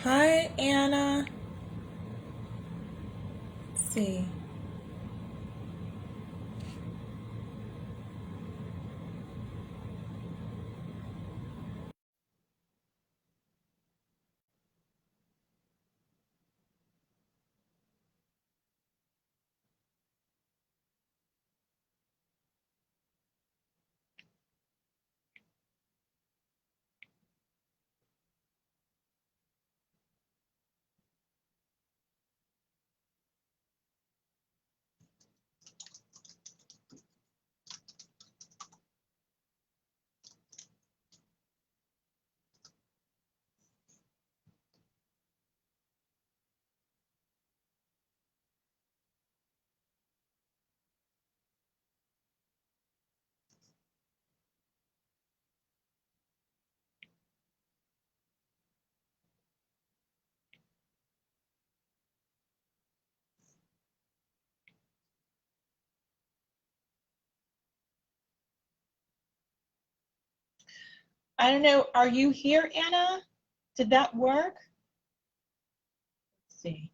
Hi, Anna. Let's see. I don't know. Are you here, Anna? Did that work? Let's see.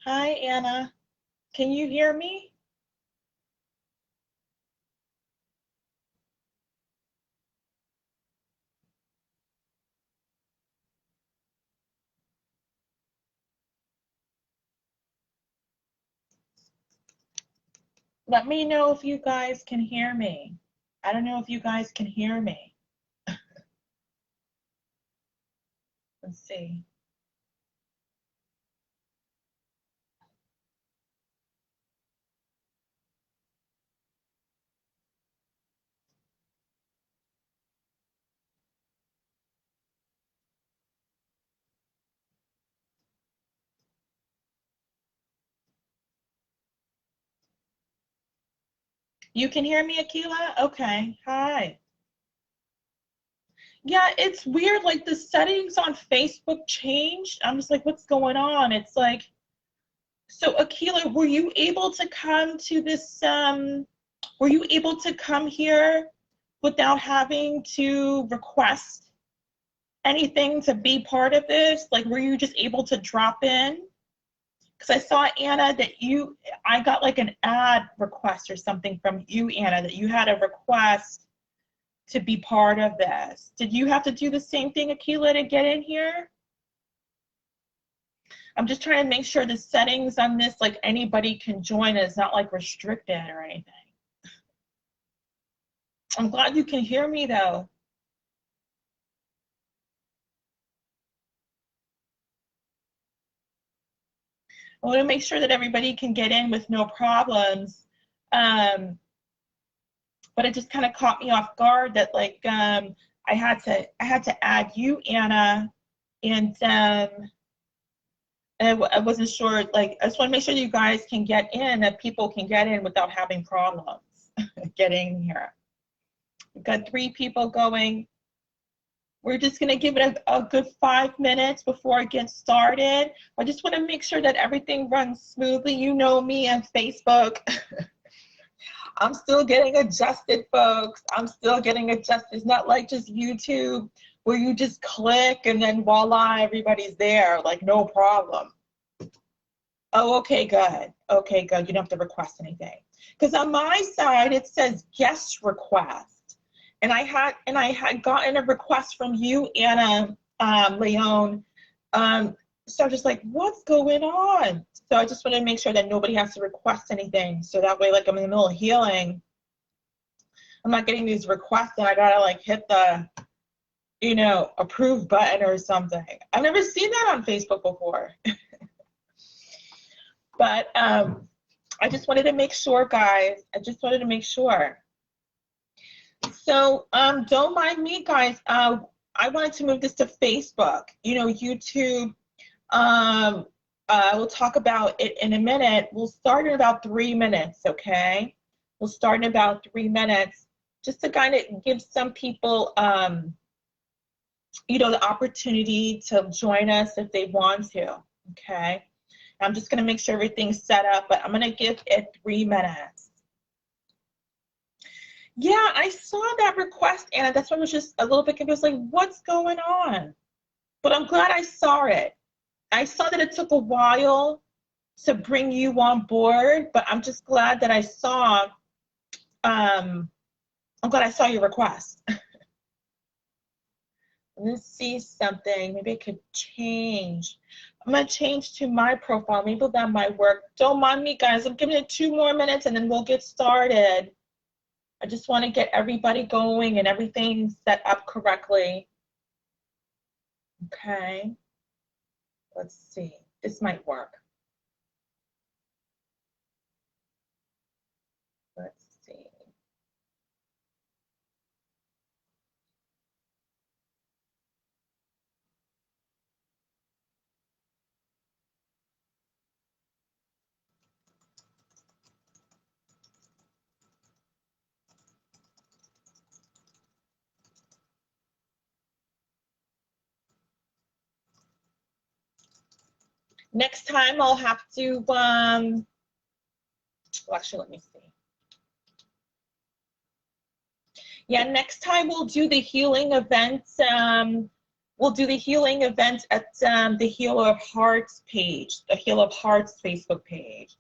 Hi, Anna. Can you hear me? Let me know if you guys can hear me. I don't know if you guys can hear me. Let's see. You can hear me, Akila? Okay. Hi. Yeah, it's weird. Like the settings on Facebook changed. I'm just like, what's going on? It's like, so Akila, were you able to come to this were you able to come here without having to request anything to be part of this? Like, were you just able to drop in? Because I saw, Anna, that I got like an ad request or something from you, Anna, that you had a request to be part of this. Did you have to do the same thing, Akila, to get in here? I'm just trying to make sure the settings on this, like anybody can join, is not like restricted or anything. I'm glad you can hear me though. I want to make sure that everybody can get in with no problems. But it just kind of caught me off guard that like I had to add you, Anna, and I wasn't sure. Like I just want to make sure you guys can get in, that people can get in without having problems getting here. We've got 3 people going. We're just going to give it a good 5 minutes before it gets started. I just want to make sure that everything runs smoothly. You know me on Facebook. I'm still getting adjusted, folks. I'm still getting adjusted. It's not like just YouTube where you just click and then voila, everybody's there. Like, no problem. Oh, okay, good. Okay, good. You don't have to request anything. Because on my side, it says guest request. And I had gotten a request from you, Anna Leone. So I'm just like, what's going on? So I just want to make sure that nobody has to request anything. So that way, like, I'm in the middle of healing, I'm not getting these requests and I gotta like hit the, approve button or something. I've never seen that on Facebook before. But I just wanted to make sure, guys. I just wanted to make sure. So don't mind me, guys. I wanted to move this to Facebook. YouTube. We'll talk about it in a minute. We'll start in about 3 minutes, okay? We'll start in about 3 minutes, just to kind of give some people, the opportunity to join us if they want to, okay? I'm just going to make sure everything's set up, but I'm going to give it 3 minutes. Yeah, I saw that request, Anna. That's why I was just a little bit confused, like, what's going on? But I'm glad I saw it. I saw that it took a while to bring you on board, but I'm just glad that I saw, I'm glad I saw your request. Let's see something. Maybe I could change. I'm going to change to my profile. Maybe that might work. Don't mind me, guys. I'm giving it 2 more minutes and then we'll get started. I just want to get everybody going and everything set up correctly. Okay. Let's see. This might work. Let's see. Next time I'll have to, well, actually, let me see. Yeah, next time we'll do the healing events. We'll do the healing event at the Healer of Hearts page, the Healer of Hearts Facebook page,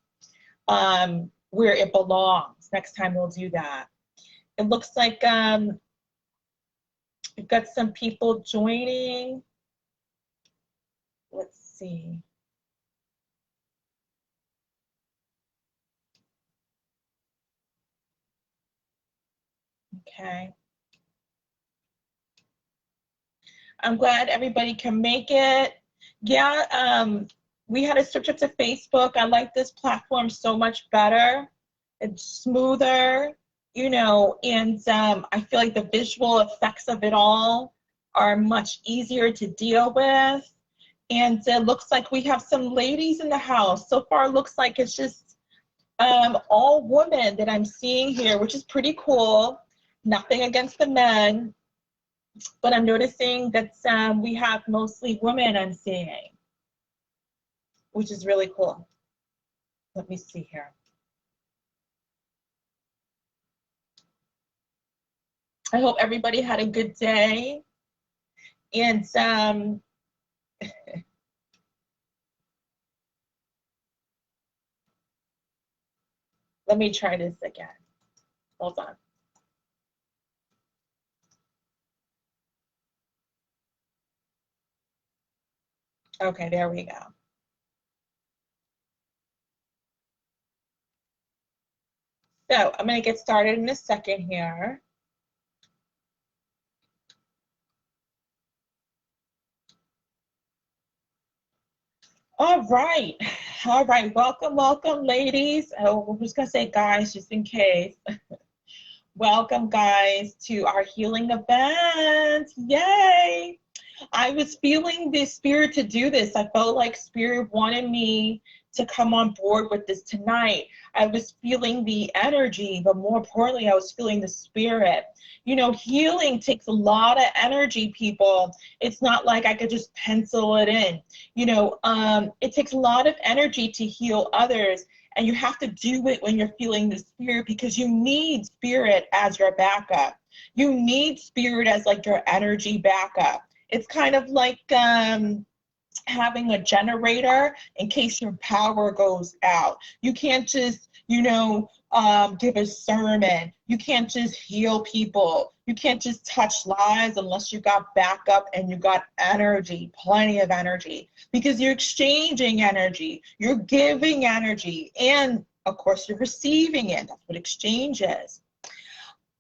where it belongs. Next time we'll do that. It looks like we've got some people joining. Let's see. Okay. I'm glad everybody can make it. Yeah, we had to switch up to Facebook. I like this platform so much better. It's smoother, and I feel like the visual effects of it all are much easier to deal with. And it looks like we have some ladies in the house. So far, it looks like it's just all women that I'm seeing here, which is pretty cool. Nothing against the men, but I'm noticing that we have mostly women I'm seeing, which is really cool. Let me see here. I hope everybody had a good day. And let me try this again. Hold on. Okay, there we go. So I'm going to get started in a second here. All right. All right. Welcome, welcome, ladies. Oh, I'm just going to say guys, just in case. Welcome, guys, to our healing event. Yay. I was feeling the spirit to do this. I felt like spirit wanted me to come on board with this tonight. I was feeling the energy, but more importantly, I was feeling the spirit. Healing takes a lot of energy, people. It's not like I could just pencil it in. It takes a lot of energy to heal others. And you have to do it when you're feeling the spirit, because you need spirit as your backup. You need spirit as like your energy backup. It's kind of like having a generator in case your power goes out. You can't just, give a sermon. You can't just heal people. You can't just touch lives unless you got backup and you got energy, plenty of energy, because you're exchanging energy, you're giving energy, and of course you're receiving it. That's what exchange is.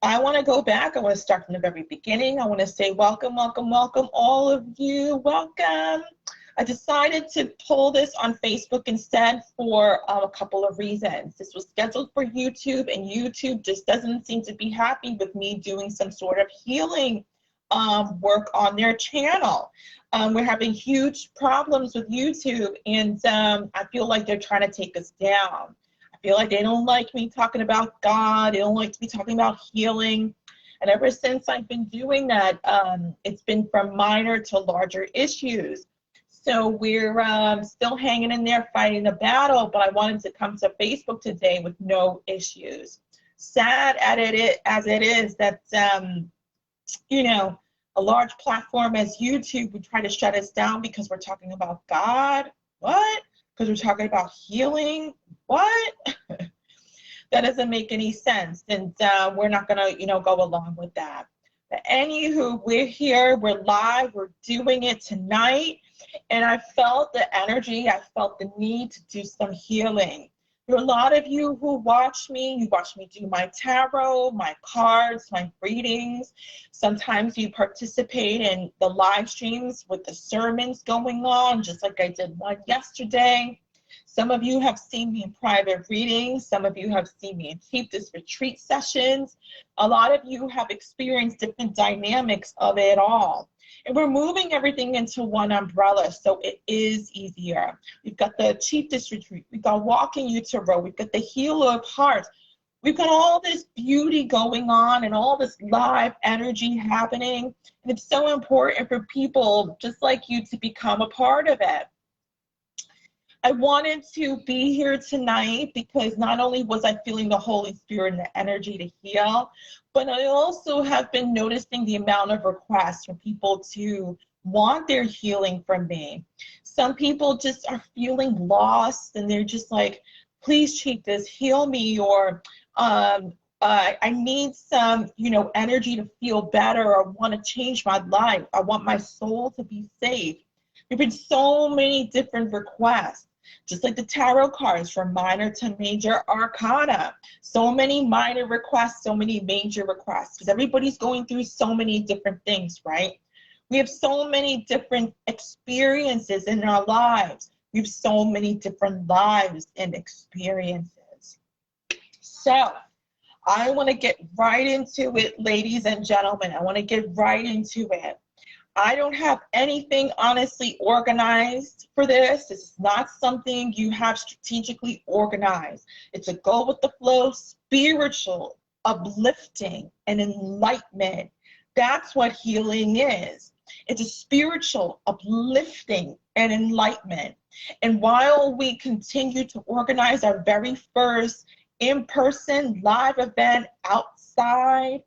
I want to go back. I want to start from the very beginning. I want to say welcome, welcome, welcome, all of you. Welcome. I decided to pull this on Facebook instead for a couple of reasons. This was scheduled for YouTube, and YouTube just doesn't seem to be happy with me doing some sort of healing work on their channel. We're having huge problems with YouTube, and I feel like they're trying to take us down. I feel like they don't like me talking about God. They don't like me talking about healing. And ever since I've been doing that, it's been from minor to larger issues. So we're still hanging in there fighting the battle, but I wanted to come to Facebook today with no issues. Sad as it is that, a large platform as YouTube would try to shut us down because we're talking about God. What? Because we're talking about healing. What? That doesn't make any sense, and we're not going to, go along with that. But anywho, we're here, we're live, we're doing it tonight, and I felt the energy, I felt the need to do some healing. There are a lot of you who watch me. You watch me do my tarot, my cards, my readings. Sometimes you participate in the live streams with the sermons going on, just like I did one yesterday. Some of you have seen me in private readings. Some of you have seen me in Chieftess retreat sessions. A lot of you have experienced different dynamics of it all. And we're moving everything into one umbrella, so it is easier. We've got the Chieftess retreat. We've got Walking You to Row. We've got the Healer of Hearts. We've got all this beauty going on and all this live energy happening. And it's so important for people just like you to become a part of it. I wanted to be here tonight because not only was I feeling the Holy Spirit and the energy to heal, but I also have been noticing the amount of requests from people to want their healing from me. Some people just are feeling lost and they're just like, please, Chieftess, heal me, or I need some, energy to feel better. I want to change my life. I want my soul to be safe. There have been so many different requests. Just like the tarot cards, from minor to major arcana. So many minor requests, so many major requests, because everybody's going through so many different things, right? We have so many different experiences in our lives. We have so many different lives and experiences. So I want to get right into it, ladies and gentlemen. I want to get right into it. I don't have anything honestly organized for this. This is not something you have strategically organized. It's a go with the flow, spiritual, uplifting, and enlightenment. That's what healing is. It's a spiritual, uplifting, and enlightenment. And while we continue to organize our very first in-person live event outside,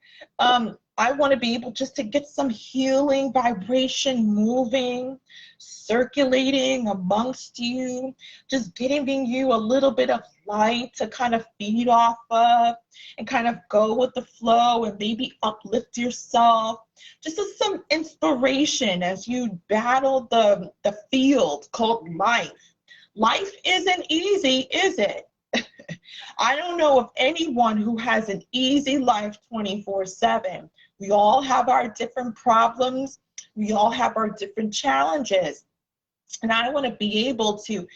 I want to be able just to get some healing vibration moving, circulating amongst you, just giving you a little bit of light to kind of feed off of and kind of go with the flow and maybe uplift yourself. Just as some inspiration as you battle the field called life. Life isn't easy, is it? I don't know of anyone who has an easy life 24/7. We all have our different problems. We all have our different challenges. And I want to be able to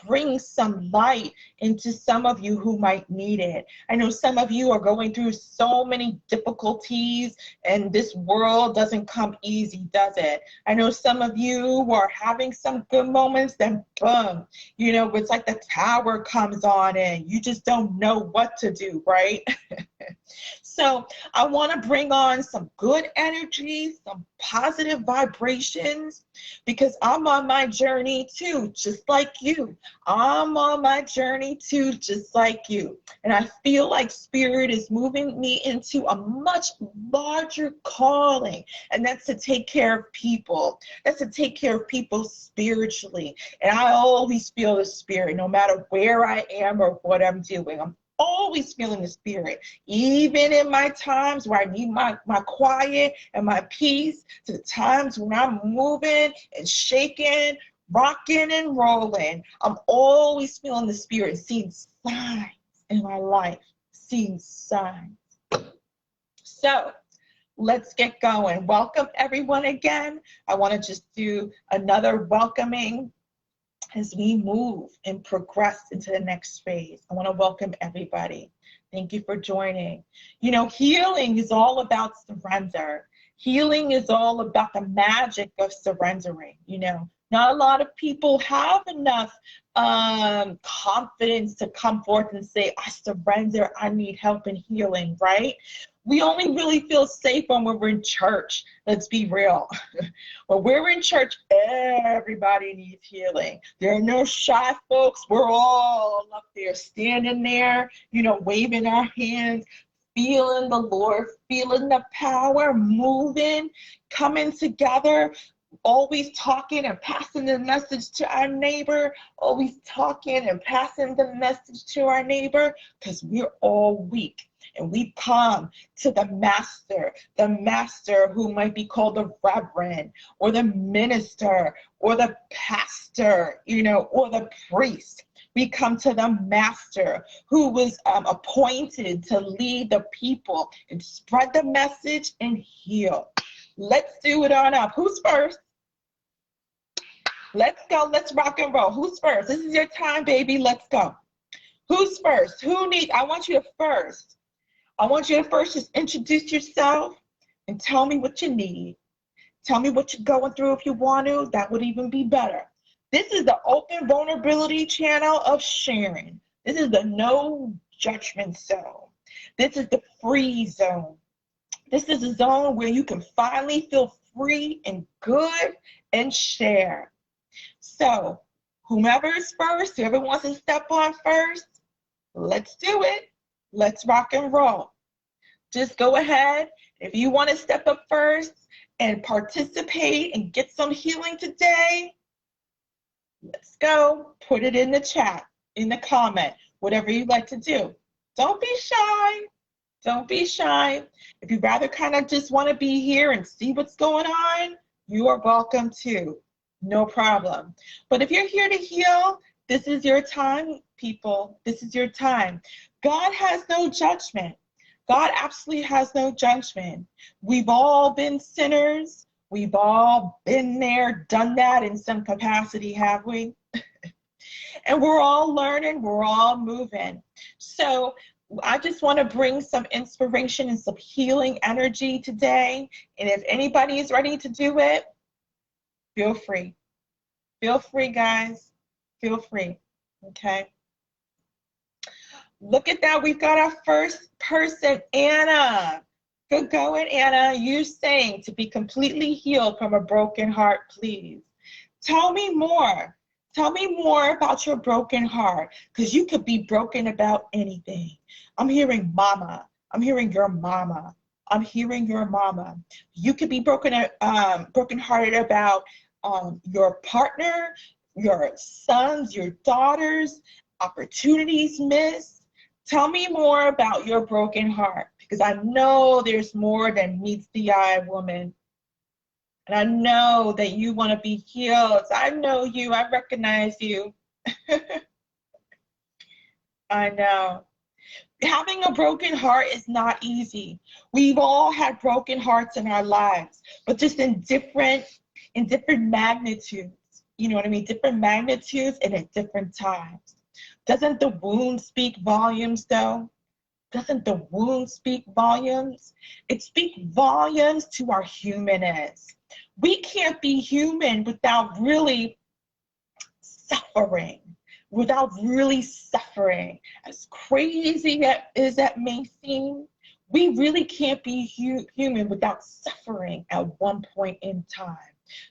bring some light into some of you who might need it. I know some of you are going through so many difficulties, and this world doesn't come easy, does it? I know some of you are having some good moments, then boom, it's like the tower comes on and you just don't know what to do, right? So I want to bring on some good energy, some positive vibrations, because I'm on my journey too, just like you. I'm on my journey too, just like you. And I feel like Spirit is moving me into a much larger calling, and that's to take care of people. That's to take care of people spiritually. And I always feel the Spirit, no matter where I am or what I'm doing. I'm always feeling the Spirit, even in my times where I need my quiet and my peace, to the times when I'm moving and shaking, rocking and rolling. I'm always feeling the Spirit, seeing signs in my life, seeing signs. So let's get going. Welcome everyone again. I want to just do another welcoming as we move and progress into the next phase. I want to welcome everybody. Thank you for joining. You know, healing is all about surrender. Healing is all about the magic of surrendering. You know, not a lot of people have enough confidence to come forth and say, I surrender, I need help in healing, right? We only really feel safe when we're in church. Let's be real. When we're in church, everybody needs healing. There are no shy folks. We're all up there, standing there, you know, waving our hands, feeling the Lord, feeling the power, moving, coming together, always talking and passing the message to our neighbor, always talking and passing the message to our neighbor, because we're all weak. And we come to the master who might be called the reverend or the minister or the pastor, you know, or the priest. We come to the master who was appointed to lead the people and spread the message and heal. Let's do it on up. Who's first? Let's go. Let's rock and roll. Who's first? This is your time, baby. Let's go. Who's first? I want you to first. I want you to first just introduce yourself and tell me what you need. Tell me what you're going through if you want to. That would even be better. This is the open vulnerability channel of sharing. This is the no judgment zone. This is the free zone. This is a zone where you can finally feel free and good and share. So whomever is first, whoever wants to step on first, let's do it. Let's rock and roll. Just go ahead. If you want to step up first and participate and get some healing today, let's go. Put it in the chat, in the comment, whatever you'd like to do. Don't be shy. Don't be shy. If you'd rather kind of just want to be here and see what's going on, you are welcome too. No problem. But if you're here to heal, this is your time, people. This is your time. God has no judgment. God absolutely has no judgment. We've all been sinners. We've all been there, done that in some capacity, have we? And we're all learning, we're all moving. So I just want to bring some inspiration and some healing energy today. And if anybody is ready to do it, feel free. Feel free, guys. Feel free. Okay. Look at that. We've got our first person, Anna. Good going, Anna. You're saying to be completely healed from a broken heart, please. Tell me more. Tell me more about your broken heart, because you could be broken about anything. I'm hearing mama. I'm hearing your mama. I'm hearing your mama. You could be brokenhearted about your partner, your sons, your daughters, opportunities missed. Tell me more about your broken heart, because I know there's more than meets the eye, woman. And I know that you want to be healed. I know you. I recognize you. I know. Having a broken heart is not easy. We've all had broken hearts in our lives, but just in different magnitudes. You know what I mean? Different magnitudes and at different times. Doesn't the wound speak volumes, though? Doesn't the wound speak volumes? It speaks volumes to our humanness. We can't be human without really suffering. Without really suffering. As crazy as that may seem, We really can't be human without suffering at one point in time.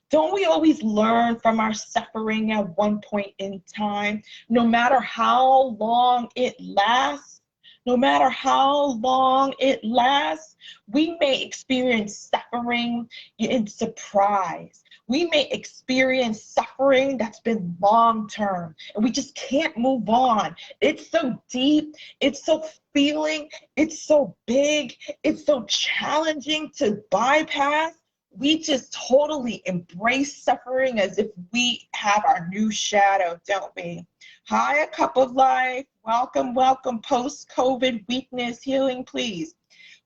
Don't we always learn from our suffering at one point in time? No matter how long it lasts, no matter how long it lasts, we may experience suffering in surprise. We may experience suffering that's been long term, and we just can't move on. It's so deep, it's so feeling, it's so big, it's so challenging to bypass. We just totally embrace suffering as if we have our new shadow, don't we? Hi, a cup of life. Welcome, welcome. Post-COVID weakness healing, please.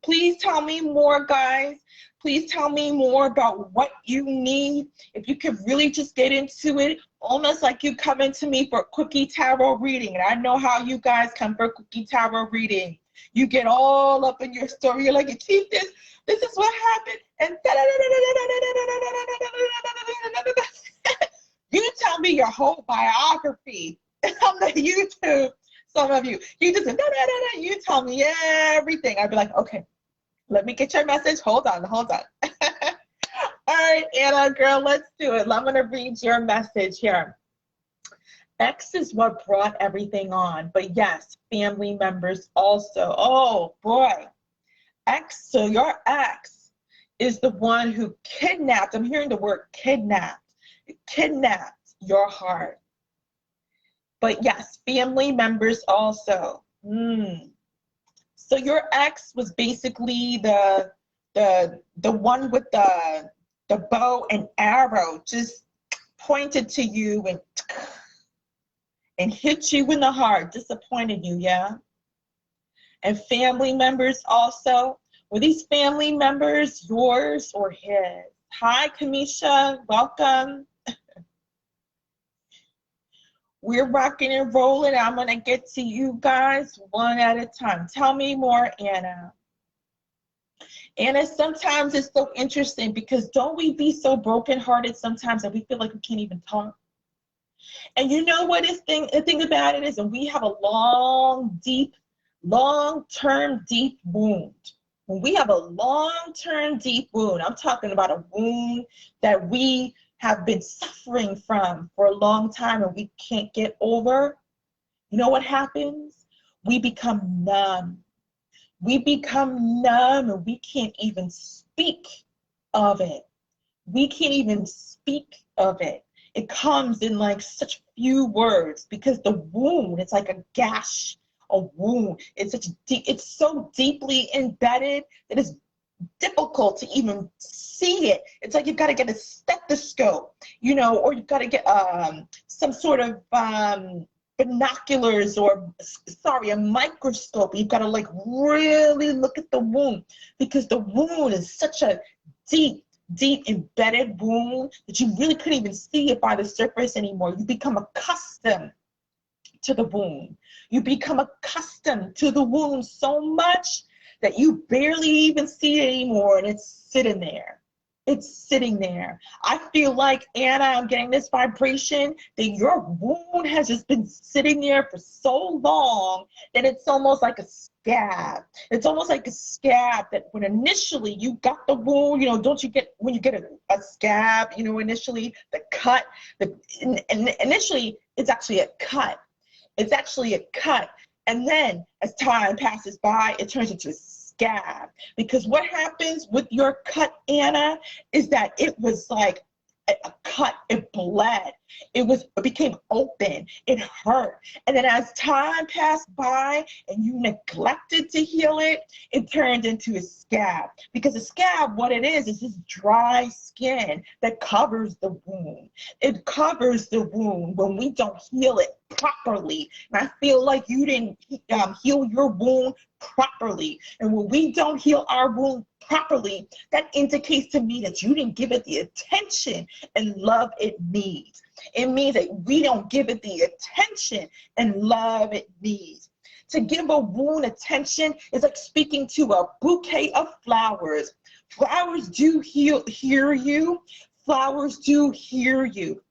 Please tell me more, guys. Please tell me more about what you need. If you could really just get into it, almost like you come into me for a quickie tarot reading. And I know how you guys come for a quickie tarot reading. You get all up in your story. You're like, Chieftess, this is what happened. And you tell me your whole biography on the YouTube. Some of you, you just you tell me everything. I'd be like, okay, let me get your message. Hold on. All right, Anna, girl, let's do it. I'm gonna read your message here. X is what brought everything on, but yes, family members also. Oh boy, X. So your ex is the one who kidnapped. I'm hearing the word kidnapped. Kidnapped your heart. But yes, family members also. So your ex was basically the one with the bow and arrow, just pointed to you and hit you in the heart, disappointed you, yeah? And family members also. Were these family members yours or his? Hi, Kamisha, welcome. We're rocking and rolling. I'm going to get to you guys one at a time. Tell me more, Anna. Anna, sometimes it's so interesting because don't we be so brokenhearted sometimes that we feel like we can't even talk? And you know what the thing about it is that we have a long-term deep wound. When we have a long-term deep wound, I'm talking about a wound that we have been suffering from for a long time and we can't get over, you know what happens? We become numb. We become numb and we can't even speak of it. We can't even speak of it. It comes in like such few words because the wound, it's like a gash, a wound. It's so deeply embedded that it's difficult to even see it. It's like you've got to get a stethoscope, you know, or you've got to get some sort of binoculars or, sorry, a microscope. You've got to like really look at the wound because the wound is such a deep embedded wound that you really couldn't even see it by the surface anymore. You become accustomed to the wound. You become accustomed to the wound so much that you barely even see it anymore, and it's sitting there. It's sitting there. I feel like, Anna, I'm getting this vibration that your wound has just been sitting there for so long that it's almost like a scab. It's almost like a scab that when initially you got the wound, you know, don't you get, when you get a scab, you know, initially the cut, initially it's actually a cut. It's actually a cut. And then as time passes by, it turns into a scab. Because what happens with your cut, Anna, is that it was like a cut, it bled. It became open, it hurt. And then as time passed by and you neglected to heal it, it turned into a scab. Because a scab, what it is this dry skin that covers the wound. It covers the wound when we don't heal it properly. And I feel like you didn't heal your wound properly. And when we don't heal our wound properly, that indicates to me that you didn't give it the attention and love it needs. It means that we don't give it the attention and love it needs. To give a wound attention is like speaking to a bouquet of flowers. Flowers do hear you. Flowers do hear you.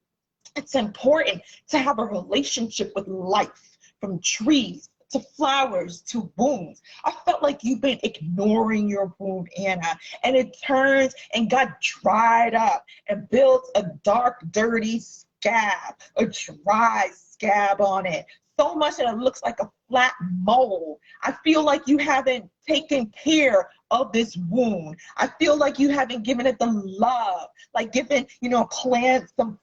It's important to have a relationship with life, from trees to flowers, to wounds. I felt like you've been ignoring your wound, Anna, and it turns and got dried up and built a dark, dirty scab, a dry scab on it. So much that it looks like a flat mole. I feel like you haven't taken care of this wound. I feel like you haven't given it the love, like giving, plants some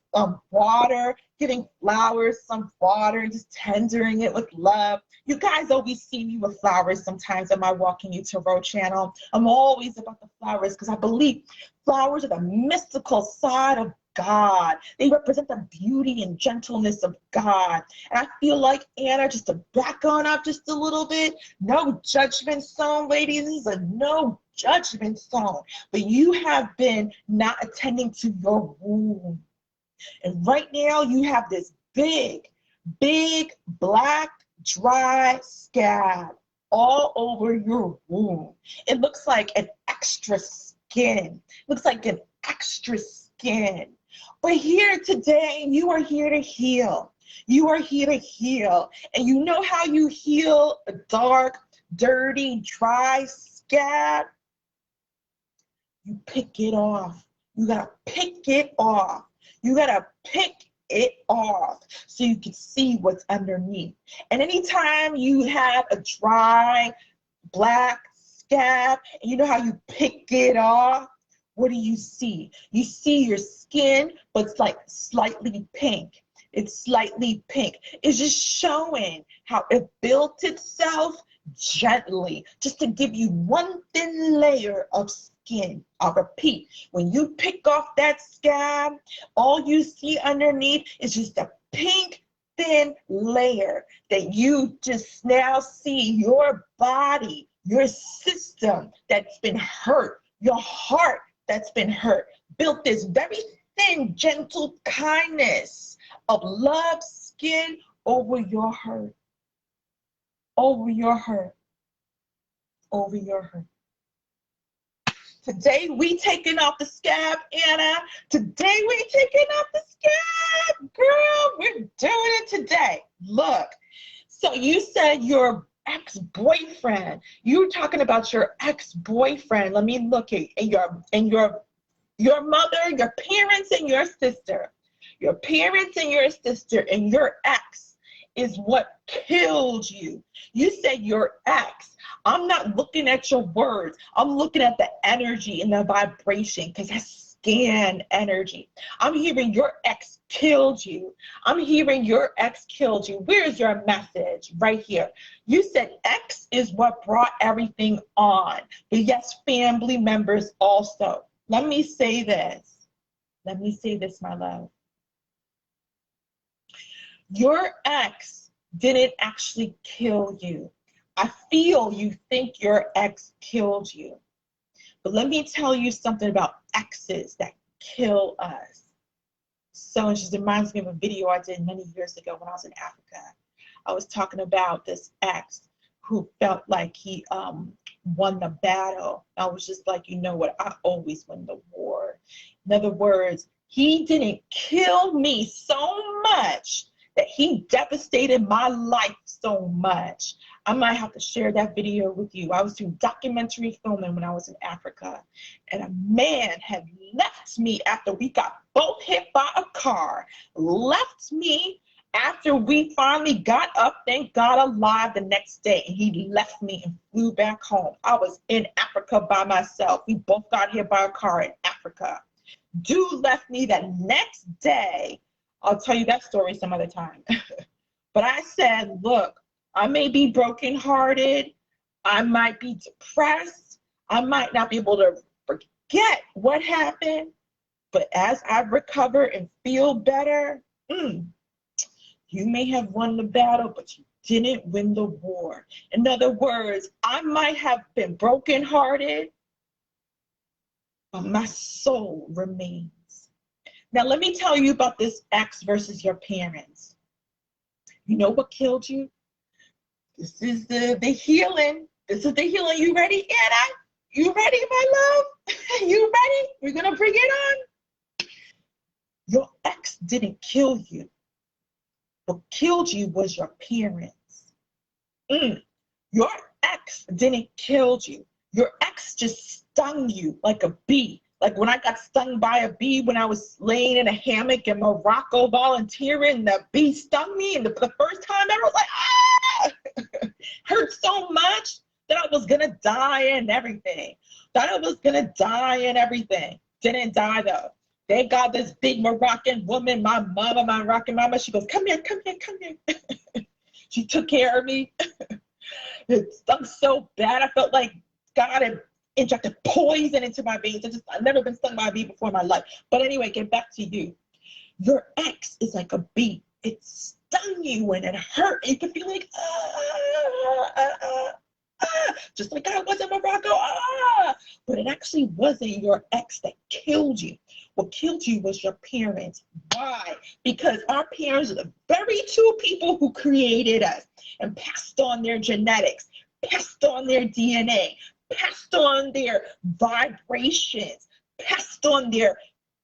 water, giving flowers some water, just tendering it with love. You guys always see me with flowers sometimes on my Walking You Tarot channel. I'm always about the flowers because I believe flowers are the mystical side of God. They represent the beauty and gentleness of God. And I feel like, Anna, just to back on up just a little bit, no judgment zone, ladies. This is a no judgment zone. But you have been not attending to your wound. And right now you have this big, black, dry scab all over your wound. It looks like an extra skin. It looks like an extra skin. But here today, you are here to heal. You are here to heal. And you know how you heal a dark, dirty, dry scab? You pick it off. You gotta pick it off. You gotta pick it off so you can see what's underneath. And anytime you have a dry, black scab, and you know how you pick it off, what do you see? You see your skin, but it's like slightly pink. It's slightly pink. It's just showing how it built itself gently, just to give you one thin layer of skin. I'll repeat, when you pick off that scab, all you see underneath is just a pink thin layer that you just now see your body, your system that's been hurt, your heart that's been hurt, built this very thin, gentle kindness of love skin over your hurt, over your hurt, over your hurt. Today we taking off the scab, Anna. Today we taking off the scab, girl. We're doing it today. Look, so you said your ex-boyfriend. You were talking about your ex-boyfriend. Let me look at your mother, your parents, and your sister. Your parents and your sister and your ex is what killed you. You said your ex. I'm not looking at your words. I'm looking at the energy and the vibration, because that's scan energy. I'm hearing your ex killed you. I'm hearing your ex killed you. Where's your message? Right here. You said ex is what brought everything on. But yes, family members also. Let me say this. Let me say this, my love. Your ex didn't actually kill you. I feel you think your ex killed you. But let me tell you something about exes that kill us. So it just reminds me of a video I did many years ago when I was in Africa. I was talking about this ex who felt like he won the battle. I was just like, you know what? I always win the war. In other words, he didn't kill me so much that he devastated my life so much. I might have to share that video with you. I was doing documentary filming when I was in Africa, and a man had left me after we got both hit by a car, left me after we finally got up, thank God, alive the next day, and he left me and flew back home. I was in Africa by myself. We both got hit by a car in Africa. Dude left me that next day. I'll tell you that story some other time. But I said, look, I may be brokenhearted. I might be depressed. I might not be able to forget what happened. But as I recover and feel better, you may have won the battle, but you didn't win the war. In other words, I might have been brokenhearted, but my soul remains. Now, let me tell you about this ex versus your parents. You know what killed you? This is the healing. This is the healing. You ready, Anna? You ready, my love? You ready? We're going to bring it on. Your ex didn't kill you. What killed you was your parents. Your ex didn't kill you. Your ex just stung you like a bee. Like when I got stung by a bee when I was laying in a hammock in Morocco volunteering, the bee stung me, and the first time ever, I was like, ah! Hurt so much that I was gonna die and everything. Thought I was gonna die and everything. Didn't die though. Thank God this big Moroccan woman, my mama, my Moroccan mama, she goes, come here, come here, come here. She took care of me. It stung so bad. I felt like God had injected poison into my veins. I've never been stung by a bee before in my life. But anyway, get back to you. Your ex is like a bee. It stung you and it hurt. You can feel like, just like I was in Morocco. But it actually wasn't your ex that killed you. What killed you was your parents. Why? Because our parents are the very two people who created us and passed on their genetics, passed on their DNA, passed on their vibrations, passed on their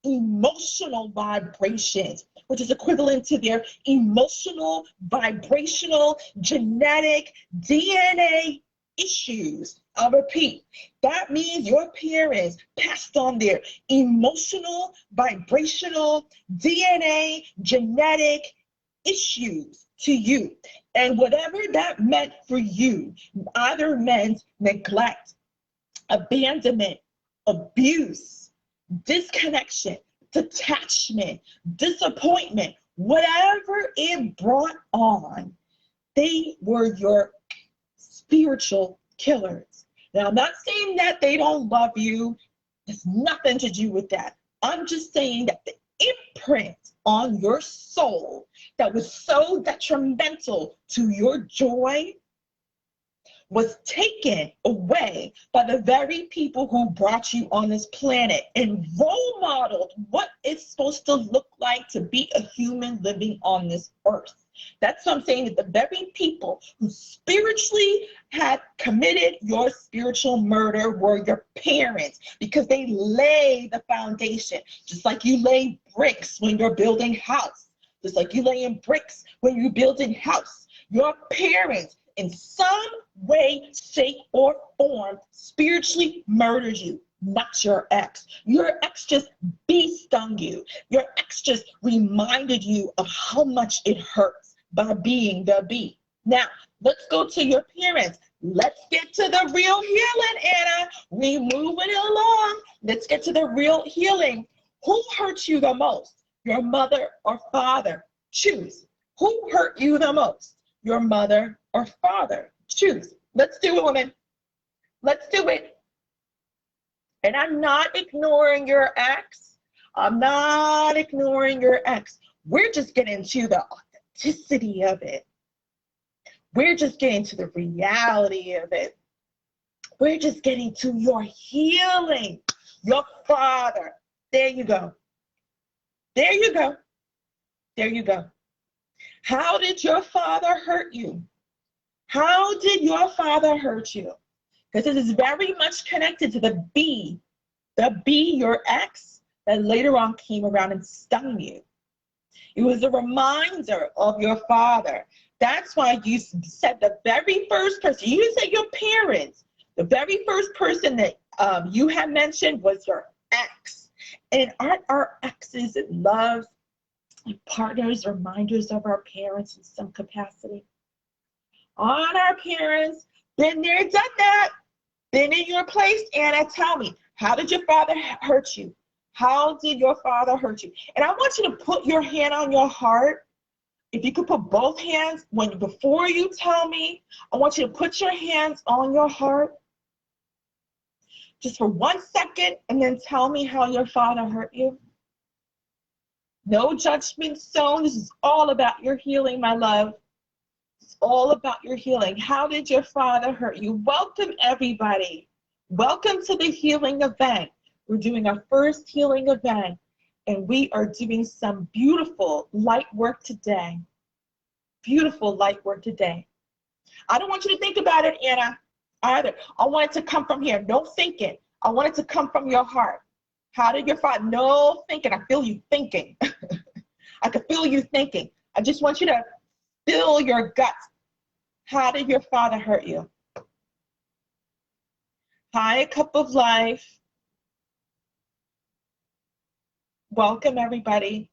emotional vibrations, which is equivalent to their emotional, vibrational, genetic DNA issues. I'll repeat. That means your parents passed on their emotional, vibrational, DNA, genetic issues to you. And whatever that meant for you, either meant neglect, abandonment, abuse, disconnection, detachment, disappointment, whatever it brought on, they were your spiritual killers. Now, I'm not saying that they don't love you. There's nothing to do with that. I'm just saying that the imprint on your soul that was so detrimental to your joy was taken away by the very people who brought you on this planet and role modeled what it's supposed to look like to be a human living on this earth. That's what I'm saying, that the very people who spiritually had committed your spiritual murder were your parents, because they lay the foundation, just like you lay bricks when you're building house, just like you lay in bricks when you're building house. Your parents, in some way, shape, or form, spiritually murdered you. Not your ex. Your ex just bee stung you. Your ex just reminded you of how much it hurts by being the bee. Now, let's go to your parents. Let's get to the real healing, Anna. We moving along. Let's get to the real healing. Who hurt you the most? Your mother or father? Choose. Who hurt you the most? Your mother or father? Choose. Let's do it, women. Let's do it. And I'm not ignoring your ex. I'm not ignoring your ex. We're just getting to the authenticity of it. We're just getting to the reality of it. We're just getting to your healing. Your father. There you go. There you go. There you go. How did your father hurt you? How did your father hurt you? Because it is very much connected to the bee, your ex, that later on came around and stung you. It was a reminder of your father. That's why you said the very first person, you didn't say your parents, the very first person that you had mentioned was your ex. And aren't our exes and loves and partners reminders of our parents in some capacity? Aren't our parents been there, done that? Been in your place? Anna, tell me, how did your father hurt you? How did your father hurt you? And I want you to put your hand on your heart. If you could put both hands, before you tell me, I want you to put your hands on your heart just for 1 second, and then tell me how your father hurt you. No judgment zone. This is all about your healing, my love. It's all about your healing. How did your father hurt you? Welcome, everybody. Welcome to the healing event. We're doing our first healing event, and we are doing some beautiful light work today. Beautiful light work today. I don't want you to think about it, Anna, either. I want it to come from here. No thinking. I want it to come from your heart. How did your father? No thinking. I feel you thinking. I can feel you thinking. I just want you to fill your guts. How did your father hurt you? Hi, a cup of life. Welcome, everybody.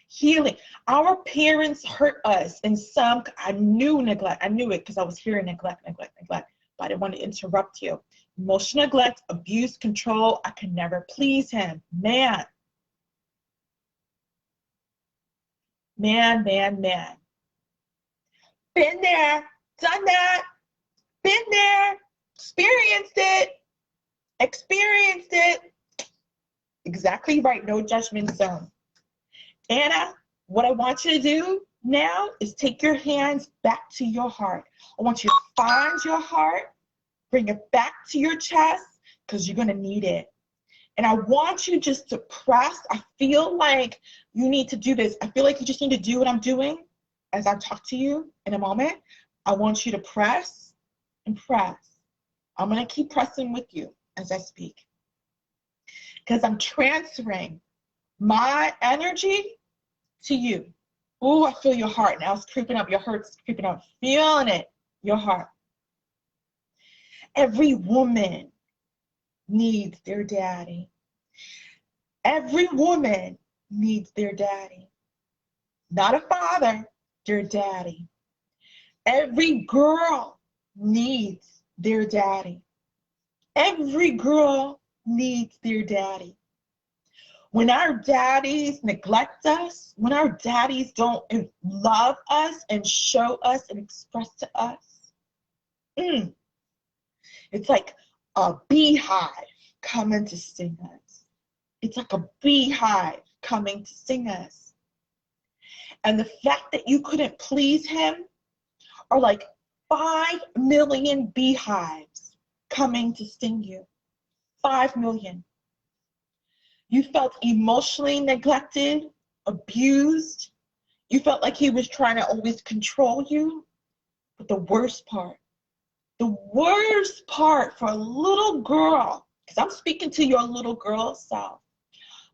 Healing. Our parents hurt us in some, I knew neglect. I knew it because I was hearing neglect. But I didn't want to interrupt you. Emotional neglect, abuse, control. I could never please him. Man. Been there, done that, been there, experienced it. Exactly right, no judgment zone. Anna, what I want you to do now is take your hands back to your heart. I want you to find your heart, bring it back to your chest, because you're going to need it. And I want you just to press. I feel like you need to do this. I feel like you just need to do what I'm doing as I talk to you in a moment. I want you to press and press. I'm going to keep pressing with you as I speak, because I'm transferring my energy to you. Oh, I feel your heart now. It's creeping up. Your heart's creeping up. Feeling it. Your heart. Every woman needs their daddy. Every woman needs their daddy. Not a father, their daddy. Every girl needs their daddy. Every girl needs their daddy. When our daddies neglect us, when our daddies don't love us and show us and express to us, it's like a beehive coming to sting us. It's like a beehive coming to sting us. And the fact that you couldn't please him are like 5 million beehives coming to sting you. 5 million. You felt emotionally neglected, abused. You felt like he was trying to always control you. But the worst part for a little girl, because I'm speaking to your little girl self.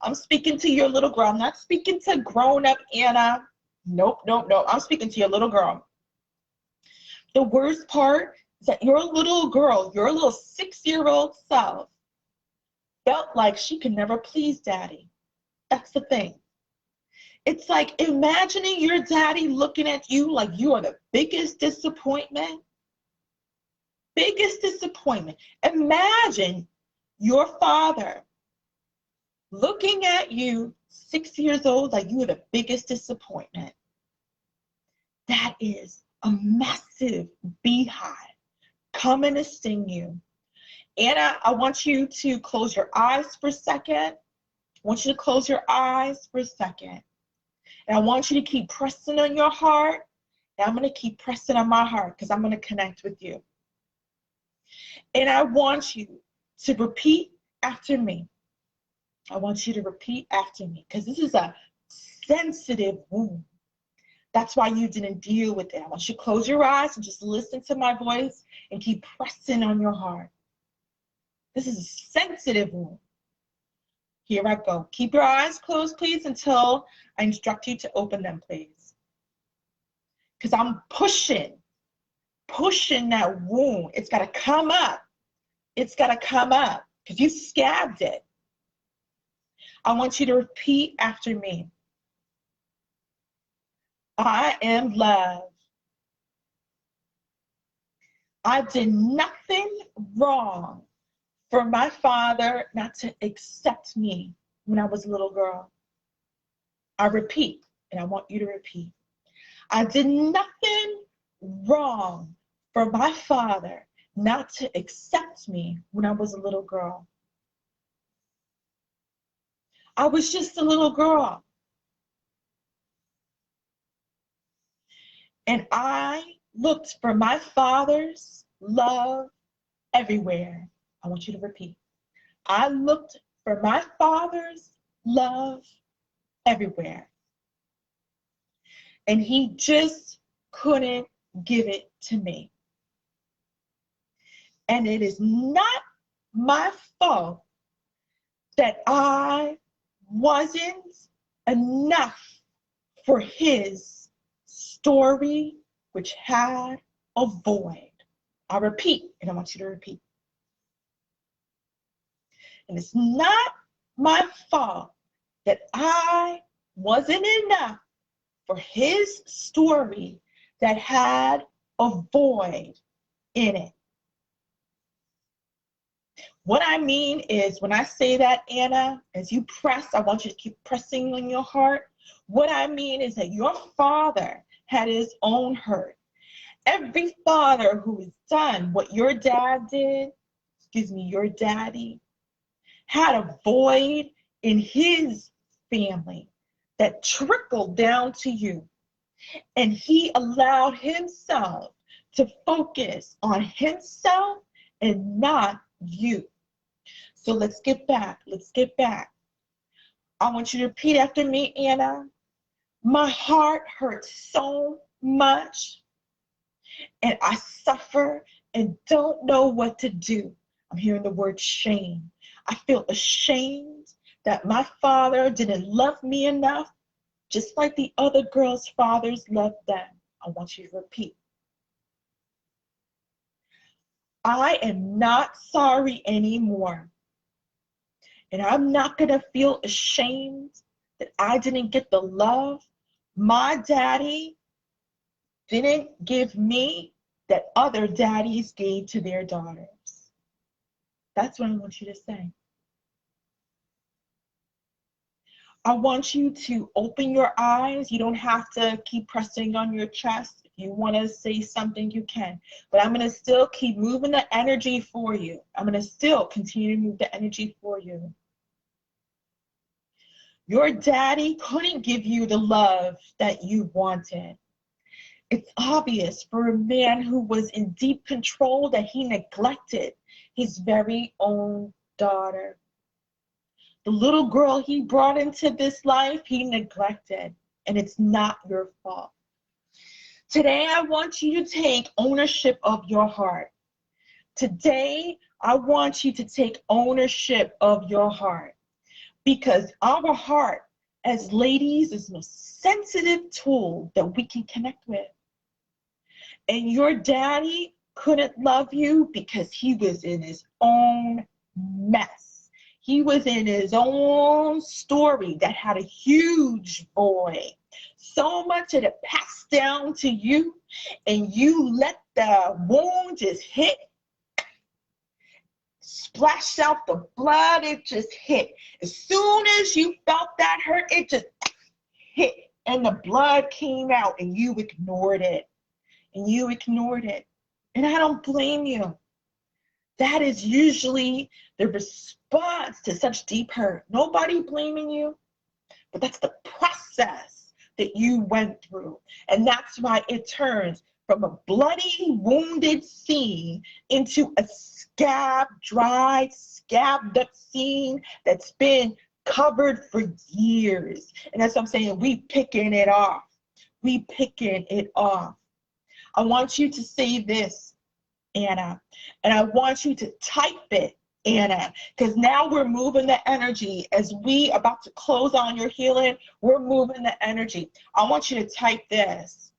I'm speaking to your little girl. I'm not speaking to grown-up Anna. Nope. I'm speaking to your little girl. The worst part is that your little girl, your little 6-year-old self, felt like she could never please daddy. That's the thing. It's like imagining your daddy looking at you like you are the biggest disappointment. Biggest disappointment. Imagine your father looking at you, 6 years old, like you are the biggest disappointment. That is a massive beehive coming to sting you. Anna, I want you to close your eyes for a second. I want you to close your eyes for a second. And I want you to keep pressing on your heart. And I'm going to keep pressing on my heart because I'm going to connect with you. And I want you to repeat after me. I want you to repeat after me because this is a sensitive wound. That's why you didn't deal with it. I want you to close your eyes and just listen to my voice and keep pressing on your heart. This is a sensitive wound. Here I go. Keep your eyes closed, please, until I instruct you to open them, please. Because I'm pushing that wound. It's got to come up. It's got to come up because you scabbed it. I want you to repeat after me. I am loved. I did nothing wrong for my father not to accept me when I was a little girl. I repeat, and I want you to repeat. I did nothing wrong for my father not to accept me when I was a little girl. I was just a little girl. And I looked for my father's love everywhere. I want you to repeat. I looked for my father's love everywhere. And he just couldn't give it to me. And it is not my fault that I wasn't enough for his story which had a void. I'll repeat, and I want you to repeat. And it's not my fault that I wasn't enough for his story that had a void in it. What I mean is, when I say that, Anna, as you press, I want you to keep pressing on your heart. What I mean is that your father had his own hurt. Every father who has done what your dad did, your daddy, had a void in his family that trickled down to you. And he allowed himself to focus on himself and not you. So let's get back. Let's get back. I want you to repeat after me, Anna. My heart hurts so much, and I suffer and don't know what to do. I'm hearing the word shame. I feel ashamed that my father didn't love me enough, just like the other girls' fathers loved them. I want you to repeat. I am not sorry anymore. And I'm not going to feel ashamed that I didn't get the love my daddy didn't give me that other daddies gave to their daughters. That's what I want you to say. I want you to open your eyes. You don't have to keep pressing on your chest. If you want to say something, you can. But I'm going to still keep moving the energy for you. I'm going to still continue to move the energy for you. Your daddy couldn't give you the love that you wanted. It's obvious for a man who was in deep control that he neglected his very own daughter. The little girl he brought into this life, he neglected, and it's not your fault. Today, I want you to take ownership of your heart. Today, I want you to take ownership of your heart. Because our heart, as ladies, is the most sensitive tool that we can connect with. And your daddy couldn't love you because he was in his own mess. He was in his own story that had a huge void. So much that it passed down to you, and you let the wound just hit. Splashed out the blood, it just hit. As soon as you felt that hurt, it just hit. And the blood came out, and you ignored it. And you ignored it. And I don't blame you. That is usually the response to such deep hurt. Nobody blaming you, but that's the process that you went through. And that's why it turns from a bloody, wounded scene into a dried, scabbed up scene that's been covered for years. And that's what I'm saying, we picking it off. We picking it off. I want you to say this, Anna, and I want you to type it, Anna, because now we're moving the energy. As we about to close on your healing, we're moving the energy. I want you to type this.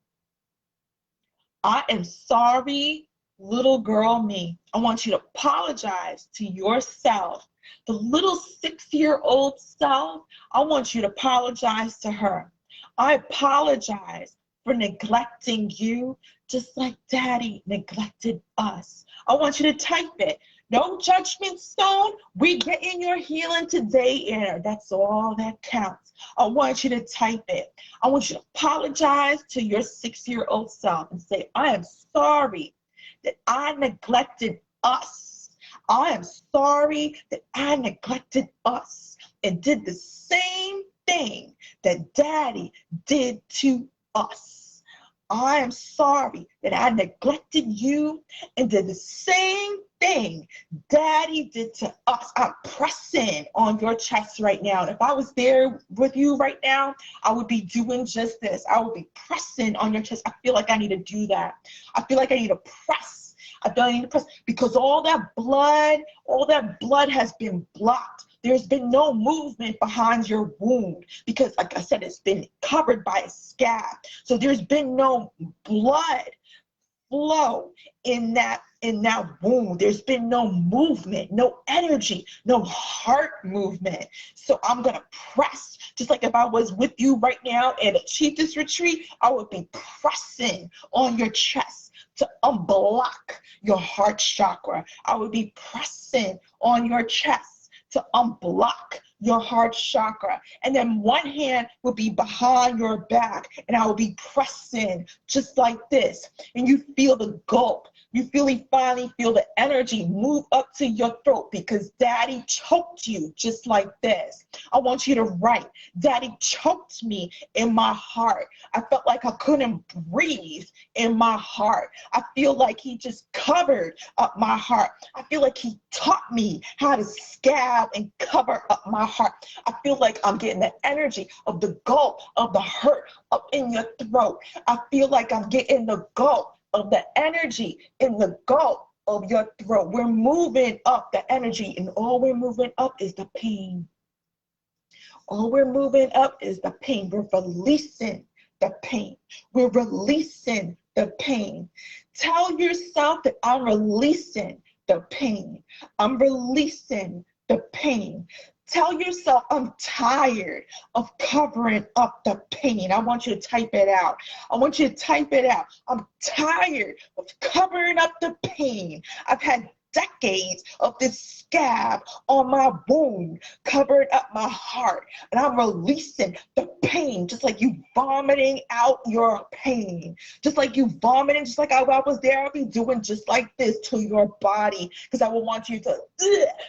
I am sorry, little girl me. I want you to apologize to yourself. The little 6-year-old self, I want you to apologize to her. I apologize for neglecting you just like Daddy neglected us. I want you to type it. No judgment zone. We getting your healing today, Anna. That's all that counts. I want you to type it. I want you to apologize to your 6-year-old self and say, I am sorry that I neglected us. I am sorry that I neglected us and did the same thing that Daddy did to us. I am sorry that I neglected you and did the same thing Daddy did to us. I'm pressing on your chest right now. If I was there with you right now, I would be doing just this. I would be pressing on your chest. I feel like I need to do that. I feel like I need to press. I feel like I need to press because all that blood has been blocked. There's been no movement behind your wound because, like I said, it's been covered by a scab. So there's been no blood flow in that wound. There's been no movement, no energy, no heart movement. So I'm gonna press, just like if I was with you right now at a Chieftess retreat, I would be pressing on your chest to unblock your heart chakra. I would be pressing on your chest to unblock your heart chakra. And then one hand will be behind your back, and I will be pressing just like this. And you feel the gulp. You finally feel the energy move up to your throat because Daddy choked you just like this. I want you to write, Daddy choked me in my heart. I felt like I couldn't breathe in my heart. I feel like he just covered up my heart. I feel like he taught me how to scab and cover up my heart. I feel like I'm getting the energy of the gulp of the hurt up in your throat. I feel like I'm getting the gulp of the energy in the gulp of your throat. We're moving up the energy, and all we're moving up is the pain. All we're moving up is the pain. We're releasing the pain. We're releasing the pain. Tell yourself that I'm releasing the pain. I'm releasing the pain. Tell yourself, I'm tired of covering up the pain. I want you to type it out. I want you to type it out. I'm tired of covering up the pain. I've had decades of this scab on my wound, covered up my heart, and I'm releasing the pain, just like you vomiting out your pain, just like you vomiting, just like I was there. I'll be doing just like this to your body, because I will want you to,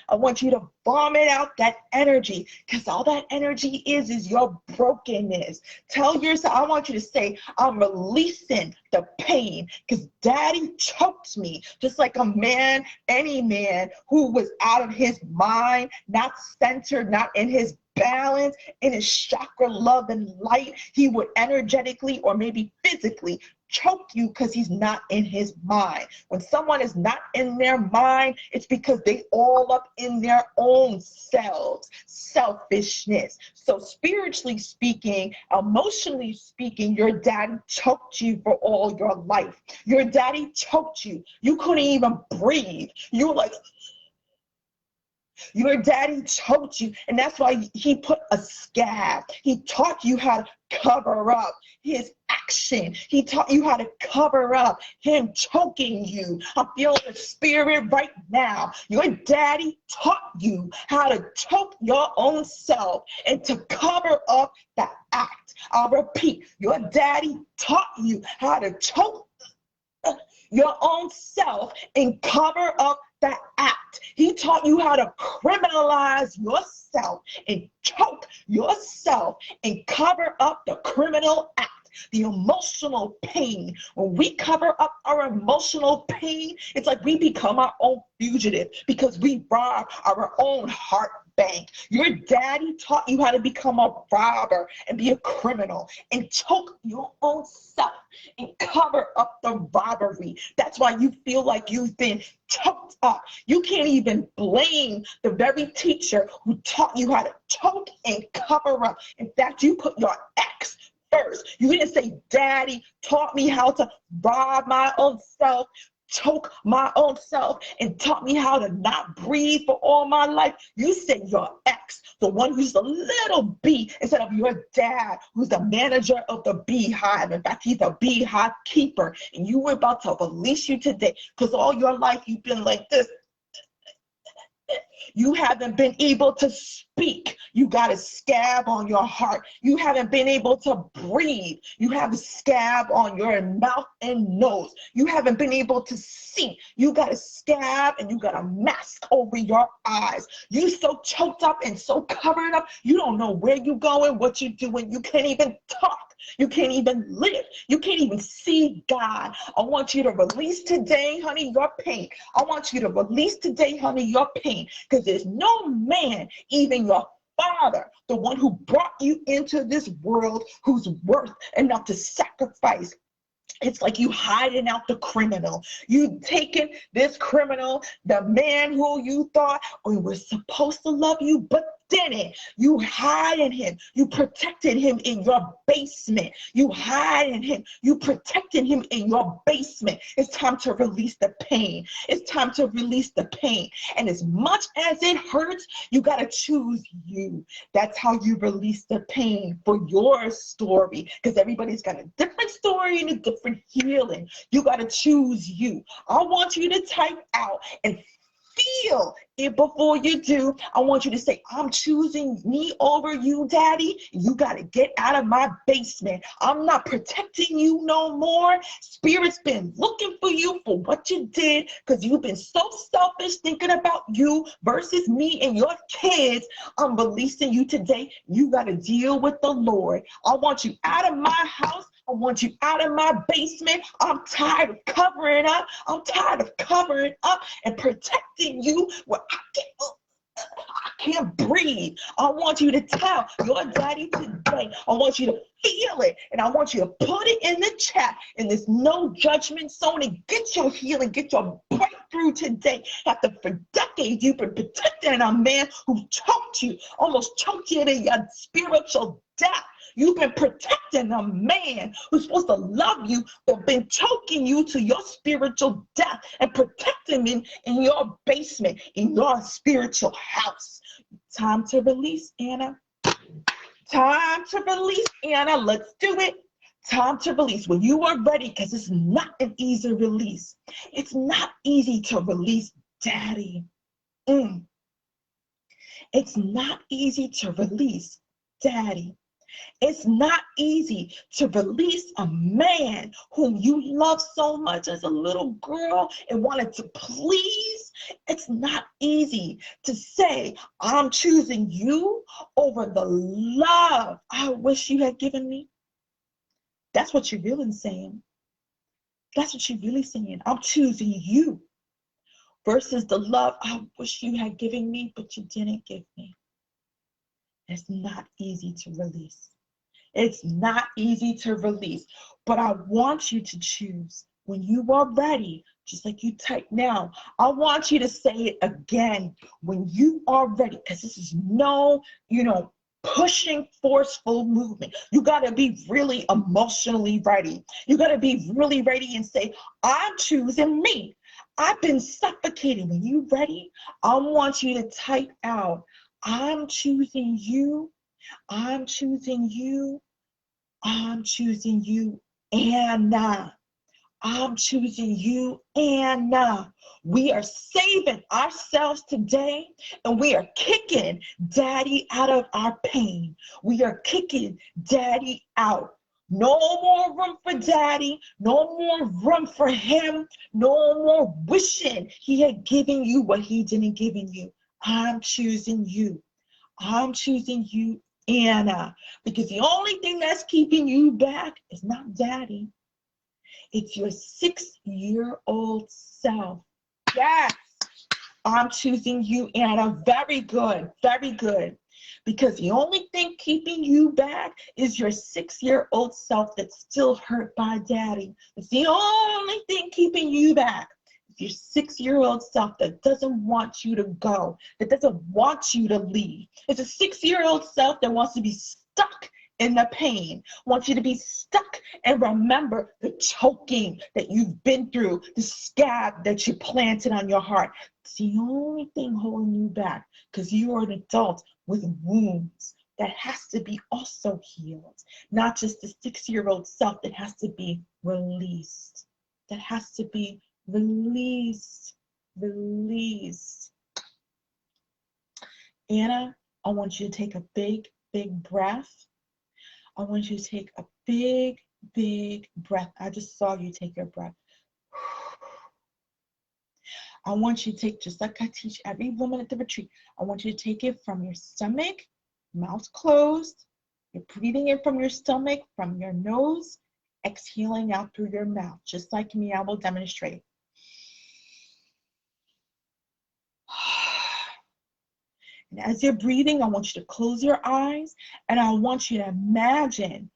I want you to vomit out that energy, because all that energy is your brokenness. Tell yourself, I want you to say, I'm releasing the pain, because Daddy choked me, just like a man, any man who was out of his mind, not centered, not in his balance, in his chakra, love, and light, he would energetically or maybe physically choke you because he's not in his mind. When someone is not in their mind, it's because they all up in their own selves, selfishness. So spiritually speaking, emotionally speaking, your daddy choked you for all your life. Your daddy choked you. You couldn't even breathe. You were like, your daddy choked you, and that's why he put a scab. He taught you how to cover up his action. He taught you how to cover up him choking you. I feel the spirit right now. Your daddy taught you how to choke your own self and to cover up that act. I'll repeat, your daddy taught you how to choke your own self and cover up that act. He taught you how to criminalize yourself and choke yourself and cover up the criminal act, the emotional pain. When we cover up our emotional pain, it's like we become our own fugitive because we rob our own heart bank. Your daddy taught you how to become a robber and be a criminal and choke your own self and cover up the robbery. That's why you feel like you've been choked up. You can't even blame the very teacher who taught you how to choke and cover up. In fact, you put your ex first. You didn't say, Daddy taught me how to rob my own self, choke my own self, and taught me how to not breathe for all my life. You said your ex, the one who's a little bee, instead of your dad, who's the manager of the beehive. In fact, he's a beehive keeper, and you were about to release you today because all your life you've been like this. You haven't been able to speak. You got a scab on your heart. You haven't been able to breathe. You have a scab on your mouth and nose. You haven't been able to see. You got a scab and you got a mask over your eyes. You so choked up and so covered up, you don't know where you're going, what you're doing. You can't even talk. You can't even live. You can't even see God. I want you to release today, honey, your pain. I want you to release today, honey, your pain, because there's no man, even your father, the one who brought you into this world, who's worth enough to sacrifice It's like you hiding out the criminal. You taking this criminal, the man who you thought was supposed to love you, but didn't. You hiding him. You protected him in your basement. You hiding him. You protecting him in your basement. It's time to release the pain. It's time to release the pain. And as much as it hurts, you got to choose you. That's how you release the pain for your story, because everybody's got a different story and a different healing. You got to choose you. I want you to type out and feel it before you do. I want you to say, I'm choosing me over you, Daddy. You got to get out of my basement. I'm not protecting you no more. Spirit's been looking for you for what you did, because you've been so selfish thinking about you versus me and your kids. I'm releasing you today. You got to deal with the Lord. I want you out of my house. I want you out of my basement. I'm tired of covering up. I'm tired of covering up and protecting you where I can't breathe. I want you to tell your daddy today. I want you to feel it. And I want you to put it in the chat in this no judgment zone and get your healing, get your breakthrough today. After for decades, you've been protecting a man who choked you, almost choked you to your spiritual death. You've been protecting a man who's supposed to love you, but been choking you to your spiritual death and protecting him in your basement, in your spiritual house. Time to release, Anna. Time to release, Anna. Let's do it. Time to release when you are ready, because it's not an easy release. It's not easy to release Daddy. It's not easy to release Daddy. It's not easy to release a man whom you loved so much as a little girl and wanted to please. It's not easy to say, I'm choosing you over the love I wish you had given me. That's what you're really saying. That's what you're really saying. I'm choosing you versus the love I wish you had given me, but you didn't give me. It's not easy to release. It's not easy to release, but I want you to choose when you are ready, just like you type now. I want you to say it again when you are ready, because this is no, pushing forceful movement. You got to be really emotionally ready. You got to be really ready and say, I'm choosing me. I've been suffocating. When you ready, I want you to type out, I'm choosing you. I'm choosing you. I'm choosing you, Anna. I'm choosing you, Anna. We are saving ourselves today, and we are kicking Daddy out of our pain. We are kicking Daddy out. No more room for Daddy. No more room for him. No more wishing he had given you what he didn't give you. I'm choosing you. I'm choosing you, Anna, because the only thing that's keeping you back is not Daddy. It's your 6-year-old self. Yes, I'm choosing you, Anna. Very good, very good. Because the only thing keeping you back is your 6-year-old self that's still hurt by Daddy. It's the only thing keeping you back. Your 6-year-old self that doesn't want you to go, that doesn't want you to leave. It's a 6-year-old self that wants to be stuck in the pain, wants you to be stuck and remember the choking that you've been through, the scab that you planted on your heart. It's the only thing holding you back, because you are an adult with wounds that has to be also healed, not just the 6-year-old self that has to be released, that has to be release. Anna, I want you to take a big, big breath. I want you to take a big, big breath. I just saw you take your breath. I want you to take, just like I teach every woman at the retreat, I want you to take it from your stomach, mouth closed. You're breathing in from your stomach, from your nose, exhaling out through your mouth. Just like me, I will demonstrate. And as you're breathing, I want you to close your eyes, and I want you to imagine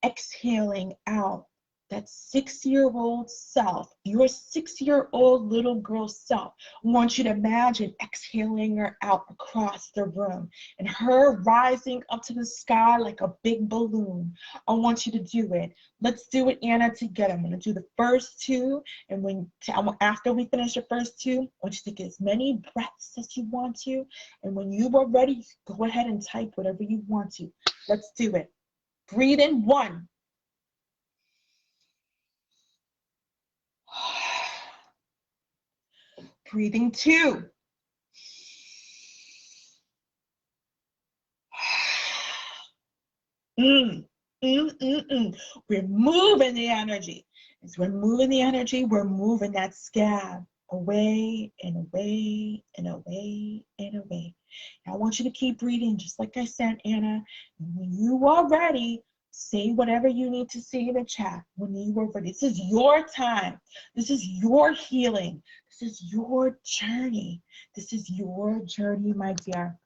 exhaling out that 6-year-old self, your 6-year-old little girl self. I want you to imagine exhaling her out across the room and her rising up to the sky like a big balloon. I want you to do it. Let's do it, Anna, together. I'm going to do the first two, and after we finish the first two, I want you to take as many breaths as you want to, and when you are ready, go ahead and type whatever you want to. Let's do it. Breathe in 1. Breathing 2. We're moving the energy. As we're moving the energy, we're moving that scab away and away and away and away. Now I want you to keep breathing, just like I said, Anna. When you are ready, say whatever you need to say in the chat. When you are ready, this is your time. This is your healing. This is your journey. This is your journey, my dear.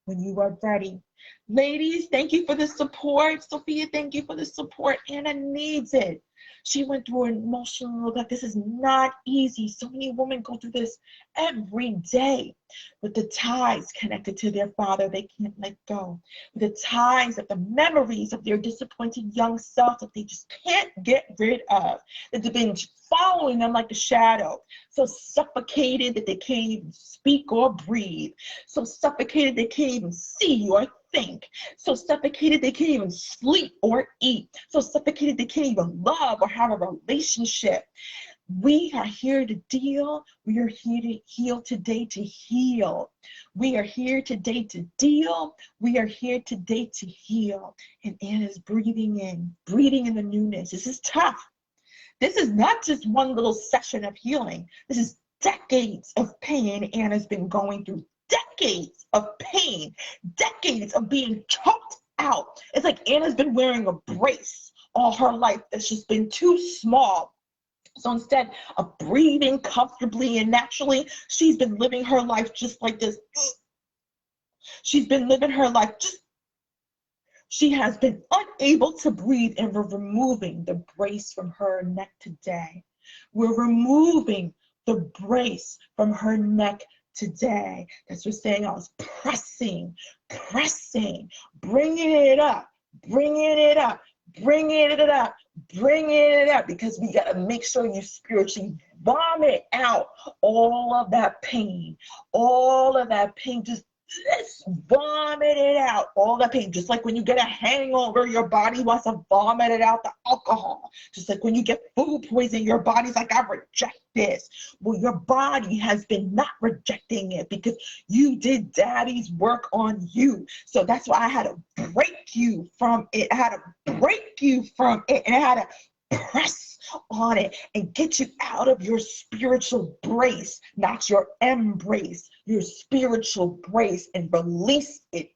When you are ready. Ladies, thank you for the support. Sophia, thank you for the support. Anna needs it. She went through an emotional, like, this is not easy. So many women go through this every day with the ties connected to their father they can't let go. With the ties of the memories of their disappointed young self that they just can't get rid of. That they've been following them like a shadow. So suffocated that they can't even speak or breathe. So suffocated they can't even see or think. So suffocated they can't even sleep or eat. So suffocated they can't even love or have a relationship. We are here to deal. We are here to heal today to heal. We are here today to deal. We are here today to heal. And Anna's breathing in the newness. This is tough. This is not just one little session of healing. This is decades of pain Anna's been going through. Decades of pain. Decades of being choked out. It's like Anna's been wearing a brace all her life that's just been too small. So instead of breathing comfortably and naturally, she's been living her life just like this. She's been living her life just. She has been unable to breathe, and we're removing the brace from her neck today. We're removing the brace from her neck today. That's what saying. I was pressing, bringing it up, bringing it up, bringing it up, bringing it up, because we got to make sure you spiritually vomit out all of that pain, Just vomit it out, all that pain. Just like when you get a hangover, your body wants to vomit it out, the alcohol. Just like when you get food poisoning, your body's like, I reject this. Well, your body has been not rejecting it because you did daddy's work on you. So that's why I had to break you from it. I had to break you from it, and I had to press on it and get you out of your spiritual brace, not your embrace, your spiritual brace, and release it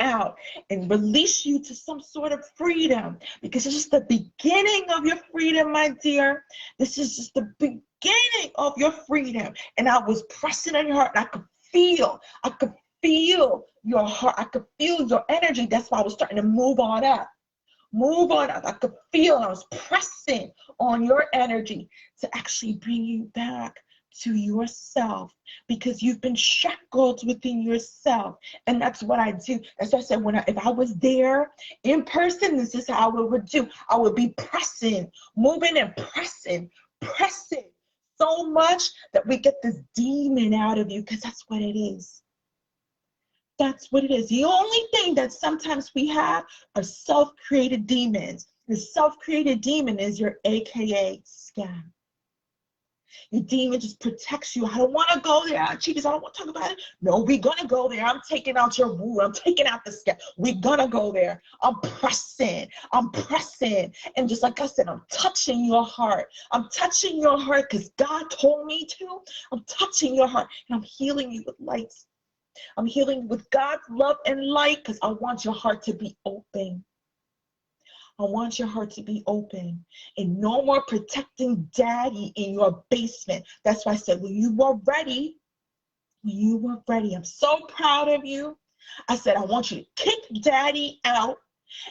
out and release you to some sort of freedom, because it's just the beginning of your freedom, my dear. This is just the beginning of your freedom. And I was pressing on your heart, and I could feel your heart. I could feel your energy. That's why I was starting to move on up. I could feel, and I was pressing on your energy to actually bring you back to yourself, because you've been shackled within yourself. And that's what I do. That's what I said, if I was there in person, this is how I would do. I would be pressing, moving and pressing so much that we get this demon out of you, because that's what it is. That's what it is. The only thing that sometimes we have are self-created demons. The self-created demon is your AKA scam. Your demon just protects you. I don't want to go there. Chieftess, I don't want to talk about it. No, we're going to go there. I'm taking out your wound. I'm taking out the scam. We're going to go there. I'm pressing. And just like I said, I'm touching your heart. I'm touching your heart because God told me to. I'm touching your heart, and I'm healing you with lights. I'm healing with God's love and light, because I want your heart to be open. I want your heart to be open, and no more protecting daddy in your basement. That's why I said, when you were ready, I'm so proud of you. I said, I want you to kick daddy out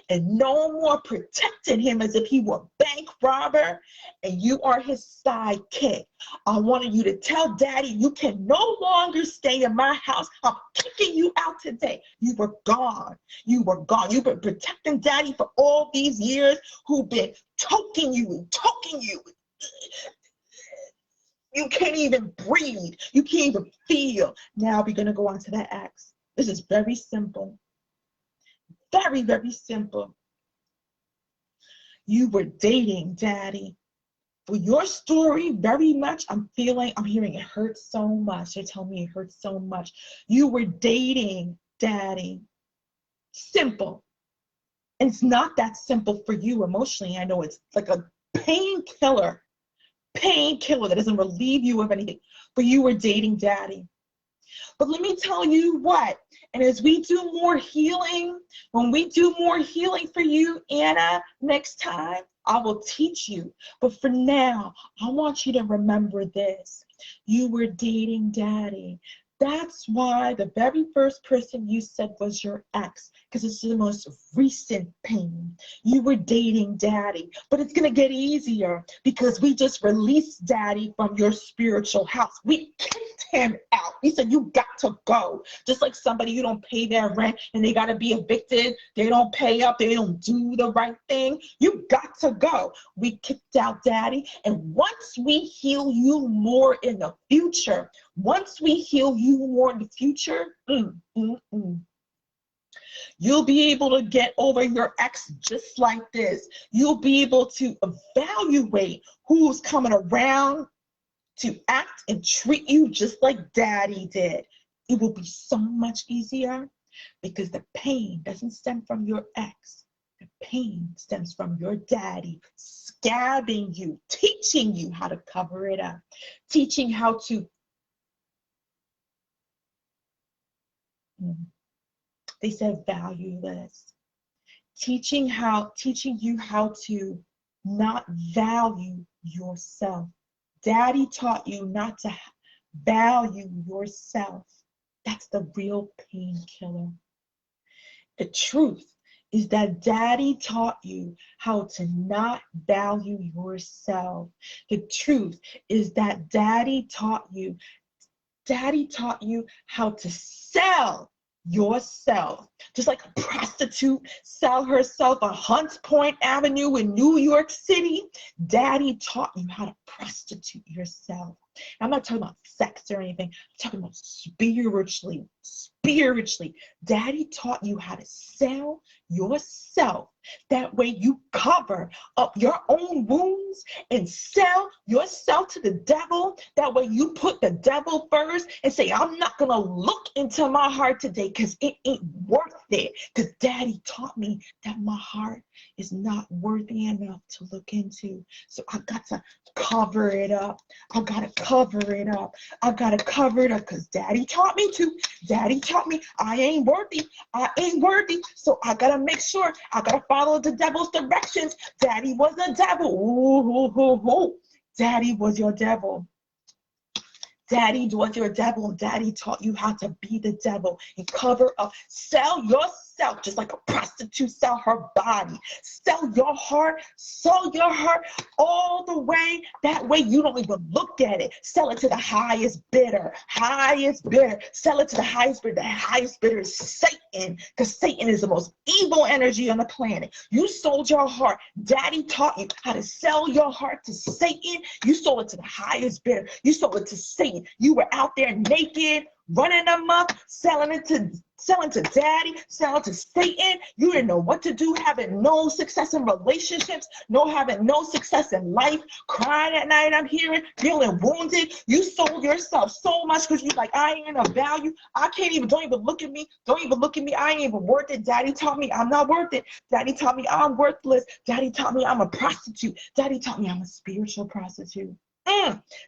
and no more protecting him as if he were a bank robber and you are his sidekick. I wanted you to tell daddy you can no longer stay in my house. I'm kicking you out today. You were gone. You were gone. You've been protecting daddy for all these years, who've been toking you and toking you. You can't even breathe. You can't even feel. Now we're going to go on to that X. This is very simple. Very, very simple. You were dating daddy. For your story, very much, I'm hearing it hurts so much. They tell me it hurts so much. You were dating daddy. Simple. And it's not that simple for you emotionally. I know it's like a painkiller that doesn't relieve you of anything, but you were dating daddy. But let me tell you what, and as we do more healing, when we do more healing for you, Anna, next time, I will teach you. But for now, I want you to remember this. You were dating daddy. That's why the very first person you said was your ex, because it's the most recent pain. You were dating daddy, but it's going to get easier because we just released daddy from your spiritual house. We kicked him out. We said, you got to go. Just like somebody, you don't pay their rent and they got to be evicted. They don't pay up. They don't do the right thing. You got to go. We kicked out daddy. And once we heal you more in the future, you'll be able to get over your ex just like this. You'll be able to evaluate who's coming around to act and treat you just like daddy did. It will be so much easier because the pain doesn't stem from your ex. The pain stems from your daddy scabbing you, teaching you how to cover it up, teaching how to they said valueless. Teaching you how to not value yourself. Daddy taught you not to value yourself. That's the real painkiller. The truth is that daddy taught you how to not value yourself. The truth is that daddy taught you how to sell yourself. Just like a prostitute sell herself on Hunts Point Avenue in New York City, daddy taught you how to prostitute yourself. I'm not talking about sex or anything. I'm talking about spiritually. Daddy taught you how to sell yourself. That way you cover up your own wounds and sell yourself to the devil. That way you put the devil first and say, I'm not going to look into my heart today because it ain't worth it. Because daddy taught me that my heart is not worthy enough to look into. So I got to cover it up. I got to cover it up because daddy taught me to. Daddy taught me I ain't worthy. So I got to make sure I got to follow the devil's directions. Daddy was the devil. Ooh. Daddy was your devil. Daddy was your devil. Daddy taught you how to be the devil and cover up. Sell yourself just like a prostitute sell her body. Sell your heart all the way. That way you don't even look at it. Sell it to the highest bidder. Sell it to the highest bidder. The highest bidder is Satan, because Satan is the most evil energy on the planet. You sold your heart. Daddy taught you how to sell your heart to Satan. You sold it to the highest bidder. You sold it to Satan. You were out there naked, running amok, selling to daddy, selling to Satan. You didn't know what to do, having no success in relationships, having no success in life, crying at night, I'm hearing, feeling wounded. You sold yourself so much because you're like, I ain't of value. Don't even look at me. I ain't even worth it. Daddy taught me I'm not worth it. Daddy taught me I'm worthless. Daddy taught me I'm a prostitute. Daddy taught me I'm a spiritual prostitute.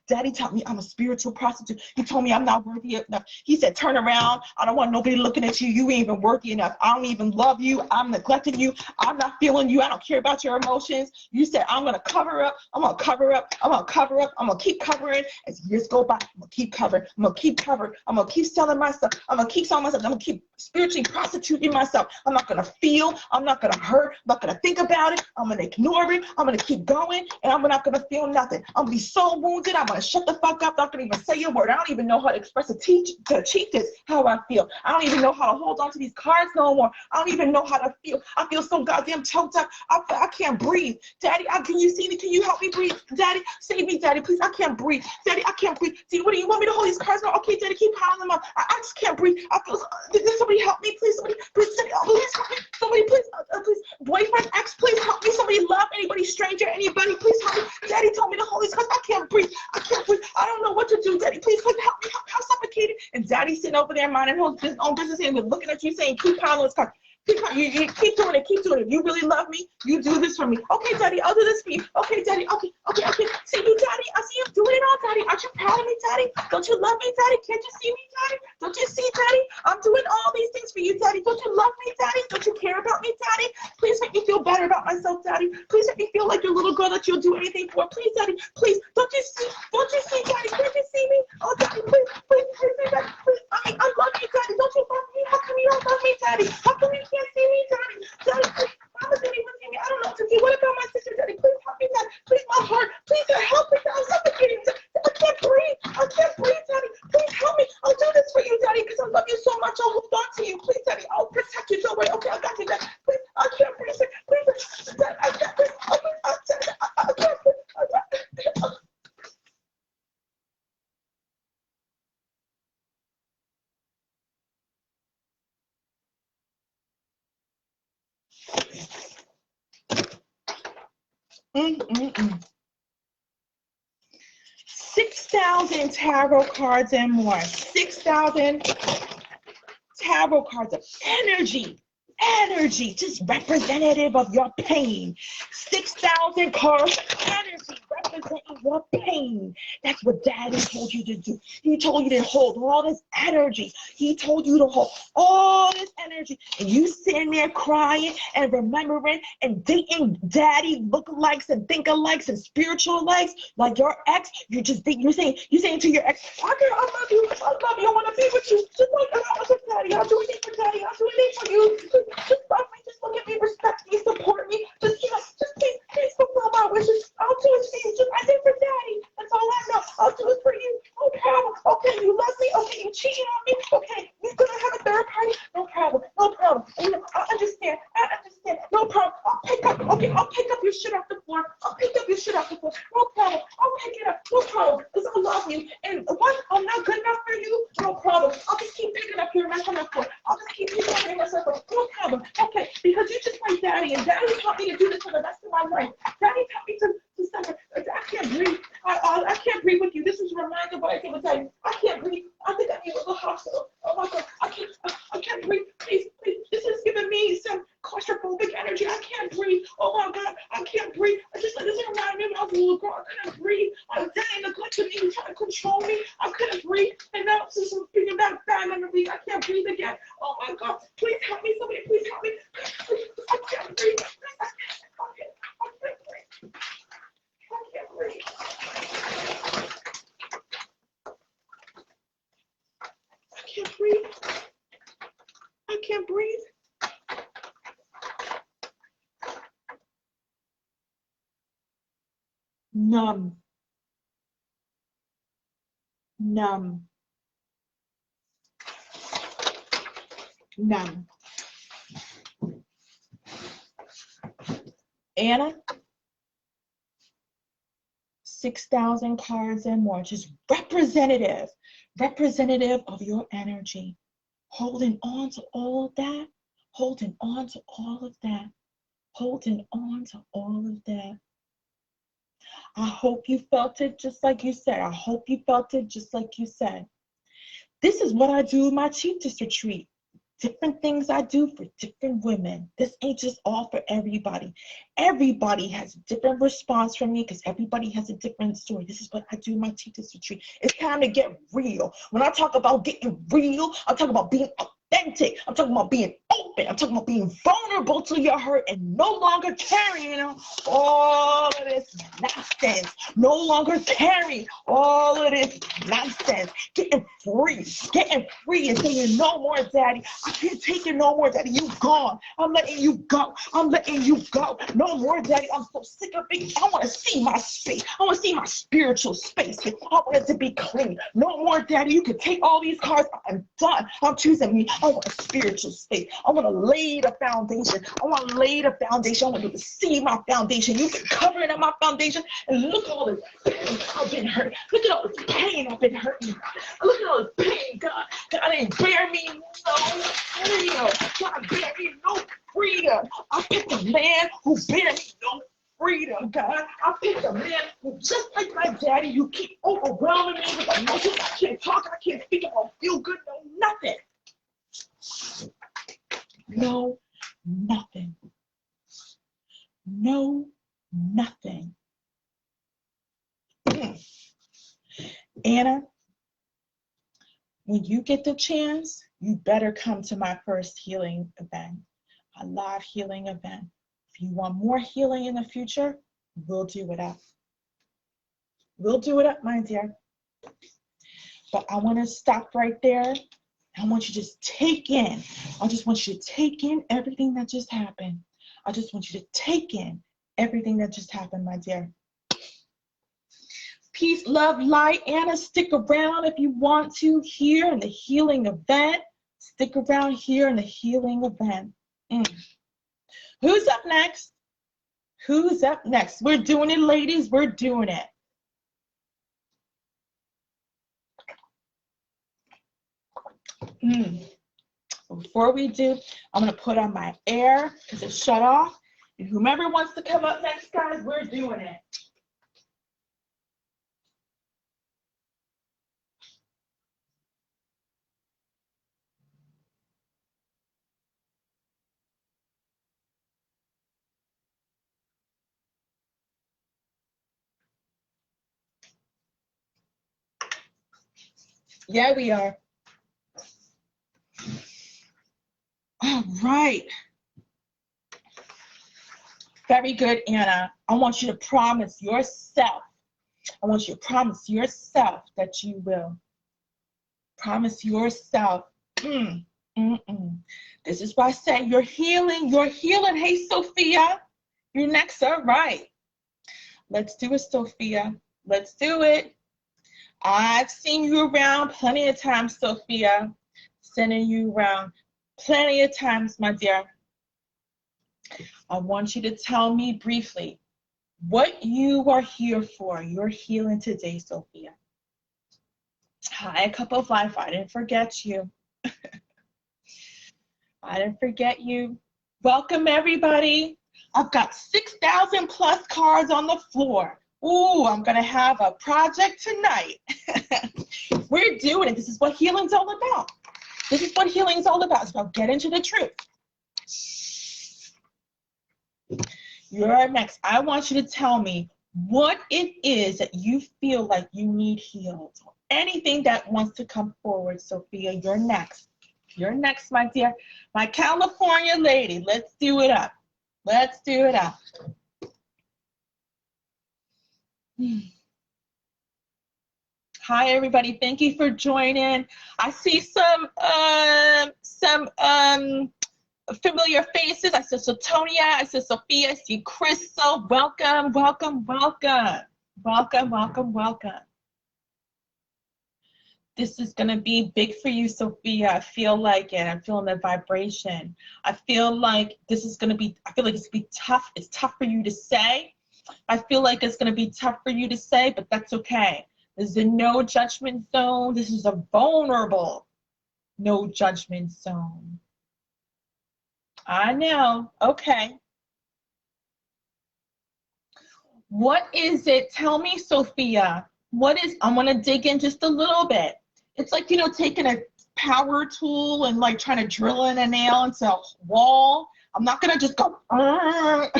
Daddy taught me I'm a spiritual prostitute. He told me I'm not worthy enough. He said, turn around. I don't want nobody looking at you. You ain't even worthy enough. I don't even love you. I'm neglecting you. I'm not feeling you. I don't care about your emotions. You said, I'm going to cover up. I'm going to cover up. I'm going to cover up. I'm going to keep covering. As years go by, I'm going to keep covering. I'm going to keep covering. I'm going to keep selling myself. I'm going to keep selling myself. I'm going to keep spiritually prostituting myself. I'm not going to feel. I'm not going to hurt. I'm not going to think about it. I'm going to ignore it. I'm going to keep going, and I'm not going to feel nothing. I'm going to be so wounded. I'm going to shut the fuck up. I'm not going to even say a word. I don't even know how to express to Chieftess how I feel. I don't even know how to hold on to these cards no more. I don't even know how to feel. I feel so goddamn choked up. I can't breathe. Daddy, can you see me? Can you help me breathe? Daddy, save me, Daddy, please. I can't breathe. Daddy, I can't breathe. See, what do you want me to hold these cards now? Okay, Daddy, keep piling them up. I just can't breathe. I feel. Did somebody help me, please? Somebody, please, please help me. Somebody, please, please. Boyfriend, ex, please help me. Somebody love anybody, stranger, anybody, please help me. Daddy told me to hold these cards. I can't breathe. I can't breathe. I don't know what to do, Daddy. Please help me. I'm suffocated. And Daddy's sitting over there minding his own business and looking at you saying, keep piling those cards. You keep doing it, keep doing it. You really love me, you do this for me. Okay, Daddy, I'll do this for you. Okay, Daddy, okay. See you, Daddy. I see you doing it all, Daddy. Aren't you proud of me, Daddy? Don't you love me, Daddy? Can't you see me, Daddy? Don't you see, Daddy? I'm doing all these things for you, Daddy. Don't you love me, Daddy? Don't you care about me, Daddy? Please make me feel better about myself, Daddy. Please make me feel like your little girl that you'll do anything for. Please, Daddy, please. Don't you see, Daddy? Can't you see me? Oh, Daddy, please, Daddy, please. I love you, Daddy. Don't you love me? How come you don't love me, Daddy? How come you can't see me, Daddy? Daddy, please. Mama, Daddy, what's me? I don't know what to do. What about my sister, Daddy? Please help me, Daddy. Please, my heart. Please, help me, Daddy. I'm suffocating. I can't breathe. I can't breathe, Daddy. Please help me. I'll do this for you, Daddy, because I love you so much. I'll hold on to you. Please, Daddy. I'll protect you. Don't worry. Okay, I got you, Daddy. Please, I can't breathe. Please, Daddy, I can't breathe. I can't breathe. Mm-mm-mm. 6,000 tarot cards and more. 6,000 tarot cards of energy, just representative of your pain. 6,000 cards of energy representing your pain. That's what Daddy told you to do. He told you to hold all this energy. He told you to hold all this energy. And you sitting there crying and remembering and dating Daddy lookalikes and think-alikes and spiritual likes like your ex. You're saying to your ex, I love you, I want to be with you. Just like I was with Daddy. I'll do anything for Daddy. I'll do anything for you. Just love me. Just look at me, respect me, support me. Just please fulfill my wishes. I'll do it for you. Just I did for Daddy. That's all I know. I'll do it for you. No problem. Okay, you love me. Okay, you cheating on me. Okay, you're gonna have a third party. No problem. I understand. No problem. I'll pick up your shit off the floor. No problem. I'll pick it up. No problem. Because I love you. And once I'm not good enough for you, no problem. I'll just keep picking up your mess on the floor. I'll just keep picking up your mess on the floor. No problem. Okay, because you just like Daddy, and Daddy taught me to do this for the rest of my life. Daddy taught me to suffer. I can't breathe. I can't breathe with you. This is a reminder of what I did with Daddy. I can't breathe. I think I need to go to the hospital. Oh my God. I can't breathe. Please. This is giving me some claustrophobic energy. I can't breathe. Oh my God. I can't breathe. This reminds me when I was a little girl. I couldn't breathe. Daddy neglected me. He was trying to control me. I couldn't breathe. And now this is bringing back bad memories. I can't breathe again. Oh my God. Please help me. Somebody please help me. Please. I can't breathe. Please. I can't breathe. I can't breathe. I can't breathe. Numb. Anna, 6,000 cards and more, just representative of your energy. Holding on to all of that. I hope you felt it just like you said. This is what I do with my Chieftess retreat. different things I do for different women. This ain't just all for everybody. Everybody has a different response from me because everybody has a different story. This is what I do in my Chieftess retreat. It's time to get real. When I talk about getting real, I'm talking about being authentic. I'm talking about being open. I'm talking about being vulnerable to your hurt and no longer carrying all of this nonsense. No longer carrying all of this nonsense. Getting free and saying, no more, Daddy. I can't take it no more, Daddy. You gone. I'm letting you go. I'm letting you go. No more, Daddy. I'm so sick of it. I want to see my space. I want to see my spiritual space. I want it to be clean. No more, Daddy. You can take all these cards. I'm done. I'm choosing me. I want a spiritual space. I want to lay the foundation. I want to lay the foundation. I want you to see my foundation. You can cover it on my foundation and look at all this pain I've been hurt. Look at all this pain I've been hurting. Look at all this pain, God. God ain't bear me no freedom. God bear me no freedom. I picked a man who bear me no freedom, God. I picked a man who, just like my daddy, you keep overwhelming me with emotions. I can't talk. I can't speak. I don't feel good. No, nothing. No, nothing. No, nothing. Anna, when you get the chance, you better come to my first healing event, a live healing event. If you want more healing in the future, we'll do it up. We'll do it up, my dear. But I want to stop right there. I want you to just take in. I just want you to take in everything that just happened. I just want you to take in everything that just happened, my dear. Peace, love, light. Anna, stick around if you want to here in the healing event. Stick around here in the healing event. Who's up next? Who's up next? We're doing it, ladies. We're doing it. Before we do, I'm going to put on my air because it's shut off. And whomever wants to come up next, guys, we're doing it. Yeah, we are. All right. Very good, Anna. I want you to promise yourself. I want you to promise yourself that you will. Promise yourself. This is why I say you're healing. You're healing. Hey, Sophia. You're next. All right. Let's do it, Sophia. Let's do it. I've seen you around plenty of times, Sophia. Sending you around plenty of times, my dear. I want you to tell me briefly what you are here for. You're healing today, Sophia. Hi, Cup of Life. I didn't forget you. I didn't forget you. Welcome, everybody. I've got 6,000 plus cards on the floor. Ooh, I'm going to have a project tonight. We're doing it. This is what healing's all about. This is what healing's all about. It's about getting to the truth. You're next. I want you to tell me what it is that you feel like you need healed. Anything that wants to come forward, Sophia, you're next. You're next, my dear. My California lady. Let's do it up. Let's do it up. Hi, everybody. Thank you for joining. I see some familiar faces. I see Sotonia. I see Sophia. I see Crystal. Welcome, welcome, welcome. Welcome, welcome, welcome. This is going to be big for you, Sophia. I feel like it. I'm feeling the vibration. I feel like this is going to be, I feel like it's going to be tough. It's tough for you to say. I feel like it's going to be tough for you to say, but that's okay. This is a no judgment zone. This is a vulnerable no judgment zone. I know. Okay. What is it? Tell me, Sophia. What is, I want to dig in just a little bit. It's like, you know, taking a power tool and like trying to drill in a nail into a wall. I'm not gonna just go. I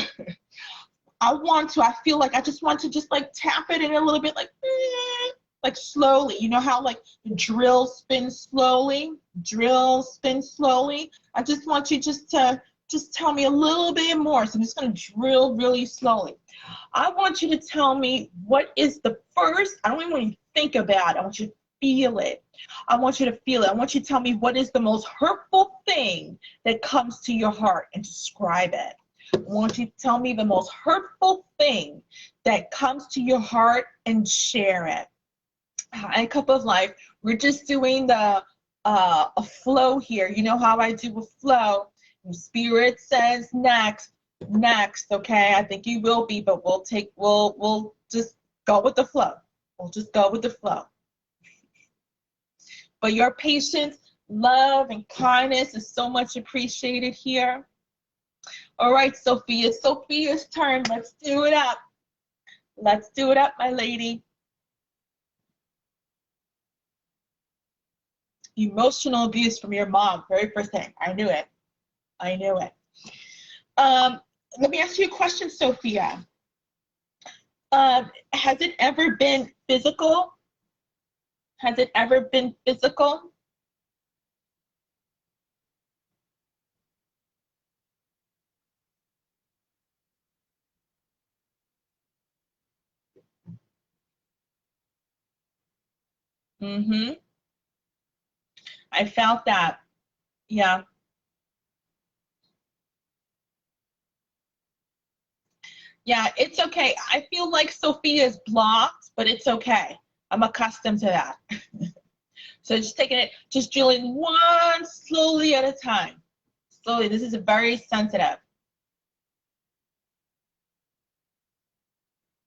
feel like I just want to just like tap it in a little bit, like slowly. You know how like the drill spins slowly? Drill spins slowly. I just want you just to tell me a little bit more. So I'm just gonna drill really slowly. I want you to tell me what is the first, I don't even want you to think about it. I want you to feel it. I want you to feel it. I want you to tell me what is the most hurtful thing that comes to your heart and describe it. I want you to tell me the most hurtful thing that comes to your heart and share it. Hi, Cup of Life. We're just doing the a flow here. You know how I do a flow. Spirit says next, okay? I think you will be, but we'll just go with the flow. We'll just go with the flow. But your patience, love, and kindness is so much appreciated here. All right, Sophia. Sophia's turn. Let's do it up. Let's do it up, my lady. Emotional abuse from your mom. Very first thing. I knew it. I knew it. Let me ask you a question, Sophia. Has it ever been physical? Has it ever been physical? Mm-hmm. I felt that. Yeah. Yeah, it's okay. I feel like Sophia's blocked, but it's okay. I'm accustomed to that. So just taking it, just drilling one slowly at a time. Slowly. This is very sensitive.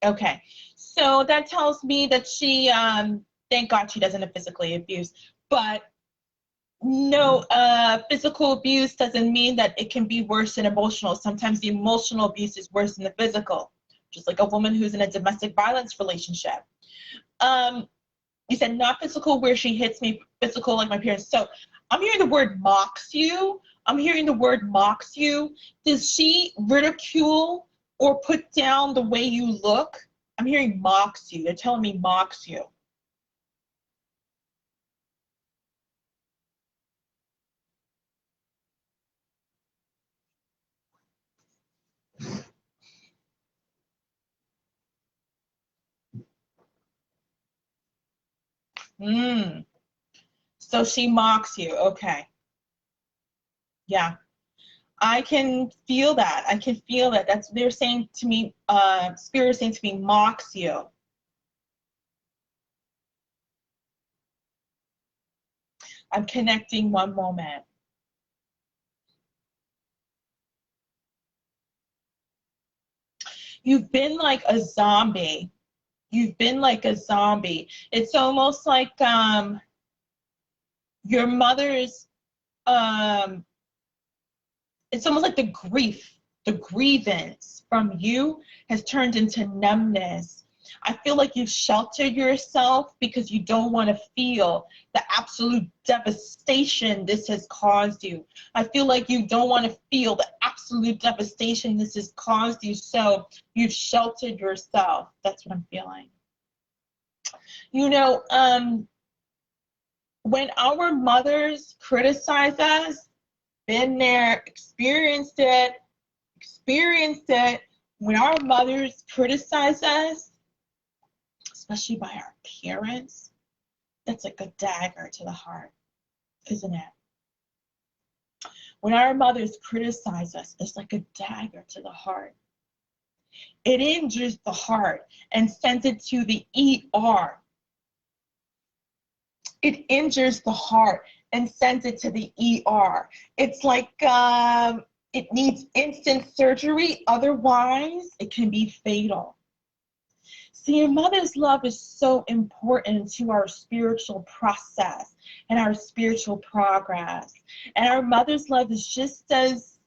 Okay. So that tells me that she, thank God she doesn't physically abuse, but no, physical abuse doesn't mean that it can be worse than emotional. Sometimes the emotional abuse is worse than the physical, just like a woman who's in a domestic violence relationship. You said not physical where she hits me, physical like my parents. So I'm hearing the word mocks you. I'm hearing the word mocks you. Does she ridicule or put down the way you look? I'm hearing mocks you. They're telling me mocks you. Mm. So she mocks you. Okay. Yeah. I can feel that. I can feel that. That's they're saying to me, spirit saying to me, mocks you. I'm connecting one moment. You've been like a zombie. You've been like a zombie. It's almost like your mother's it's almost like the grievance from you has turned into numbness. I feel like you've sheltered yourself because you don't want to feel the absolute devastation this has caused you. I feel like you don't want to feel the absolute devastation this has caused you, so you've sheltered yourself. That's what I'm feeling. You know, when our mothers criticize us, been there, experienced it. When our mothers criticize us, especially by our parents, that's like a dagger to the heart, isn't it? When our mothers criticize us, it's like a dagger to the heart. It injures the heart and sends it to the ER. It injures the heart and sends it to the ER. It's like it needs instant surgery, otherwise it can be fatal. See, your mother's love is so important to our spiritual process and our spiritual progress. And our mother's love is just as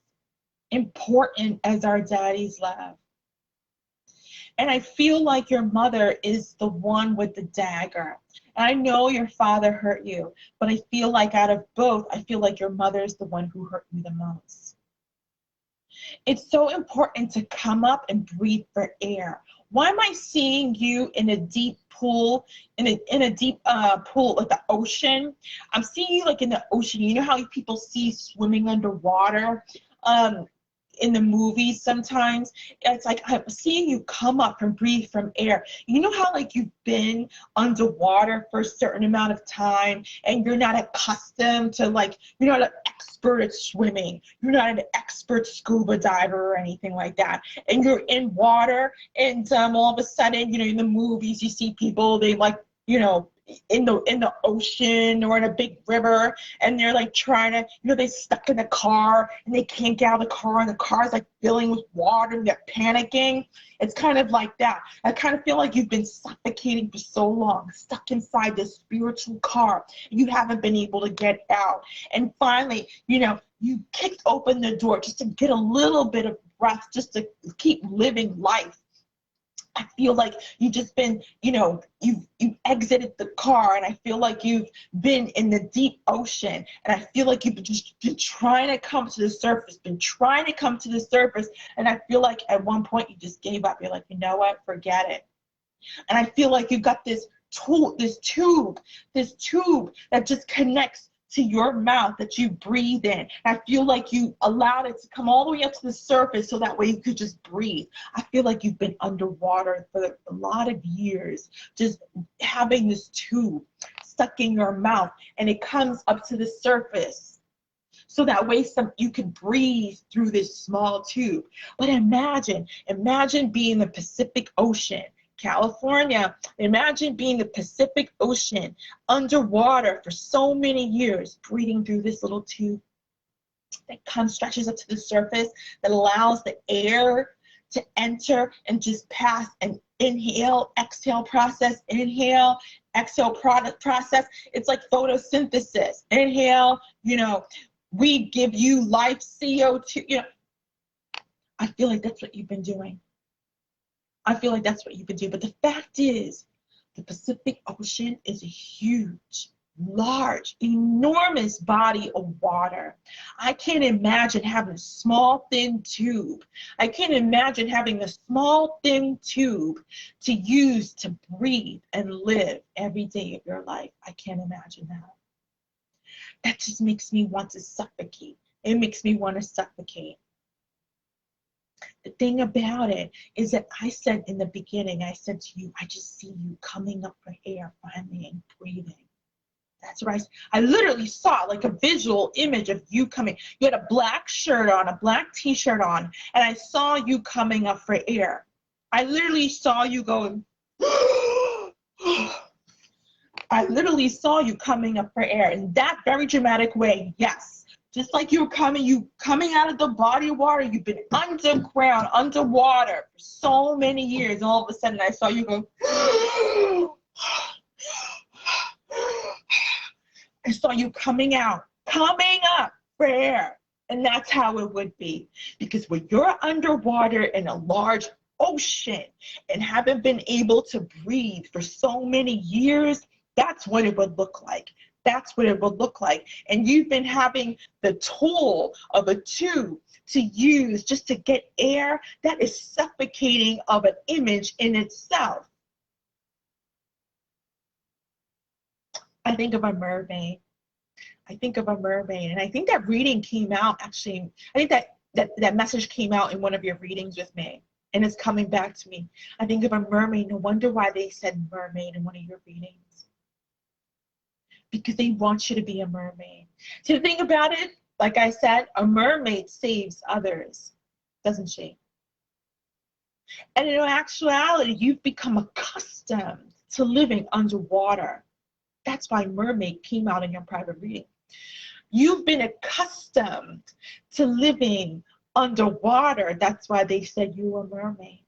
important as our daddy's love. And I feel like your mother is the one with the dagger. And I know your father hurt you, but I feel like out of both, I feel like your mother is the one who hurt you the most. It's so important to come up and breathe for air. Why am I seeing you in a deep pool, in a deep pool like the ocean? I'm seeing you like in the ocean. You know how people see swimming underwater? In the movies sometimes, it's like I'm seeing you come up and breathe from air. You know how like you've been underwater for a certain amount of time and you're not accustomed to, like, you're not an expert at swimming, you're not an expert scuba diver or anything like that, and you're in water, and all of a sudden, in the movies you see people, they like, in the ocean or in a big river, and they're like trying to, they stuck in the car and they can't get out of the car, and the car's like filling with water and they're panicking. It's kind of like that. I kind of feel like you've been suffocating for so long, stuck inside this spiritual car. You haven't been able to get out. And finally, you kicked open the door just to get a little bit of breath, just to keep living life. I feel like you've just been, you've exited the car, and I feel like you've been in the deep ocean, and I feel like you've just been trying to come to the surface, and I feel like at one point you just gave up. You're like, you know what, forget it. And I feel like you've got this tube that just connects to your mouth that you breathe in. And I feel like you allowed it to come all the way up to the surface so that way you could just breathe. I feel like you've been underwater for a lot of years, just having this tube stuck in your mouth, and it comes up to the surface so that way you can breathe through this small tube. But imagine being the Pacific Ocean, California. Imagine being the Pacific Ocean underwater for so many years, breathing through this little tube that stretches up to the surface, that allows the air to enter and just pass, and inhale, exhale process, inhale, exhale process. It's like photosynthesis. Inhale, we give you life, CO2. I feel like that's what you've been doing. But the fact is, the Pacific Ocean is a huge, large, enormous body of water. I can't imagine having a small, thin tube. I can't imagine having a small, thin tube to use to breathe and live every day of your life. I can't imagine that. That just makes me want to suffocate. It makes me want to suffocate. The thing about it is that I said in the beginning, I said to you, I just see you coming up for air finally and breathing. That's right. I literally saw like a visual image of you coming. You had a black shirt on, a black t-shirt on, and I saw you coming up for air. I literally saw you going, I literally saw you coming up for air in that very dramatic way, yes. Just like you coming out of the body of water. You've been underground, underwater for so many years. And all of a sudden I saw you go, I saw you coming up for air. And that's how it would be. Because when you're underwater in a large ocean and haven't been able to breathe for so many years, that's what it would look like. That's what it would look like. And you've been having the tool of a tube to use just to get air. That is suffocating of an image in itself. I think of a mermaid. And I think that reading came out, actually, I think that message came out in one of your readings with me. And it's coming back to me. I think of a mermaid. No wonder why they said mermaid in one of your readings. Because they want you to be a mermaid. So think about it, like I said, a mermaid saves others, doesn't she? And in actuality, you've become accustomed to living underwater. That's why mermaid came out in your private reading. You've been accustomed to living underwater. That's why they said you were a mermaid.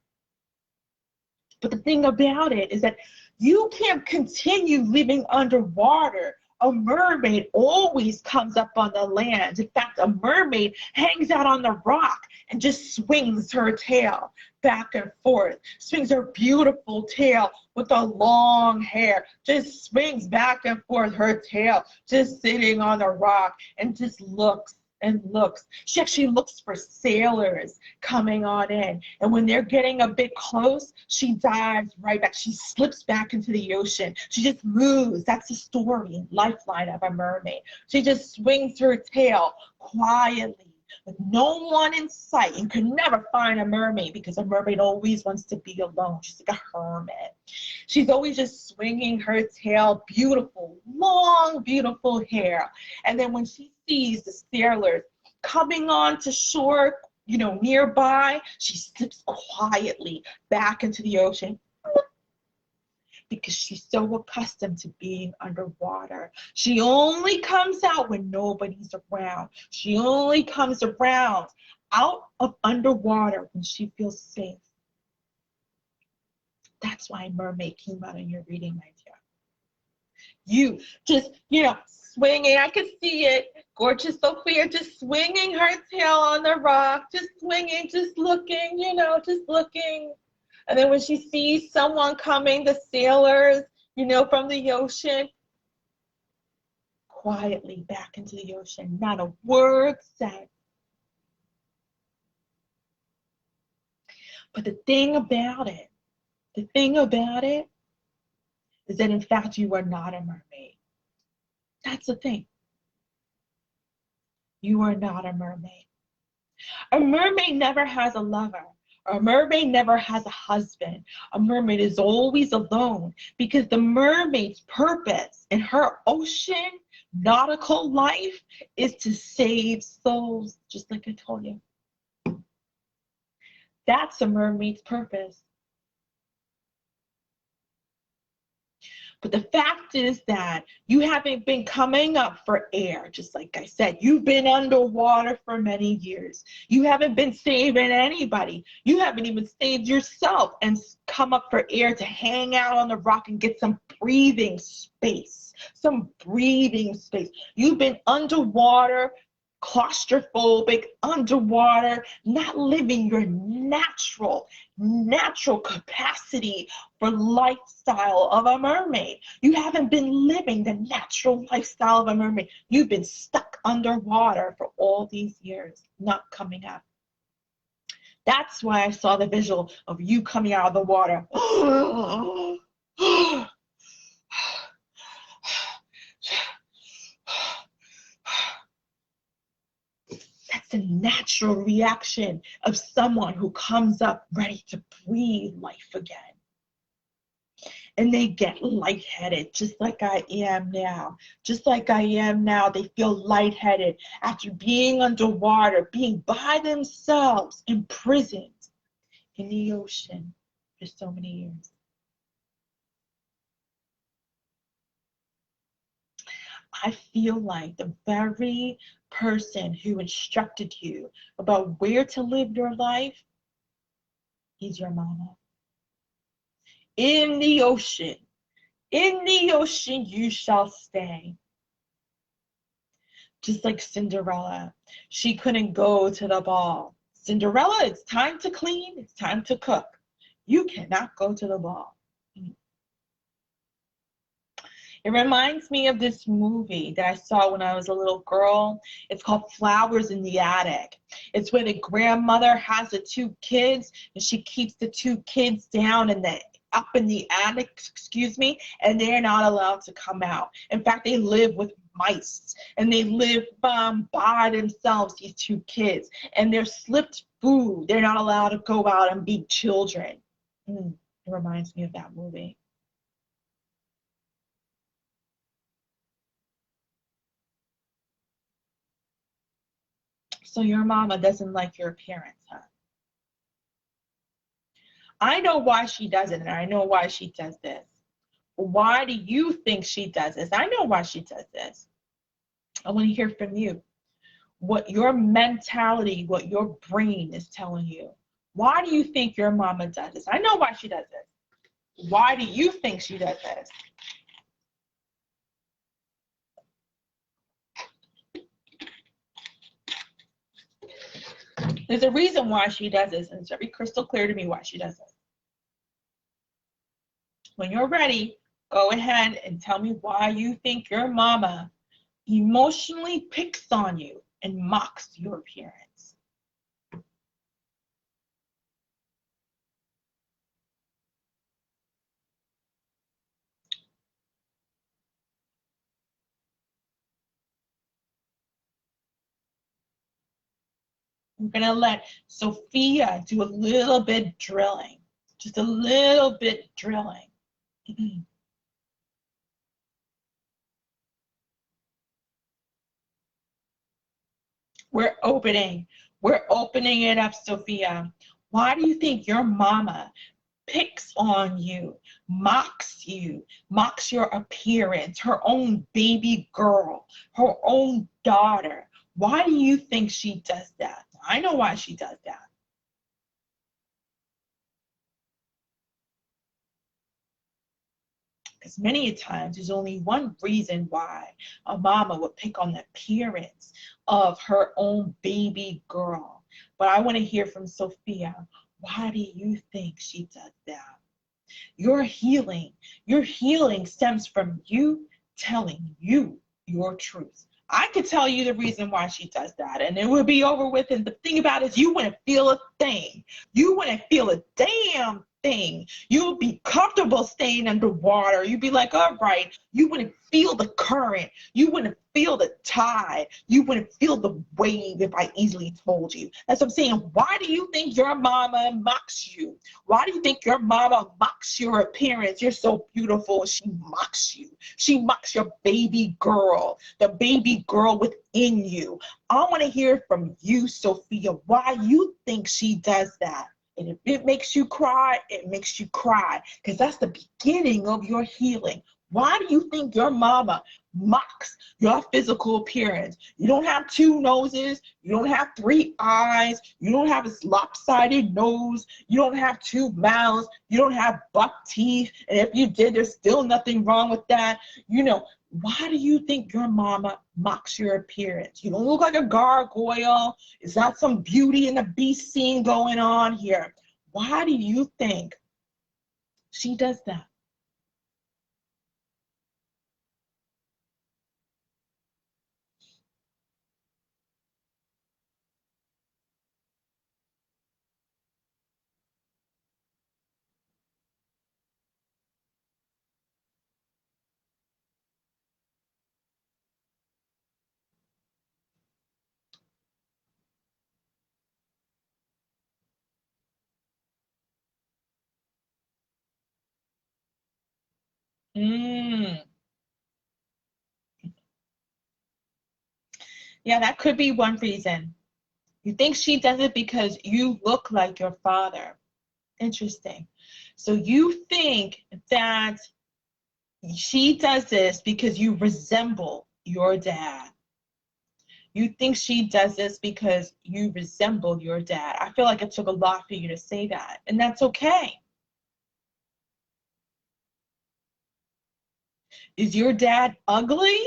But the thing about it is that you can't continue living underwater. A mermaid always comes up on the land. In fact, a mermaid hangs out on the rock and just swings her tail back and forth, swings her beautiful tail with the long hair, just swings back and forth her tail, just sitting on the rock and just looks and looks. She actually looks for sailors coming on in. And when they're getting a bit close, she dives right back. She slips back into the ocean. She just moves. That's the story, lifeline of a mermaid. She just swings her tail quietly with no one in sight. You can never find a mermaid because a mermaid always wants to be alone. She's like a hermit. She's always just swinging her tail, beautiful, long, beautiful hair. And then when she sees the sailors coming on to shore, nearby, she slips quietly back into the ocean because she's so accustomed to being underwater. She only comes out when nobody's around. She only comes around out of underwater when she feels safe. That's why mermaid came out in your reading, my dear. You just, swinging. I can see it. Gorgeous Sophia just swinging her tail on the rock, just swinging, just looking, just looking. And then when she sees someone coming, the sailors, from the ocean, quietly back into the ocean, not a word said. But the thing about it is that in fact you are not a mermaid. That's the thing. You are not a mermaid. A mermaid never has a lover. A mermaid never has a husband. A mermaid is always alone because the mermaid's purpose in her ocean nautical life is to save souls, just like I told you. That's a mermaid's purpose. But the fact is that you haven't been coming up for air, just like I said. You've been underwater for many years. You haven't been saving anybody. You haven't even saved yourself and come up for air to hang out on the rock and get some breathing space. Some breathing space. You've been underwater, claustrophobic, underwater, not living your natural capacity for lifestyle of a mermaid. You haven't been living the natural lifestyle of a mermaid. You've been stuck underwater for all these years, not coming up. That's why I saw the visual of you coming out of the water. That's the natural reaction of someone who comes up ready to breathe life again. And they get lightheaded, just like I am now. Just like I am now, they feel lightheaded after being underwater, being by themselves, imprisoned in the ocean for so many years. I feel like the very person who instructed you about where to live your life is your mama. In the ocean you shall stay. Just like Cinderella, she couldn't go to the ball. Cinderella, it's time to clean, it's time to cook. You cannot go to the ball. It reminds me of this movie that I saw when I was a little girl. It's called Flowers in the Attic. It's where the grandmother has the two kids and she keeps the two kids down up in the attic, and they're not allowed to come out. In fact, they live with mice and they live by themselves, these two kids, and they're slipped food. They're not allowed to go out and be children. It reminds me of that movie. So your mama doesn't like your appearance, huh? I know why she does it, and I know why she does this. Why do you think she does this? I know why she does this. I want to hear from you. What your mentality, what your brain is telling you. Why do you think your mama does this? I know why she does this. Why do you think she does this? There's a reason why she does this, and it's very crystal clear to me why she does this. When you're ready, go ahead and tell me why you think your mama emotionally picks on you and mocks your appearance. I'm going to let Sophia do a little bit drilling, just a little bit drilling. We're opening it up, Sophia. Why do you think your mama picks on you, mocks your appearance, her own baby girl, her own daughter? Why do you think she does that? I know why she does that. Because many times there's only one reason why a mama would pick on the appearance of her own baby girl. But I want to hear from Sophia. Why do you think she does that? Your healing stems from you telling you your truth. I could tell you the reason why she does that, and it would be over with. And the thing about it is, you wouldn't feel a thing. You wouldn't feel a damn thing. You would be comfortable staying underwater. You'd be like, all right. You wouldn't feel the current. You wouldn't feel the tide. You wouldn't feel the wave if I easily told you. That's what I'm saying. Why do you think your mama mocks you? Why do you think your mama mocks your appearance? You're so beautiful. She mocks you. She mocks your baby girl, the baby girl within you. I want to hear from you, Sophia, why you think she does that. And if it makes you cry, it makes you cry, because that's the beginning of your healing. Why do you think your mama mocks your physical appearance? You don't have two noses. You don't have three eyes. You don't have a lopsided nose. You don't have two mouths. You don't have buck teeth. And if you did, there's still nothing wrong with that. You know, why do you think your mama mocks your appearance? You don't look like a gargoyle. Is that some Beauty and the Beast scene going on here? Why do you think she does that? Yeah, that could be one reason. You think she does it because you look like your father. Interesting. So you think that she does this because you resemble your dad. You think she does this because you resemble your dad. I feel like it took a lot for you to say that, and that's okay. Is your dad ugly?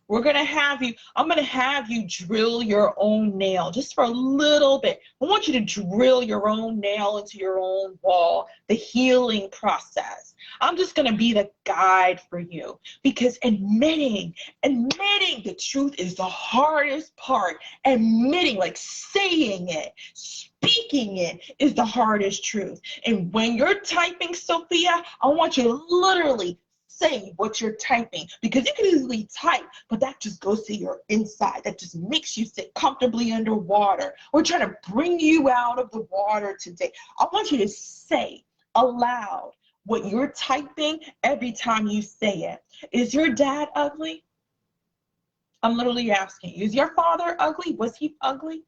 I'm going to have you drill your own nail just for a little bit. I want you to drill your own nail into your own wall, the healing process. I'm just going to be the guide for you, because admitting the truth is the hardest part. Admitting, like saying it, speaking it is the hardest truth. And when you're typing, Sophia, I want you to literally say what you're typing, because you can easily type, but that just goes to your inside. That just makes you sit comfortably underwater. We're trying to bring you out of the water today. I want you to say aloud what you're typing every time you say it. Is your dad ugly? I'm literally asking. Is your father ugly? Was he ugly?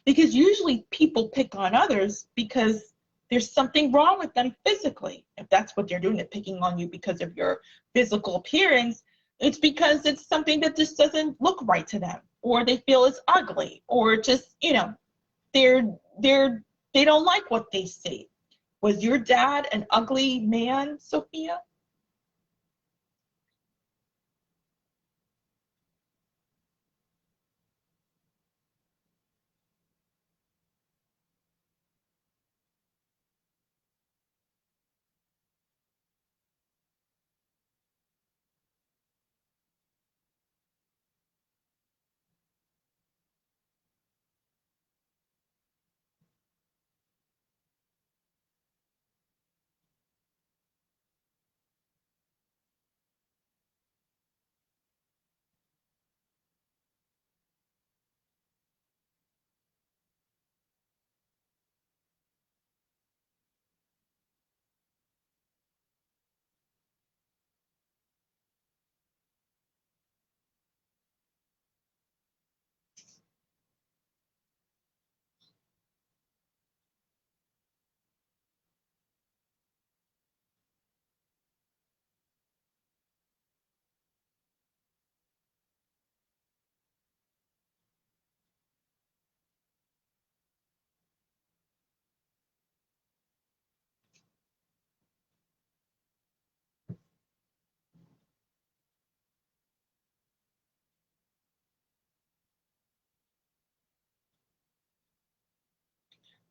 Because usually people pick on others because there's something wrong with them physically. If that's what they're doing, they're picking on you because of your physical appearance, it's because it's something that just doesn't look right to them, or they feel it's ugly, or just, they don't like what they see. Was your dad an ugly man, Sophia?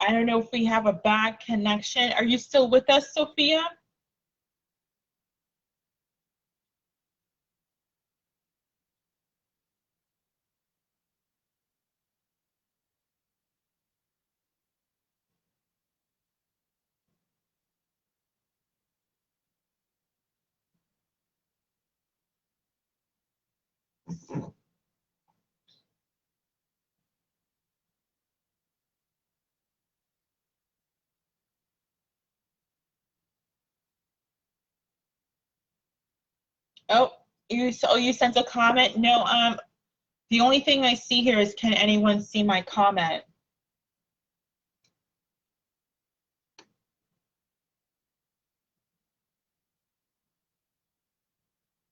I don't know if we have a bad connection. Are you still with us, Sophia? Oh, you sent a comment? No, the only thing I see here is, can anyone see my comment?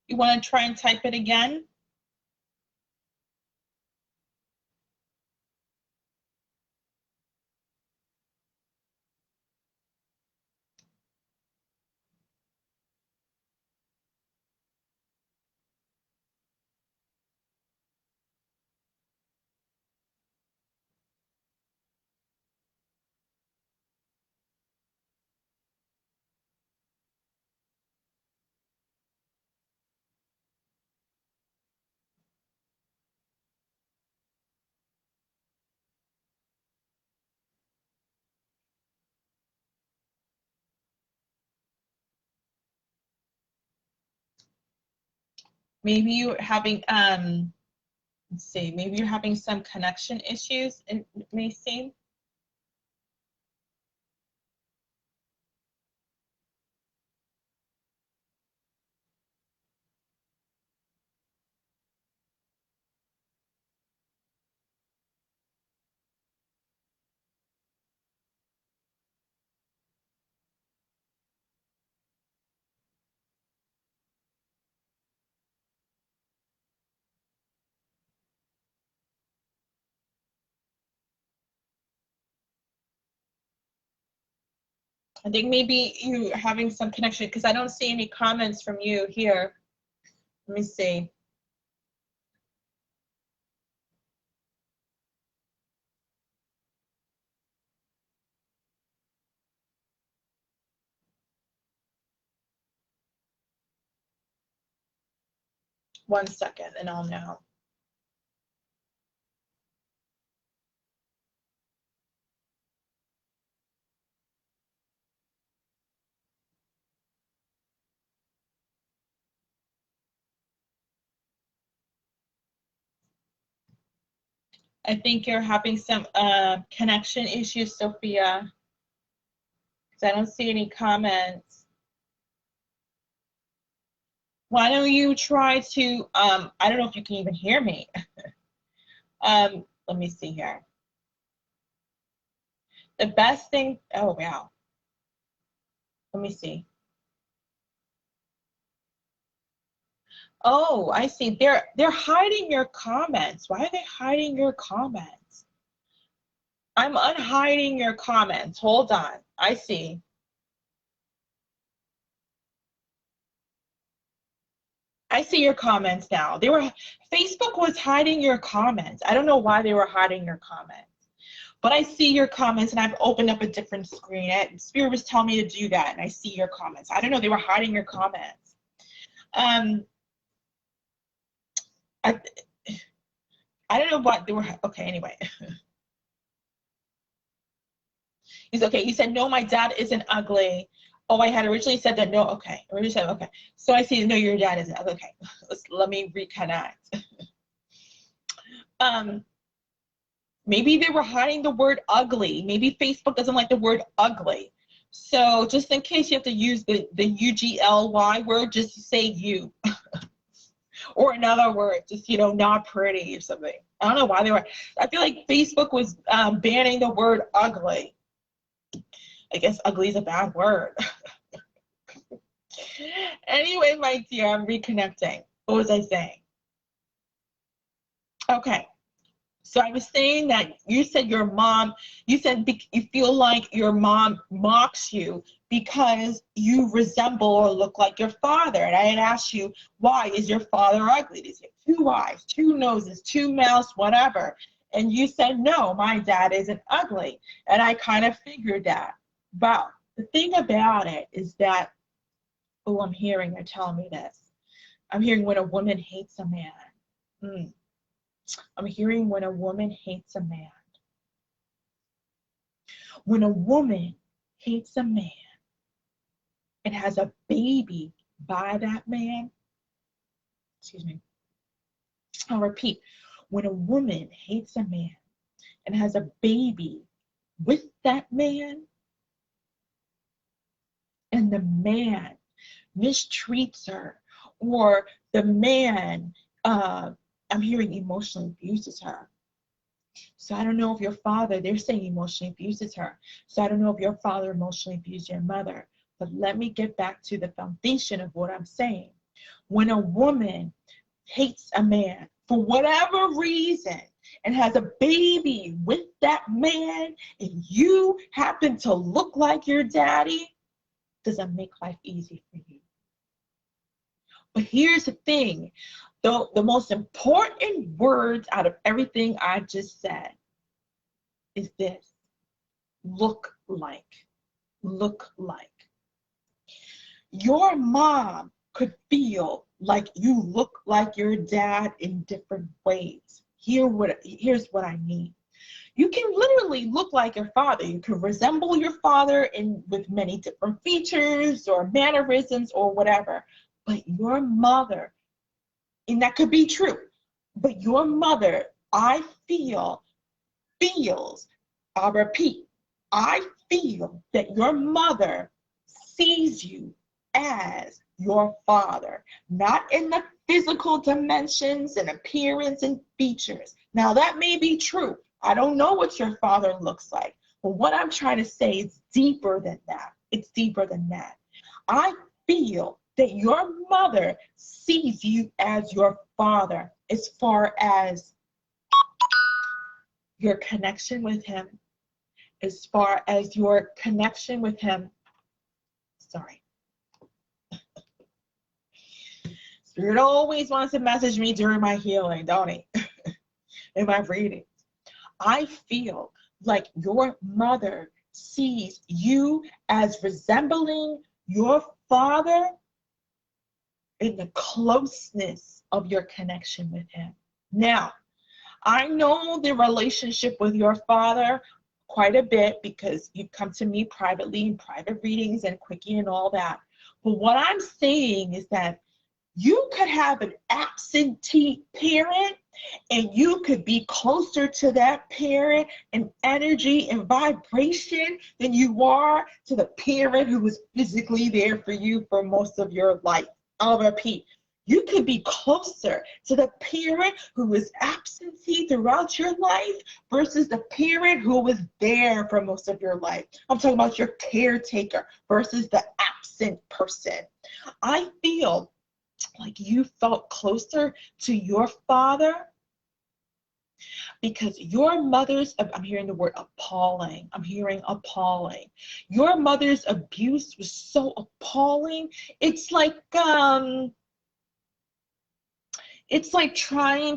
You want to try and type it again? Maybe you're having let's see, maybe you're having some connection issues, it may seem. I think maybe you're having some connection because I don't see any comments from you here. Let me see. One second and I'll know. I think you're having some connection issues, Sophia, because I don't see any comments. Why don't you try to, I don't know if you can even hear me. Let me see here. The best thing, oh, wow. Let me see. Oh, I see. They're hiding your comments. Why are they hiding your comments? I'm unhiding your comments. Hold on. I see. I see your comments now. Facebook was hiding your comments. I don't know why they were hiding your comments. But I see your comments and I've opened up a different screen. Spirit was telling me to do that and I see your comments. I don't know, they were hiding your comments. I don't know what they were, okay, anyway. He's okay, you said, no, my dad isn't ugly. Oh, I had originally said that, no, okay. Originally said, okay. So I see, no, your dad isn't ugly. Okay, let me reconnect. Maybe they were hiding the word ugly. Maybe Facebook doesn't like the word ugly. So just in case you have to use the UGLY word, just say you. Or another word, just, not pretty or something. I don't know why they were. I feel like Facebook was banning the word ugly. I guess ugly is a bad word. Anyway, my dear, I'm reconnecting. What was I saying? Okay. So I was saying that you said your mom, you said you feel like your mom mocks you because you resemble or look like your father. And I had asked you, why is your father ugly? Does he have two eyes, two noses, two mouths, whatever? And you said, no, my dad isn't ugly. And I kind of figured that. But the thing about it is that, oh, I'm hearing, they're telling me this. I'm hearing when a woman hates a man. I'm hearing when a woman hates a man. When a woman hates a man and has a baby by that man, excuse me, I'll repeat. When a woman hates a man and has a baby with that man, and the man mistreats her, or the man, I'm hearing emotionally abuses her. So I don't know if your father, they're saying emotionally abuses her. So I don't know if your father emotionally abused your mother. But let me get back to the foundation of what I'm saying. When a woman hates a man for whatever reason and has a baby with that man, and you happen to look like your daddy, doesn't make life easy for you. But here's the thing, the most important words out of everything I just said is this: look like. Look like. Your mom could feel like you look like your dad in different ways. Here's what I mean. You can literally look like your father. You can resemble your father with many different features or mannerisms or whatever. But your mother, and that could be true, but your mother, I feels, I'll repeat, I feel that your mother sees you as your father, not in the physical dimensions and appearance and features. Now that may be true. I don't know what your father looks like, but what I'm trying to say is deeper than that. It's deeper than that. I feel that your mother sees you as your father as far as your connection with him, as far as your connection with him. Sorry. Spirit always wants to message me during my healing, don't he? In my readings. I feel like your mother sees you as resembling your father in the closeness of your connection with him. Now, I know the relationship with your father quite a bit because you come to me privately in private readings and quickie and all that. But what I'm saying is that you could have an absentee parent and you could be closer to that parent in energy and vibration than you are to the parent who was physically there for you for most of your life. I'll repeat. You could be closer to the parent who was absentee throughout your life versus the parent who was there for most of your life. I'm talking about your caretaker versus the absent person. I feel like you felt closer to your father because your mother's, I'm hearing the word appalling. I'm hearing appalling. Your mother's abuse was so appalling. It's like trying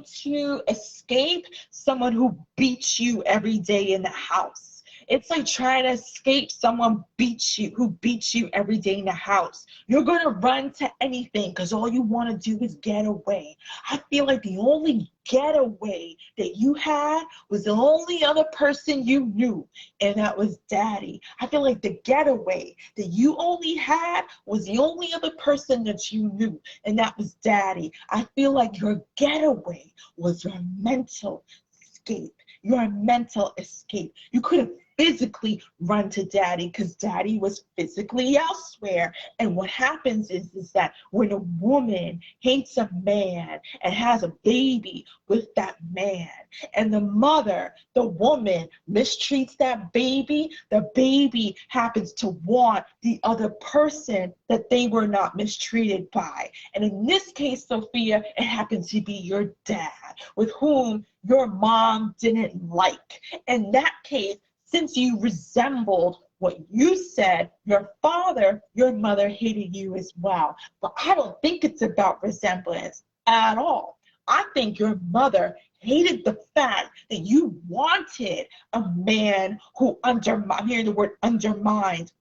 to escape someone who beats you every day in the house. It's like trying to escape someone who beats you every day in the house. You're going to run to anything because all you want to do is get away. I feel like the only getaway that you had was the only other person you knew, and that was daddy. I feel like the getaway that you only had was the only other person that you knew, and that was daddy. I feel like your getaway was your mental escape. Your mental escape. You couldn't physically run to daddy because daddy was physically elsewhere. And what happens is that when a woman hates a man and has a baby with that man, and the mother, the woman, mistreats that baby, the baby happens to want the other person that they were not mistreated by. And in this case, Sophia, it happens to be your dad, with whom your mom didn't like. In that case, since you resembled what you said, your father, your mother hated you as well. But I don't think it's about resemblance at all. I think your mother hated the fact that you wanted a man who undermined, I'm hearing the word undermined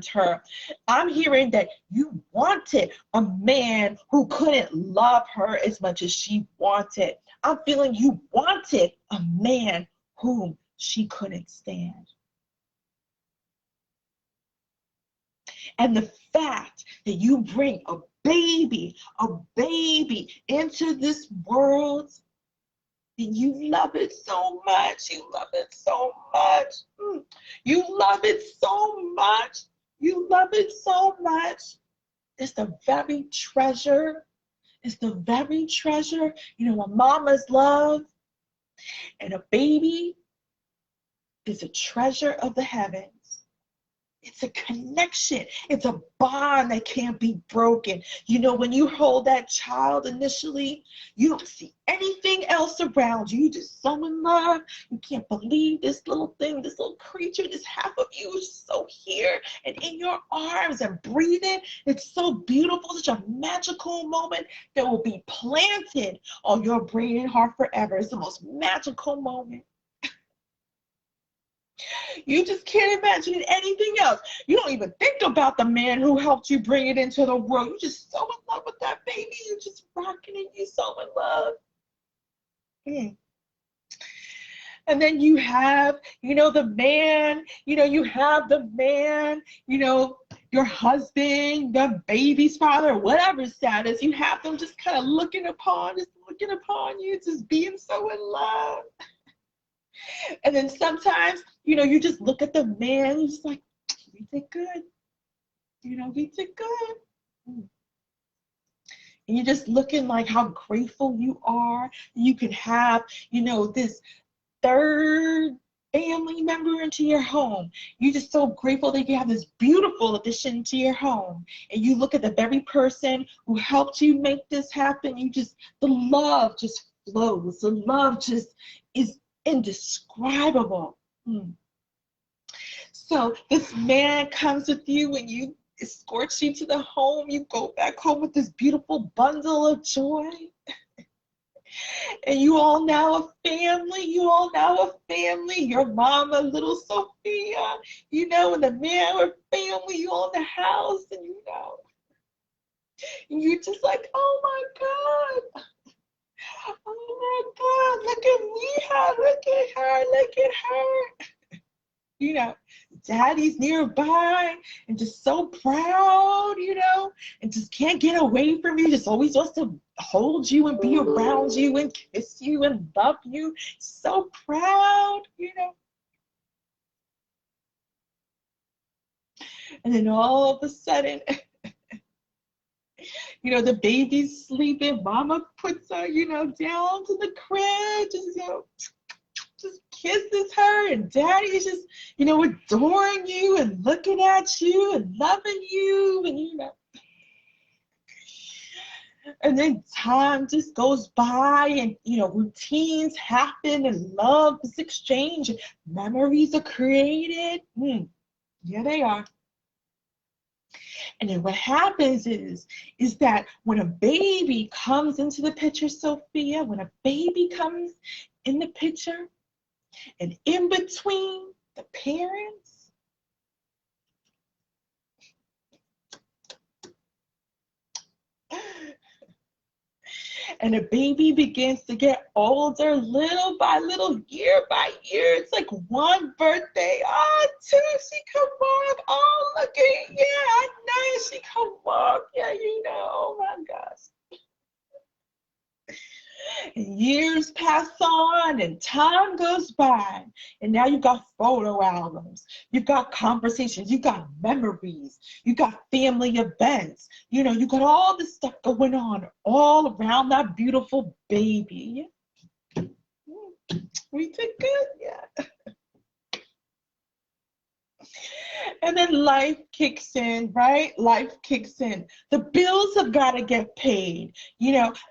her. I'm hearing that you wanted a man who couldn't love her as much as she wanted. I'm feeling you wanted a man whom she couldn't stand. And the fact that you bring a baby into this world, and you love it so much. You love it so much. You love it so much. You love it so much. It's the very treasure. It's the very treasure. You know, a mama's love and a baby is a treasure of the heavens. It's a connection. It's a bond that can't be broken. You know, when you hold that child initially, you don't see anything else around you. You're just so in love. You can't believe this little thing, this little creature, this half of you is so here and in your arms and breathing. It's so beautiful, such a magical moment that will be planted on your brain and heart forever. It's the most magical moment. You just can't imagine anything else. You don't even think about the man who helped you bring it into the world. You're just so in love with that baby. You're just rocking it. You're so in love. And then you have, the man, your husband, the baby's father, whatever status, you have them just kind of looking upon you, just being so in love. And then sometimes, you just look at the man, you're just like, he did good. He did good. And you're just looking like how grateful you are. You can have, this third family member into your home. You're just so grateful that you have this beautiful addition to your home. And you look at the very person who helped you make this happen. The love just flows. The love just is indescribable. So this man comes with you and you escorts you to the home. You go back home with this beautiful bundle of joy. And you all now a family. Your mama, little Sophia, and the man were family. You all in the house, and and you're just like, oh my God. Oh my God, look at me, look at her. Daddy's nearby and just so proud, and just can't get away from you, just always wants to hold you and be around you and kiss you and love you. So proud, And then all of a sudden, the baby's sleeping. Mama puts her, down to the crib, just kisses her, and Daddy's just, adoring you and looking at you and loving you, and then time just goes by, and routines happen, and love is exchanged, and memories are created. Yeah, they are. And then what happens is that when a baby comes into the picture, Sophia, when a baby comes in the picture, and in between the parents, and the baby begins to get older little by little, year by year. It's like one birthday. Oh, two, she can walk. Oh, look at, yeah, nice, she can walk. Yeah, oh my gosh. And years pass on and time goes by, and now you've got photo albums, you've got conversations, you've got memories, you've got family events, you got all this stuff going on all around that beautiful baby. We did good, yeah. And then life kicks in, right? Life kicks in. The bills have got to get paid.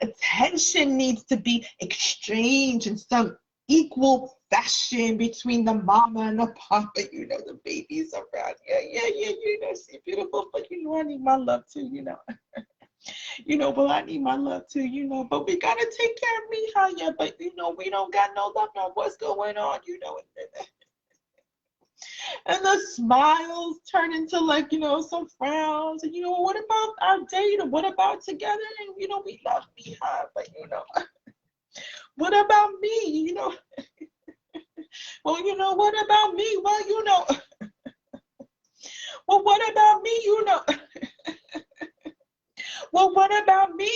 Attention needs to be exchanged in some equal fashion between the mama and the papa. The baby's around. Yeah. She's beautiful, but I need my love too, Well, I need my love too, but we gotta take care of Mija, yeah, but we don't got no love now. What's going on? And the smiles turn into some frowns. And what about our date? Or what about together? And we love Mija, but what about me? Well, what about me? Well, what about me? Well, what about me?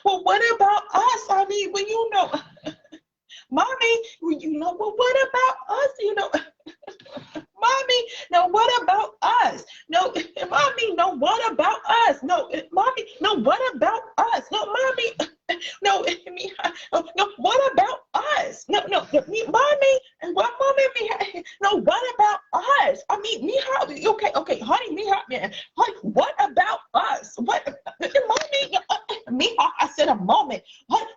Well, what about us? I mean, mommy, well, what about us? Mommy, no, what about us? No, mommy, no, what about us? No, mommy, no, what about us? No, mommy, no, me, no, what about us? No, mommy, and what, mommy, no, what about us? I mean, Mija, okay, honey, Mija, man, honey, what about us? What, mommy, Mija, I said a moment. What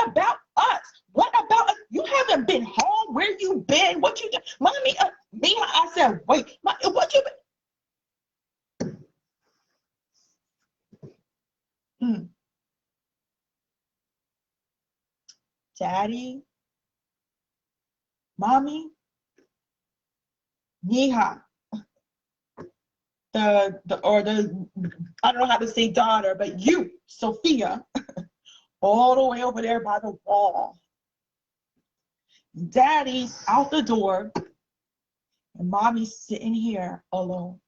about us? What about us? You haven't been home. Where you been? What you done? Mommy, Mija, I said, wait, what you been? Daddy, mommy, Mija, the I don't know how to say daughter, but you, Sophia, all the way over there by the wall. Daddy's out the door, and mommy's sitting here alone.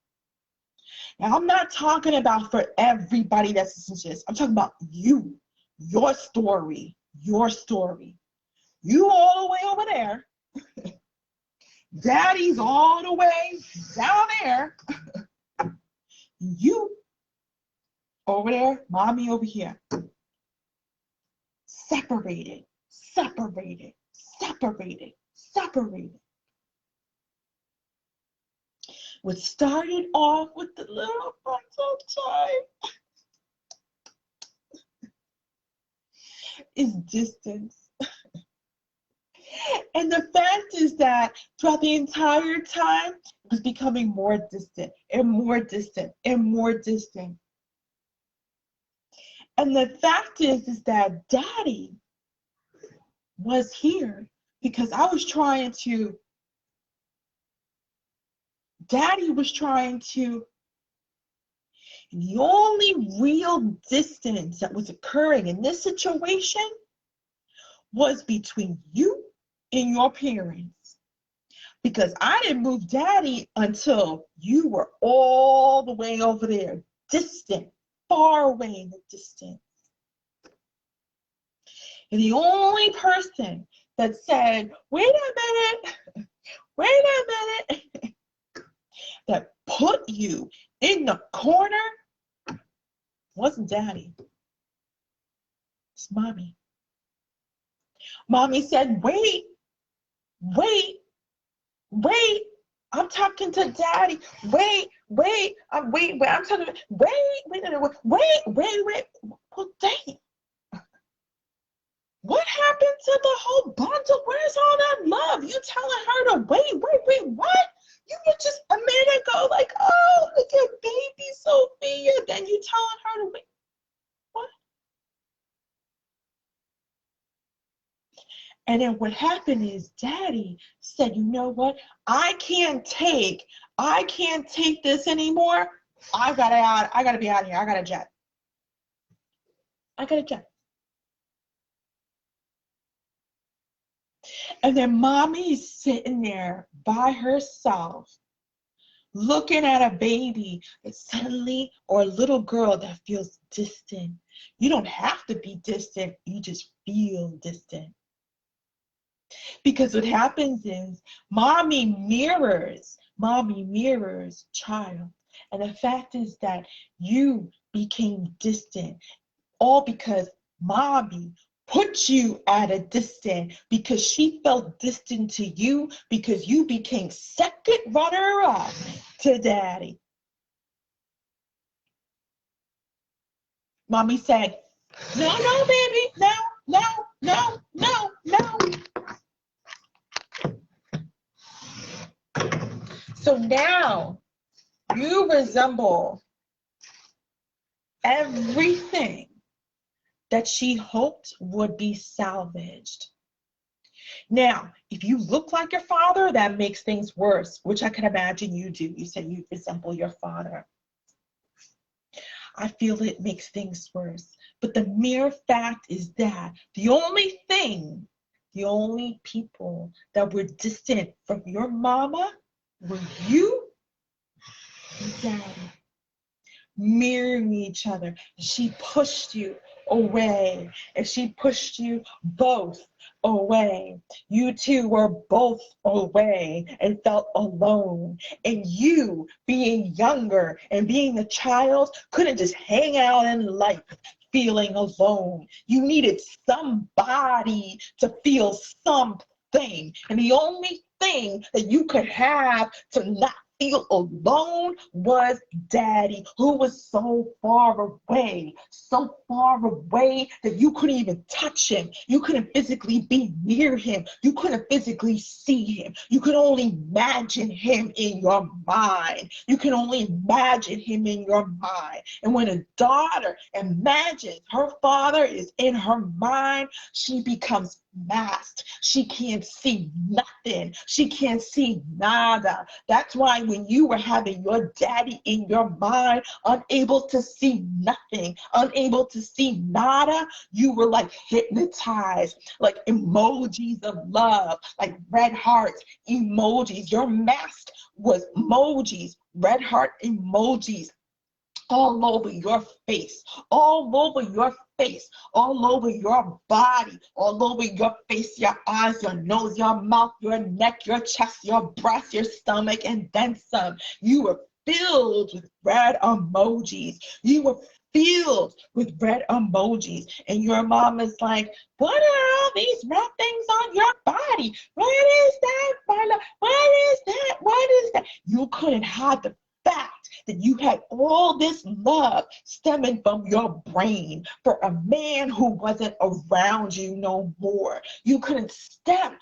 Now, I'm not talking about for everybody that's listening to this. I'm talking about you, your story, your story. You all the way over there. Daddy's all the way down there. You over there, mommy over here. Separated, separated, separated, separated. What started off with the little frontal time is distance. And the fact is that throughout the entire time, it was becoming more distant and more distant and more distant. And the fact is that Daddy was here because Daddy was trying to, the only real distance that was occurring in this situation was between you and your parents. Because I didn't move Daddy until you were all the way over there, distant, far away in the distance. And the only person that said, wait a minute, that put you in the corner wasn't Daddy. It's Mommy. Mommy said, wait, I'm talking to Daddy. Wait, I'm talking to, wait. Well, dang. What happened to the whole bundle? Where's all that love? You telling her to wait, what? You were just a minute ago like, oh, look at baby Sophia. Then you telling her to wait. What? And then what happened is Daddy said, you know what? I can't take this anymore. I gotta be out of here. I got a jet. And then Mommy's sitting there by herself, looking at a baby that suddenly, or a little girl that feels distant. You don't have to be distant, you just feel distant. Because what happens is mommy mirrors child. And the fact is that you became distant, all because mommy put you at a distance, because she felt distant to you, because you became second runner-up to Daddy. Mommy said, no, baby, no. So now, You resemble everything that she hoped would be salvaged. Now, if you look like your father, that makes things worse, which I can imagine you do. You said you resemble your father. I feel it makes things worse. But the mere fact is that the only people that were distant from your mama were you and daddy, mirroring each other. She pushed you away, and she pushed you both away. You two were both away and felt alone. And you, being younger and being a child, couldn't just hang out in life feeling alone. You needed somebody to feel something. And the only thing that you could have to not feel alone was daddy, who was so far away that you couldn't even touch him. You couldn't physically be near him. You couldn't physically see him. You could only imagine him in your mind. You can only imagine him in your mind. And when a daughter imagines her father is in her mind, she becomes masked. She can't see nothing. She can't see nada. That's why when you were having your daddy in your mind, unable to see nothing, unable to see nada, you were like hypnotized, like emojis of love, like red hearts, emojis. Your mask was emojis, red heart emojis all over your face, all over your face, all over your body, all over your face, your eyes, your nose, your mouth, your neck, your chest, your breast, your stomach, and then some. You were filled with red emojis. You were filled with red emojis. And your mom is like, what are all these red things on your body? What is that, Marla? What is that? What is that? You couldn't hide the fact that you had all this love stemming from your brain for a man who wasn't around you no more. You couldn't step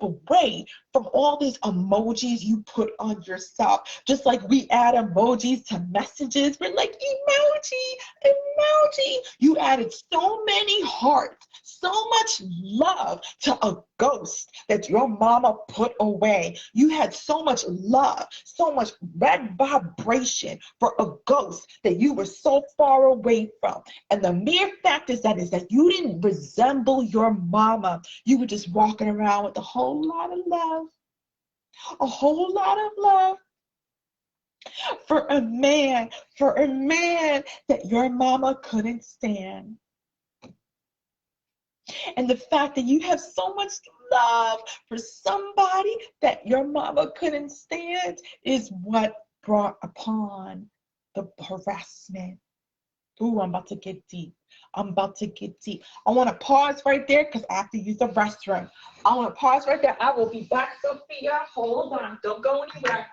away from all these emojis you put on yourself. Just like we add emojis to messages, we're like, emoji. You added so many hearts, so much love to a ghost that your mama put away. You had so much love, so much red vibration for a ghost that you were so far away from. And the mere fact is that you didn't resemble your mama. You were just walking around with a whole lot of love, a whole lot of love for a man that your mama couldn't stand. And the fact that you have so much love for somebody that your mama couldn't stand is what brought upon the harassment. Ooh, I'm about to get deep. I want to pause right there because I have to use the restroom. I want to pause right there. I will be back, Sophia. Hold on. Don't go anywhere.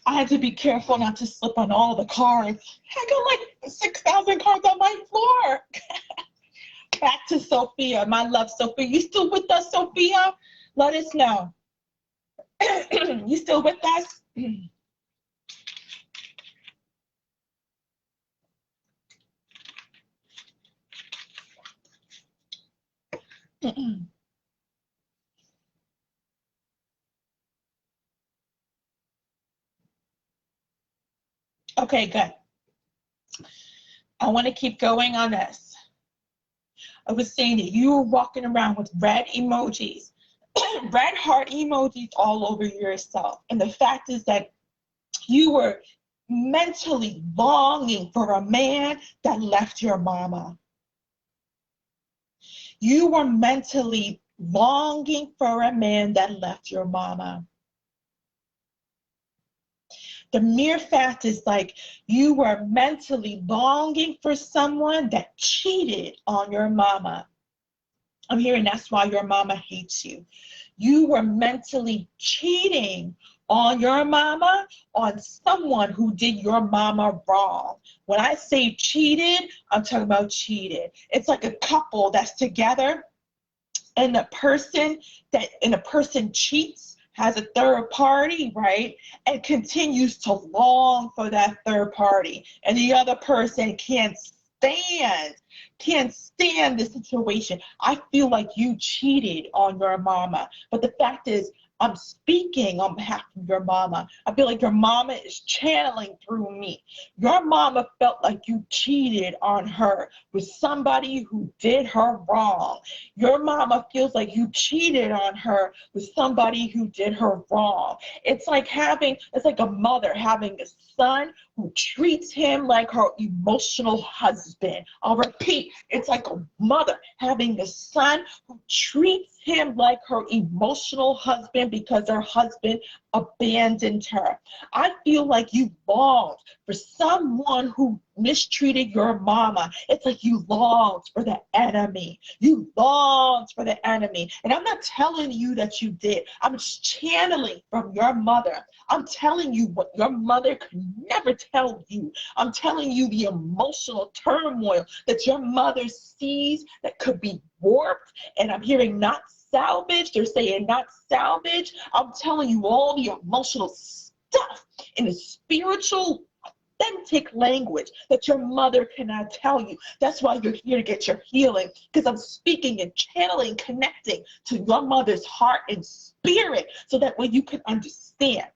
I had to be careful not to slip on all the cards. I got like 6,000 cards on my floor. Back to Sophia, my love, Sophia. You still with us, Sophia? Let us know. You still with us? Okay, good. I want to keep going on this. I was saying that you were walking around with red emojis, red heart emojis all over yourself. And the fact is that you were mentally longing for a man that left your mama. You were mentally longing for a man that left your mama. The mere fact is like you were mentally longing for someone that cheated on your mama. I'm hearing that's why your mama hates you. You were mentally cheating on your mama, on someone who did your mama wrong. When I say cheated, I'm talking about cheated. It's like a couple that's together and the person cheats, has a third party, right? And continues to long for that third party. And the other person can't stand the situation. I feel like you cheated on your mama. But the fact is, I'm speaking on behalf of your mama. I feel like your mama is channeling through me. Your mama felt like you cheated on her with somebody who did her wrong. Your mama feels like you cheated on her with somebody who did her wrong. It's like a mother having a son who treats him like her emotional husband. I'll repeat, it's like a mother having a son who treats him like her emotional husband because her husband abandoned her. I feel like you longed for someone who mistreated your mama. It's like you longed for the enemy. You longed for the enemy. And I'm not telling you that you did. I'm just channeling from your mother. I'm telling you what your mother could never tell you. I'm telling you the emotional turmoil that your mother sees that could be warped. And I'm hearing not salvage. They're saying not salvage. I'm telling you all the emotional stuff in the spiritual, authentic language that your mother cannot tell you. That's why you're here to get your healing, because I'm speaking and channeling, connecting to your mother's heart and spirit so that way you can understand.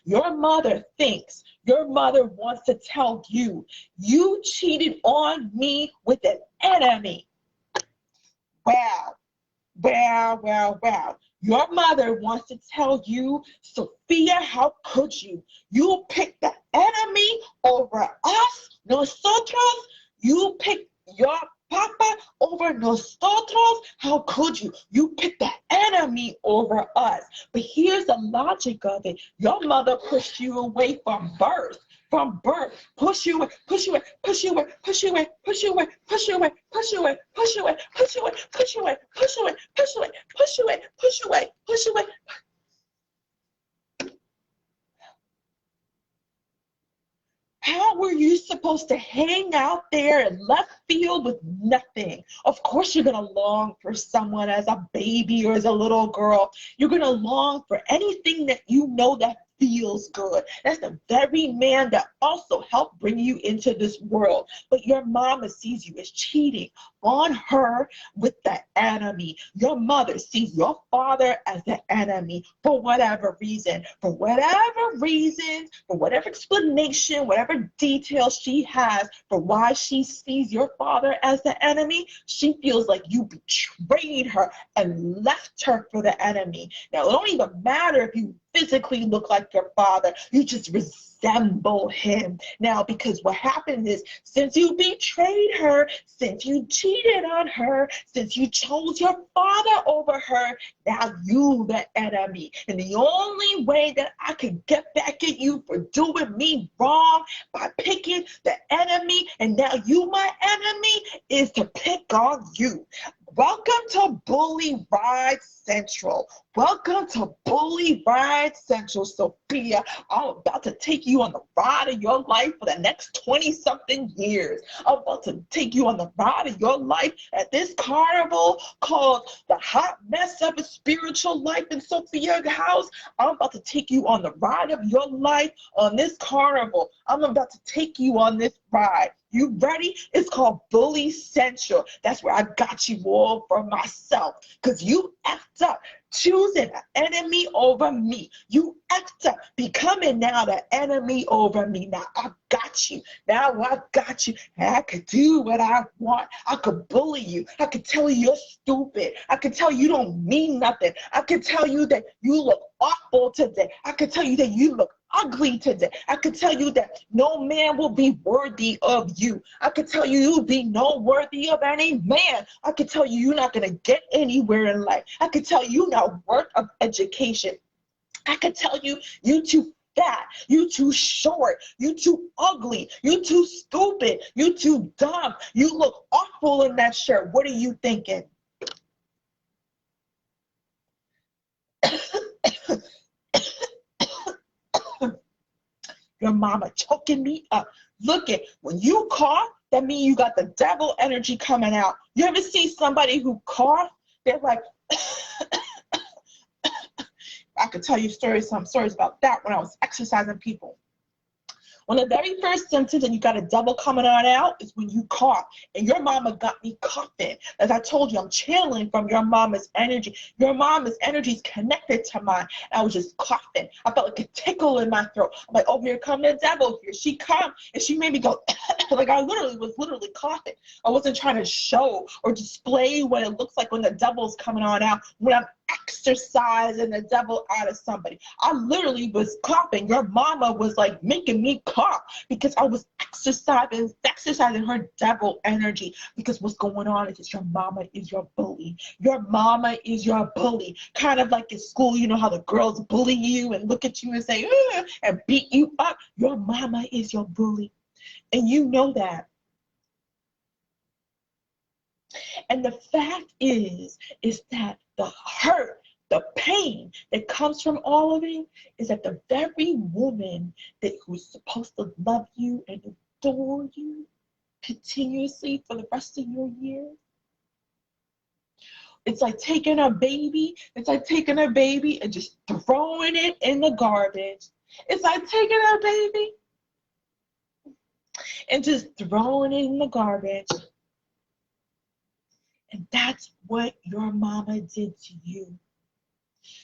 Your mother wants to tell you, you cheated on me with an enemy. Wow. Wow. Your mother wants to tell you, Sophia, how could you? You picked the enemy over us, nosotros. You picked your papa over nosotros. How could you? You picked the enemy over us. But here's the logic of it. Your mother pushed you away from birth. Push you away. How were you supposed to hang out there in left field with nothing? Of course you're going to long for someone as a baby or as a little girl. You're going to long for anything that you know that feels good. That's the very man that also helped bring you into this world. But your mama sees you as cheating on her with the enemy. Your mother sees your father as the enemy for whatever reason. For whatever explanation, whatever details she has for why she sees your father as the enemy, she feels like you betrayed her and left her for the enemy. Now, it don't even matter if you physically look like your father. You just resemble him now, because what happened is, since you betrayed her, since you cheated on her, since you chose your father over her, now you the enemy. And the only way that I could get back at you for doing me wrong by picking the enemy, and now you my enemy, is to pick on you. Welcome to Bully Ride Central. Welcome to Bully Ride Central, Sophia. I'm about to take you on the ride of your life for the next 20-something years. I'm about to take you on the ride of your life at this carnival called the Hot Mess of a Spiritual Life in Sophia's house. I'm about to take you on the ride of your life on this carnival. I'm about to take you on this ride. You ready? It's called Bully Central. That's where I got you all for myself. Because you act up, choosing an enemy over me. You act up, becoming now the enemy over me. Now I got you. Now I got you. And I could do what I want. I could bully you. I could tell you you're stupid. I could tell you don't mean nothing. I could tell you that you look awful today. I could tell you that you look ugly today. I could tell you that no man will be worthy of you. I could tell you you'll be no worthy of any man. I could tell you you're not going to get anywhere in life. I could tell you not worth of education. I could tell you you too fat, you too short, you too ugly, you too stupid, you too dumb. You look awful in that shirt. What are you thinking? Your mama choking me up. Look at, when you cough, that means you got the devil energy coming out. You ever see somebody who cough? They're like, I could tell you some stories about that when I was exercising people. One of the very first symptoms that you got a devil coming on out is when you cough. And your mama got me coughing. As I told you, I'm channeling from your mama's energy. Your mama's energy is connected to mine. And I was just coughing. I felt like a tickle in my throat. I'm like, oh, here come the devil. Here she come. And she made me go, like I was literally coughing. I wasn't trying to show or display what it looks like when the devil's coming on out. When I'm exercising the devil out of somebody. I literally was coughing. Your mama was like making me cough because I was exercising her devil energy. Because what's going on is your mama is your bully. Your mama is your bully. Kind of like in school, you know how the girls bully you and look at you and say, and beat you up. Your mama is your bully. And you know that. And the fact is that the hurt, the pain that comes from all of it is that the very woman who's supposed to love you and adore you continuously for the rest of your years, it's like taking a baby. It's like taking a baby and just throwing it in the garbage. It's like taking a baby and just throwing it in the garbage. And that's what your mama did to you.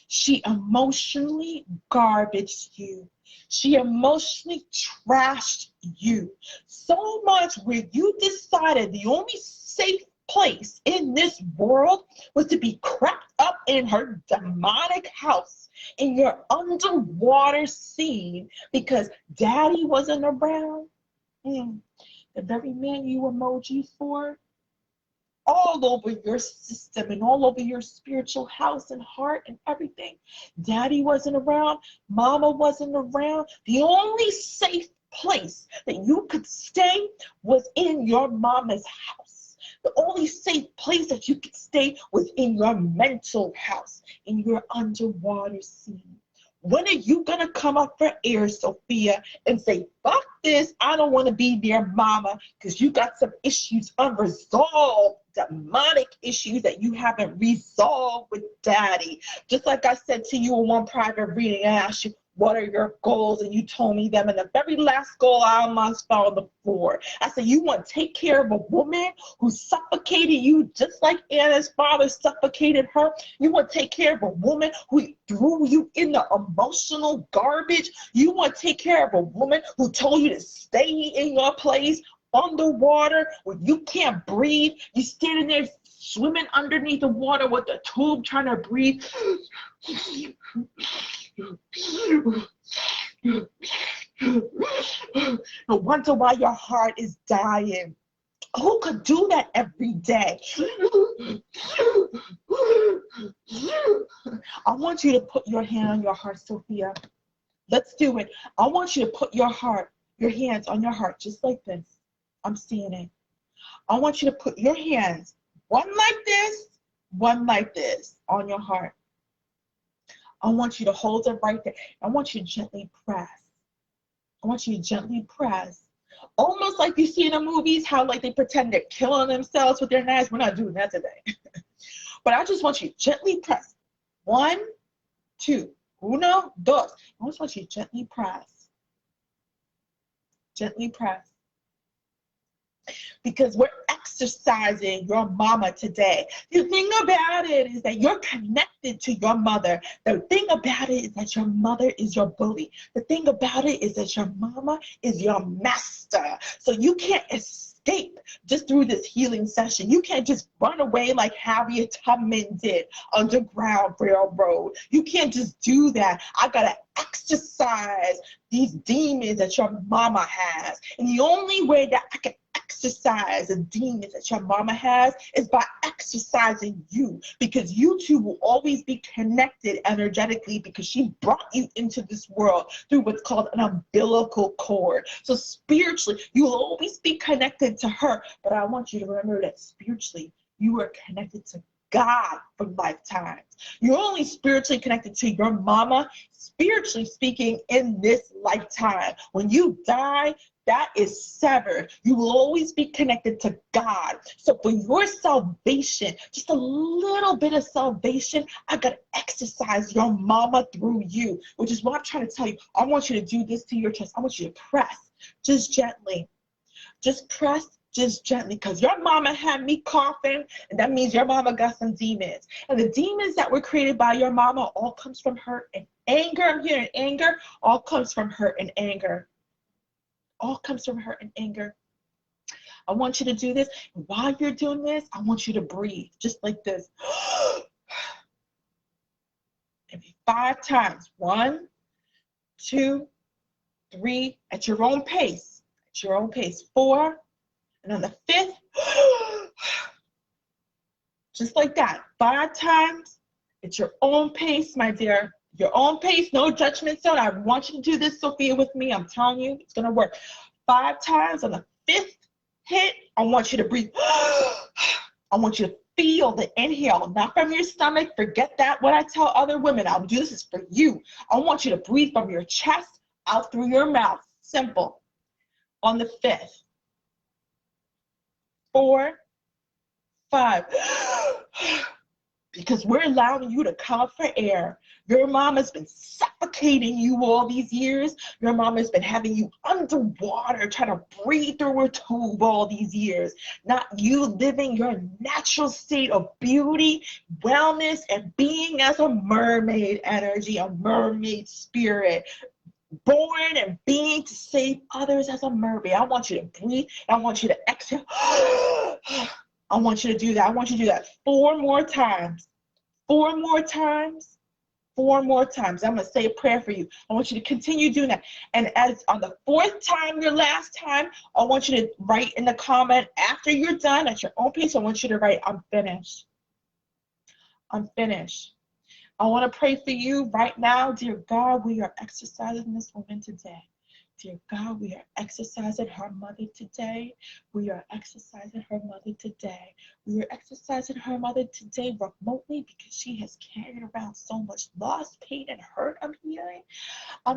She emotionally garbaged you. She emotionally trashed you. So much where you decided the only safe place in this world was to be crept up in her demonic house, in your underwater scene, because daddy wasn't around. The very man you emoji for, all over your system and all over your spiritual house and heart and everything. Daddy wasn't around. Mama wasn't around. The only safe place that you could stay was in your mama's house. The only safe place that you could stay was in your mental house, in your underwater scene. When are you going to come up for air, Sophia, and say, fuck this, I don't want to be near mama because you got some issues unresolved, demonic issues that you haven't resolved with daddy. Just like I said to you in one private reading, I asked you, what are your goals? And you told me them. And the very last goal I almost fell on the floor. I said, you want to take care of a woman who suffocated you just like Anna's father suffocated her? You want to take care of a woman who threw you in the emotional garbage? You want to take care of a woman who told you to stay in your place underwater when you can't breathe? You standing there swimming underneath the water with the tube trying to breathe. No wonder why your heart is dying. Who could do that every day? I want you to put your hand on your heart, Sophia. Let's do it. I want you to put your hands on your heart, just like this. I'm seeing it. I want you to put your hands, one like this, on your heart. I want you to hold it right there. I want you to gently press. I want you to gently press. Almost like you see in the movies how like they pretend they're killing themselves with their knives. We're not doing that today. But I just want you to gently press. 1, 2, 1, 2. I just want you to gently press. Gently press. because we're exercising your mama today. The thing about it is that you're connected to your mother. The thing about it is that your mother is your bully. The thing about it is that your mama is your master. So you can't escape just through this healing session. You can't just run away like Harriet Tubman did, Underground Railroad. You can't just do that. I gotta exercise these demons that your mama has. And the only way that I can exercise the demons that your mama has is by exercising you, because you two will always be connected energetically, because she brought you into this world through what's called an umbilical cord. So spiritually, you will always be connected to her, but I want you to remember that spiritually, you are connected to God from lifetimes. You're only spiritually connected to your mama, spiritually speaking, in this lifetime. When you die, that is severed. You will always be connected to God. So for your salvation, just a little bit of salvation, I got to exercise your mama through you, which is what I'm trying to tell you. I want you to do this to your chest. I want you to press just gently. Just press just gently, because your mama had me coughing, and that means your mama got some demons. And the demons that were created by your mama all comes from hurt and anger. I'm hearing anger. All comes from hurt and anger. All comes from hurt and anger. I want you to do this. And while you're doing this, I want you to breathe just like this. Maybe 5 times. 1, 2, 3, at your own pace. At your own pace. 4, and on the 5th, just like that. 5 times. At your own pace, my dear. Your own pace, no judgment zone. I want you to do this, Sophia, with me. I'm telling you, it's going to work. 5 times. On the 5th hit, I want you to breathe. I want you to feel the inhale, not from your stomach. Forget that, what I tell other women. I'll do this is for you. I want you to breathe from your chest out through your mouth. Simple. On the 5th. 4, 5. Because we're allowing you to come up for air. Your mom has been suffocating you all these years. Your mom has been having you underwater, trying to breathe through her tube all these years. Not you living your natural state of beauty, wellness, and being as a mermaid energy, a mermaid spirit. Born and being to save others as a mermaid. I want you to breathe. I want you to exhale. I want you to do that. I want you to do that 4 more times. 4 more times. 4 more times. I'm going to say a prayer for you. I want you to continue doing that. And as on the 4th time, your last time, I want you to write in the comment after you're done at your own pace. I want you to write, I'm finished. I'm finished. I want to pray for you right now. Dear God, we are exercising this woman today. Dear God, we are exercising her mother today. We are exercising her mother today. We are exercising her mother today remotely, because she has carried around so much loss, pain, and hurt. I'm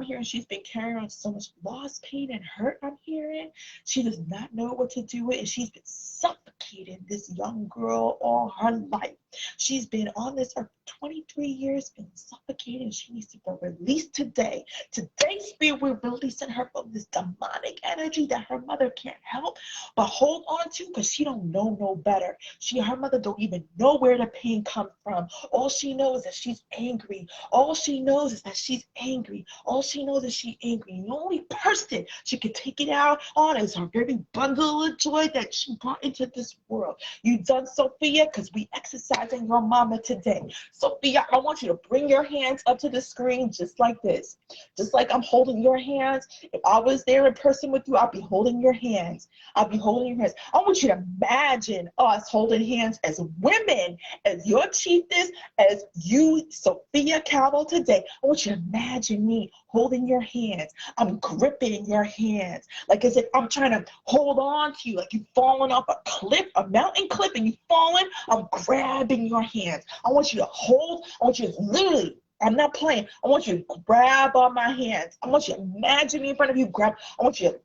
hearing she's been carrying around so much loss, pain, and hurt. I'm hearing she does not know what to do with, and she's been suffocating this young girl all her life. She's been on this earth 23 years, been suffocated. She needs to be released today. Today, Spirit, we're releasing her from this demonic energy that her mother can't help but hold on to, because she don't know no better. Her mother don't even know where the pain comes from. All she knows is that she's angry. All she knows is that she's angry. All she knows is she's angry. And the only person she can take it out on is her very bundle of joy that she brought into this world. You done, Sophia? Because we exercising your mama today. Sophia, I want you to bring your hands up to the screen just like this. Just like I'm holding your hands. If I was there in person with you, I'd be holding your hands. I'll be holding your hands. I want you to imagine us holding hands as women, as your chieftess, as you, Sophia Calvo, today. I want you to imagine me holding your hands. I'm gripping your hands, like as if I'm trying to hold on to you, like you've fallen off a cliff, a mountain cliff, and you've fallen. I'm grabbing your hands. I want you to hold. I want you to literally, I'm not playing. I want you to grab on my hands. I want you to imagine me in front of you. Grab. I want you to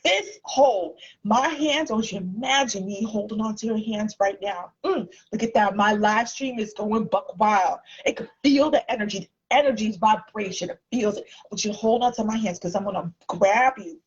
fist hold my hands. I want you to imagine me holding on to your hands right now. Look at that. My live stream is going buck wild. It could feel the energy. The energy's vibration. It feels it. I want you to hold on to my hands, because I'm going to grab you.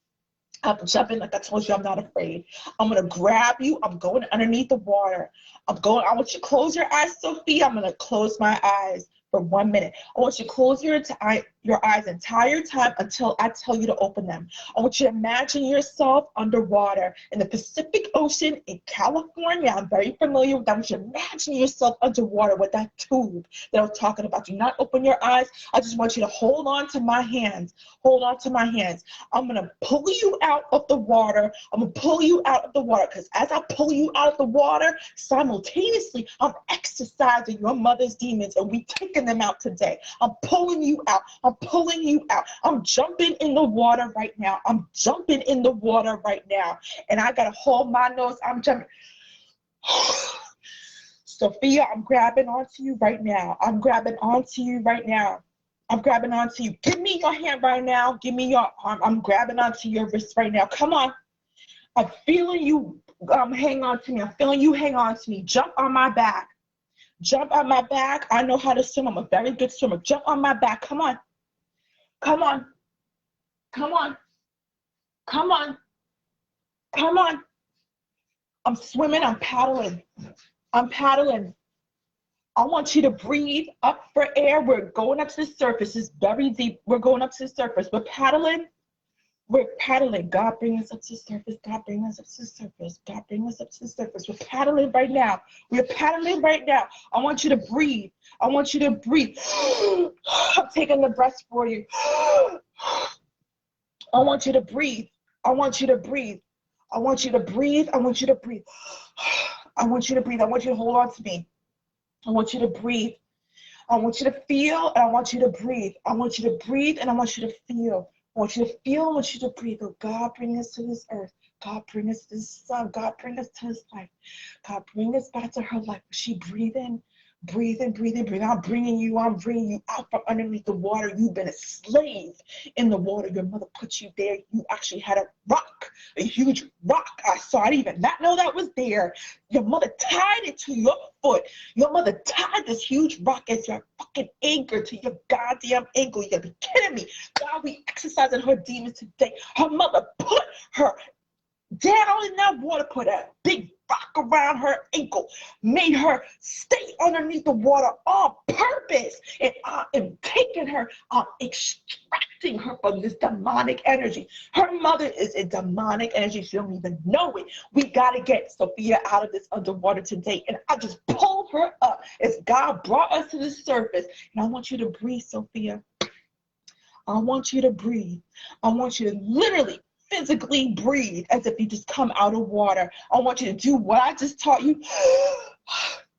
I'm jumping like I told you. I'm not afraid. I'm gonna grab you. I'm going underneath the water. I want you to close your eyes, Sophia. I'm gonna close my eyes for 1 minute. I want you to close your eyes entire time until I tell you to open them. I want you to imagine yourself underwater in the Pacific Ocean in California. I'm very familiar with that. I want you to imagine yourself underwater with that tube that I was talking about. Do not open your eyes. I just want you to hold on to my hands. Hold on to my hands. I'm going to pull you out of the water. I'm going to pull you out of the water, because as I pull you out of the water, simultaneously, I'm exercising your mother's demons, and we taking them out today. I'm pulling you out. I'm pulling you out. I'm jumping in the water right now. I'm jumping in the water right now. And I got to hold my nose. I'm jumping. Sophia, I'm grabbing onto you right now. I'm grabbing onto you right now. I'm grabbing onto you. Give me your hand right now. Give me your arm. I'm grabbing onto your wrist right now. Come on. I'm feeling you hang on to me. I'm feeling you hang on to me. Jump on my back. Jump on my back. I know how to swim. I'm a very good swimmer. Jump on my back. Come on. Come on. Come on. Come on. Come on. I'm swimming. I'm paddling. I'm paddling. I want you to breathe up for air. We're going up to the surface. It's very deep. We're going up to the surface. We're paddling. We're paddling. God bring us up to the surface. God bring us up to the surface. God bring us up to the surface. We're paddling right now. We're paddling right now. I want you to breathe. I want you to breathe. I'm taking the breath for you. I want you to breathe. I want you to breathe. I want you to breathe. I want you to breathe. I want you to breathe. I want you to hold on to me. I want you to breathe. I want you to feel, and I want you to breathe. I want you to breathe, and I want you to feel. I want you to feel, I want you to breathe. Oh, God, bring us to this earth. God, bring us to this sun. God, bring us to this life. God, bring us back to her life. She breathing, breathing, breathing, breathing. I'm bringing you out from underneath the water. You've been a slave in the water. Your mother put you there. You actually had a rock, a huge rock. I saw it, even not know that was there. Your mother tied it to your foot. Your mother tied this huge rock as your fucking anchor to your goddamn ankle. You gotta be kidding me. God, we exercising her demons today. Her mother put her down in that water, put a big rock around her ankle, made her stay underneath the water on purpose. And I am taking her, I'm extracting her from this demonic energy. Her mother is a demonic energy. She don't even know it. We got to get Sophia out of this underwater today. And I just pulled her up as God brought us to the surface. And I want you to breathe, Sophia. I want you to breathe. I want you to literally physically breathe as if you just come out of water. I want you to do what I just taught you.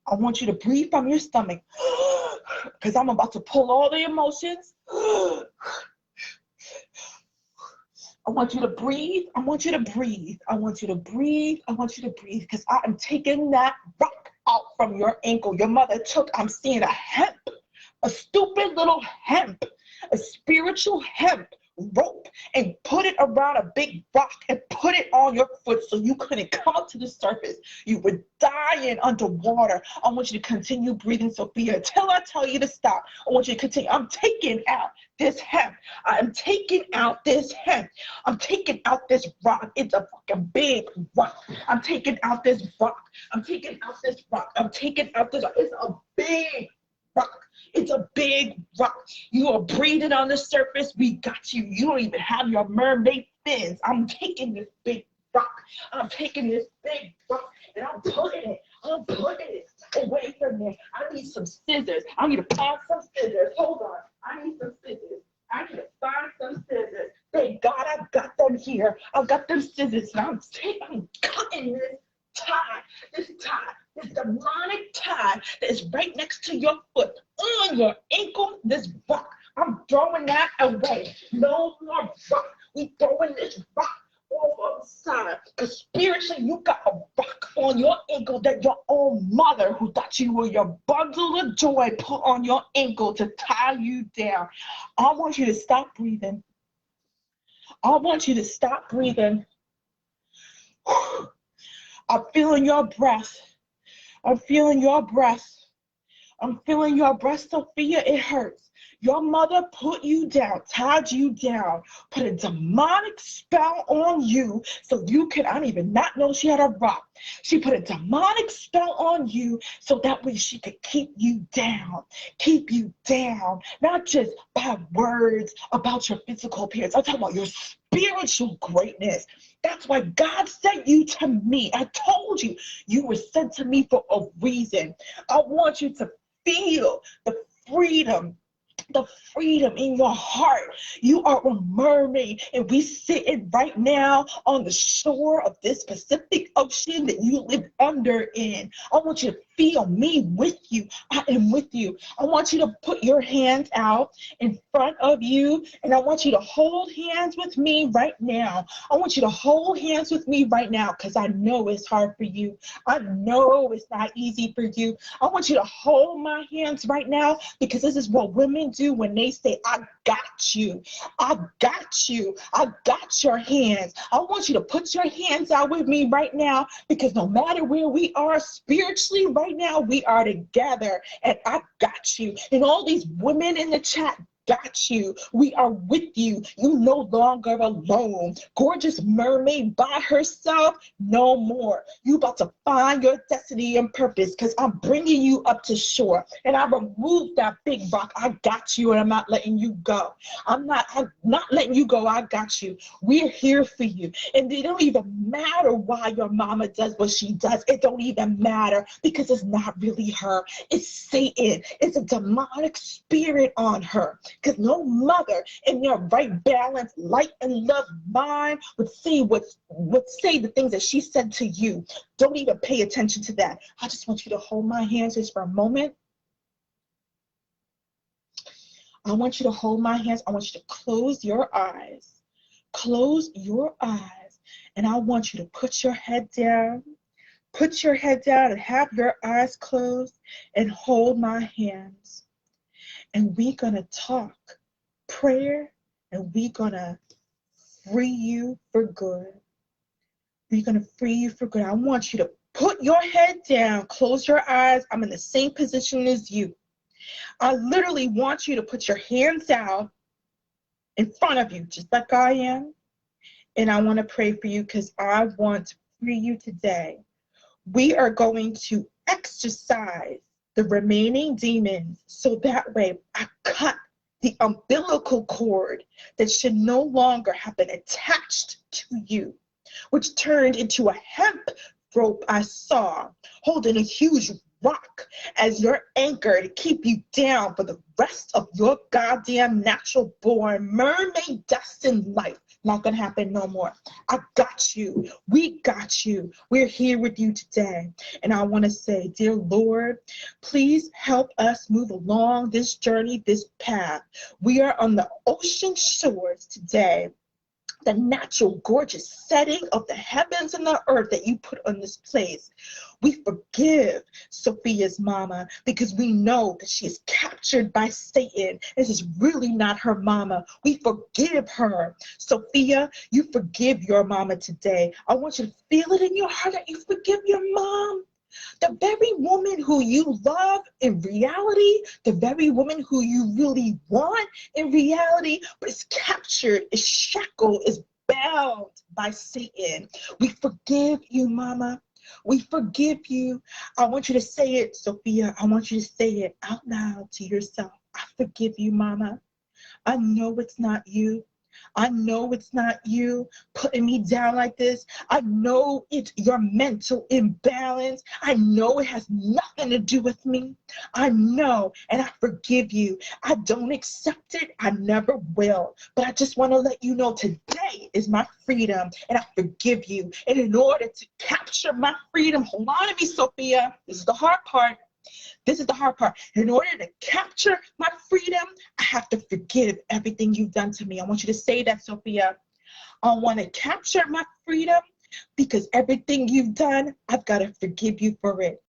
I want you to breathe from your stomach, because I'm about to pull all the emotions. I want you to breathe. I want you to breathe. I want you to breathe. I want you to breathe, because I am taking that rock out from your ankle. Your mother took, I'm seeing a hemp, a stupid little hemp, a spiritual hemp rope, and put it around a big rock and put it on your foot so you couldn't come up to the surface. You were dying underwater. I want you to continue breathing, Sophia, until I tell you to stop. I want you to continue. I'm taking out this hemp. I'm taking out this hemp. I'm taking out this rock. It's a fucking big rock. I'm taking out this rock. I'm taking out this rock. I'm taking out this rock. It's a big rock. It's a big rock. You are breathing on the surface. We got you. You don't even have your mermaid fins. I'm taking this big rock. I'm taking this big rock, and I'm putting it away from there. I need some scissors. I need to find some scissors. Hold on. I need some scissors. I need to find some scissors. Thank God I've got them here. I've got them scissors. And I'm cutting this demonic tie that is right next to your foot, on your ankle, this rock. I'm throwing that away. No more rock. We throwing this rock over the side. Because spiritually, you got a rock on your ankle that your own mother, who thought you were your bundle of joy, put on your ankle to tie you down. I want you to stop breathing. I want you to stop breathing. I'm feeling your breath. I'm feeling your breath. I'm feeling your breast, Sophia. It hurts. Your mother put you down, tied you down, put a demonic spell on you so you could, I don't even not know she had a rock. She put a demonic spell on you so that way she could keep you down, not just by words about your physical appearance. I'm talking about your spiritual greatness. That's why God sent you to me. I told you, you were sent to me for a reason. I want you to feel freedom the freedom in your heart. You are a mermaid, and we sitting right now on the shore of this Pacific Ocean that you live under in. I want you to feel me with you. I am with you. I want you to put your hands out in front of you, and I want you to hold hands with me right now. I want you to hold hands with me right now because I know it's hard for you. I know it's not easy for you. I want you to hold my hands right now because this is what women do when they say, I got you. I got you. I got your hands. I want you to put your hands out with me right now because no matter where we are spiritually right now, we are together and I got you. And all these women in the chat, got you. We are with you. You no longer alone. Gorgeous mermaid by herself, no more. You about to find your destiny and purpose because I'm bringing you up to shore. And I removed that big rock. I got you and I'm not letting you go. I'm not letting you go. I got you. We're here for you. And it don't even matter why your mama does what she does. It don't even matter because it's not really her. It's Satan. It's a demonic spirit on her. Because no mother in their right balance, light and love mind would say the things that she said to you. Don't even pay attention to that. I just want you to hold my hands just for a moment. I want you to hold my hands. I want you to close your eyes. Close your eyes. And I want you to put your head down. Put your head down and have your eyes closed and hold my hands. And we're going to talk prayer, and we're going to free you for good. We're going to free you for good. I want you to put your head down, close your eyes. I'm in the same position as you. I literally want you to put your hands out in front of you, just like I am. And I want to pray for you because I want to free you today. We are going to exercise the remaining demons so that way I cut the umbilical cord that should no longer have been attached to you, which turned into a hemp rope I saw holding a huge rock as your anchor to keep you down for the rest of your goddamn natural born mermaid destined life. Not gonna happen no more. I got you. We got you. We're here with you today. And I want to say, dear Lord, please help us move along this journey, this path. We are on the ocean shores today. The natural, gorgeous setting of the heavens and the earth that you put on this place. We forgive Sophia's mama because we know that she is captured by Satan. This is really not her mama. We forgive her. Sophia, you forgive your mama today. I want you to feel it in your heart that you forgive your mom. The very woman who you love in reality, the very woman who you really want in reality, but is captured, is shackled, is bound by Satan. We forgive you, mama. We forgive you. I want you to say it, Sophia. I want you to say it out loud to yourself. I forgive you, mama. I know it's not you. I know it's not you putting me down like this. I know it's your mental imbalance. I know it has nothing to do with me. I know, and I forgive you. I don't accept it. I never will. But I just want to let you know today is my freedom, and I forgive you. And in order to capture my freedom, hold on to me, Sophia. This is the hard part. This is the hard part. In order to capture my freedom, I have to forgive everything you've done to me. I want you to say that, Sophia. I want to capture my freedom because everything you've done, I've got to forgive you for it.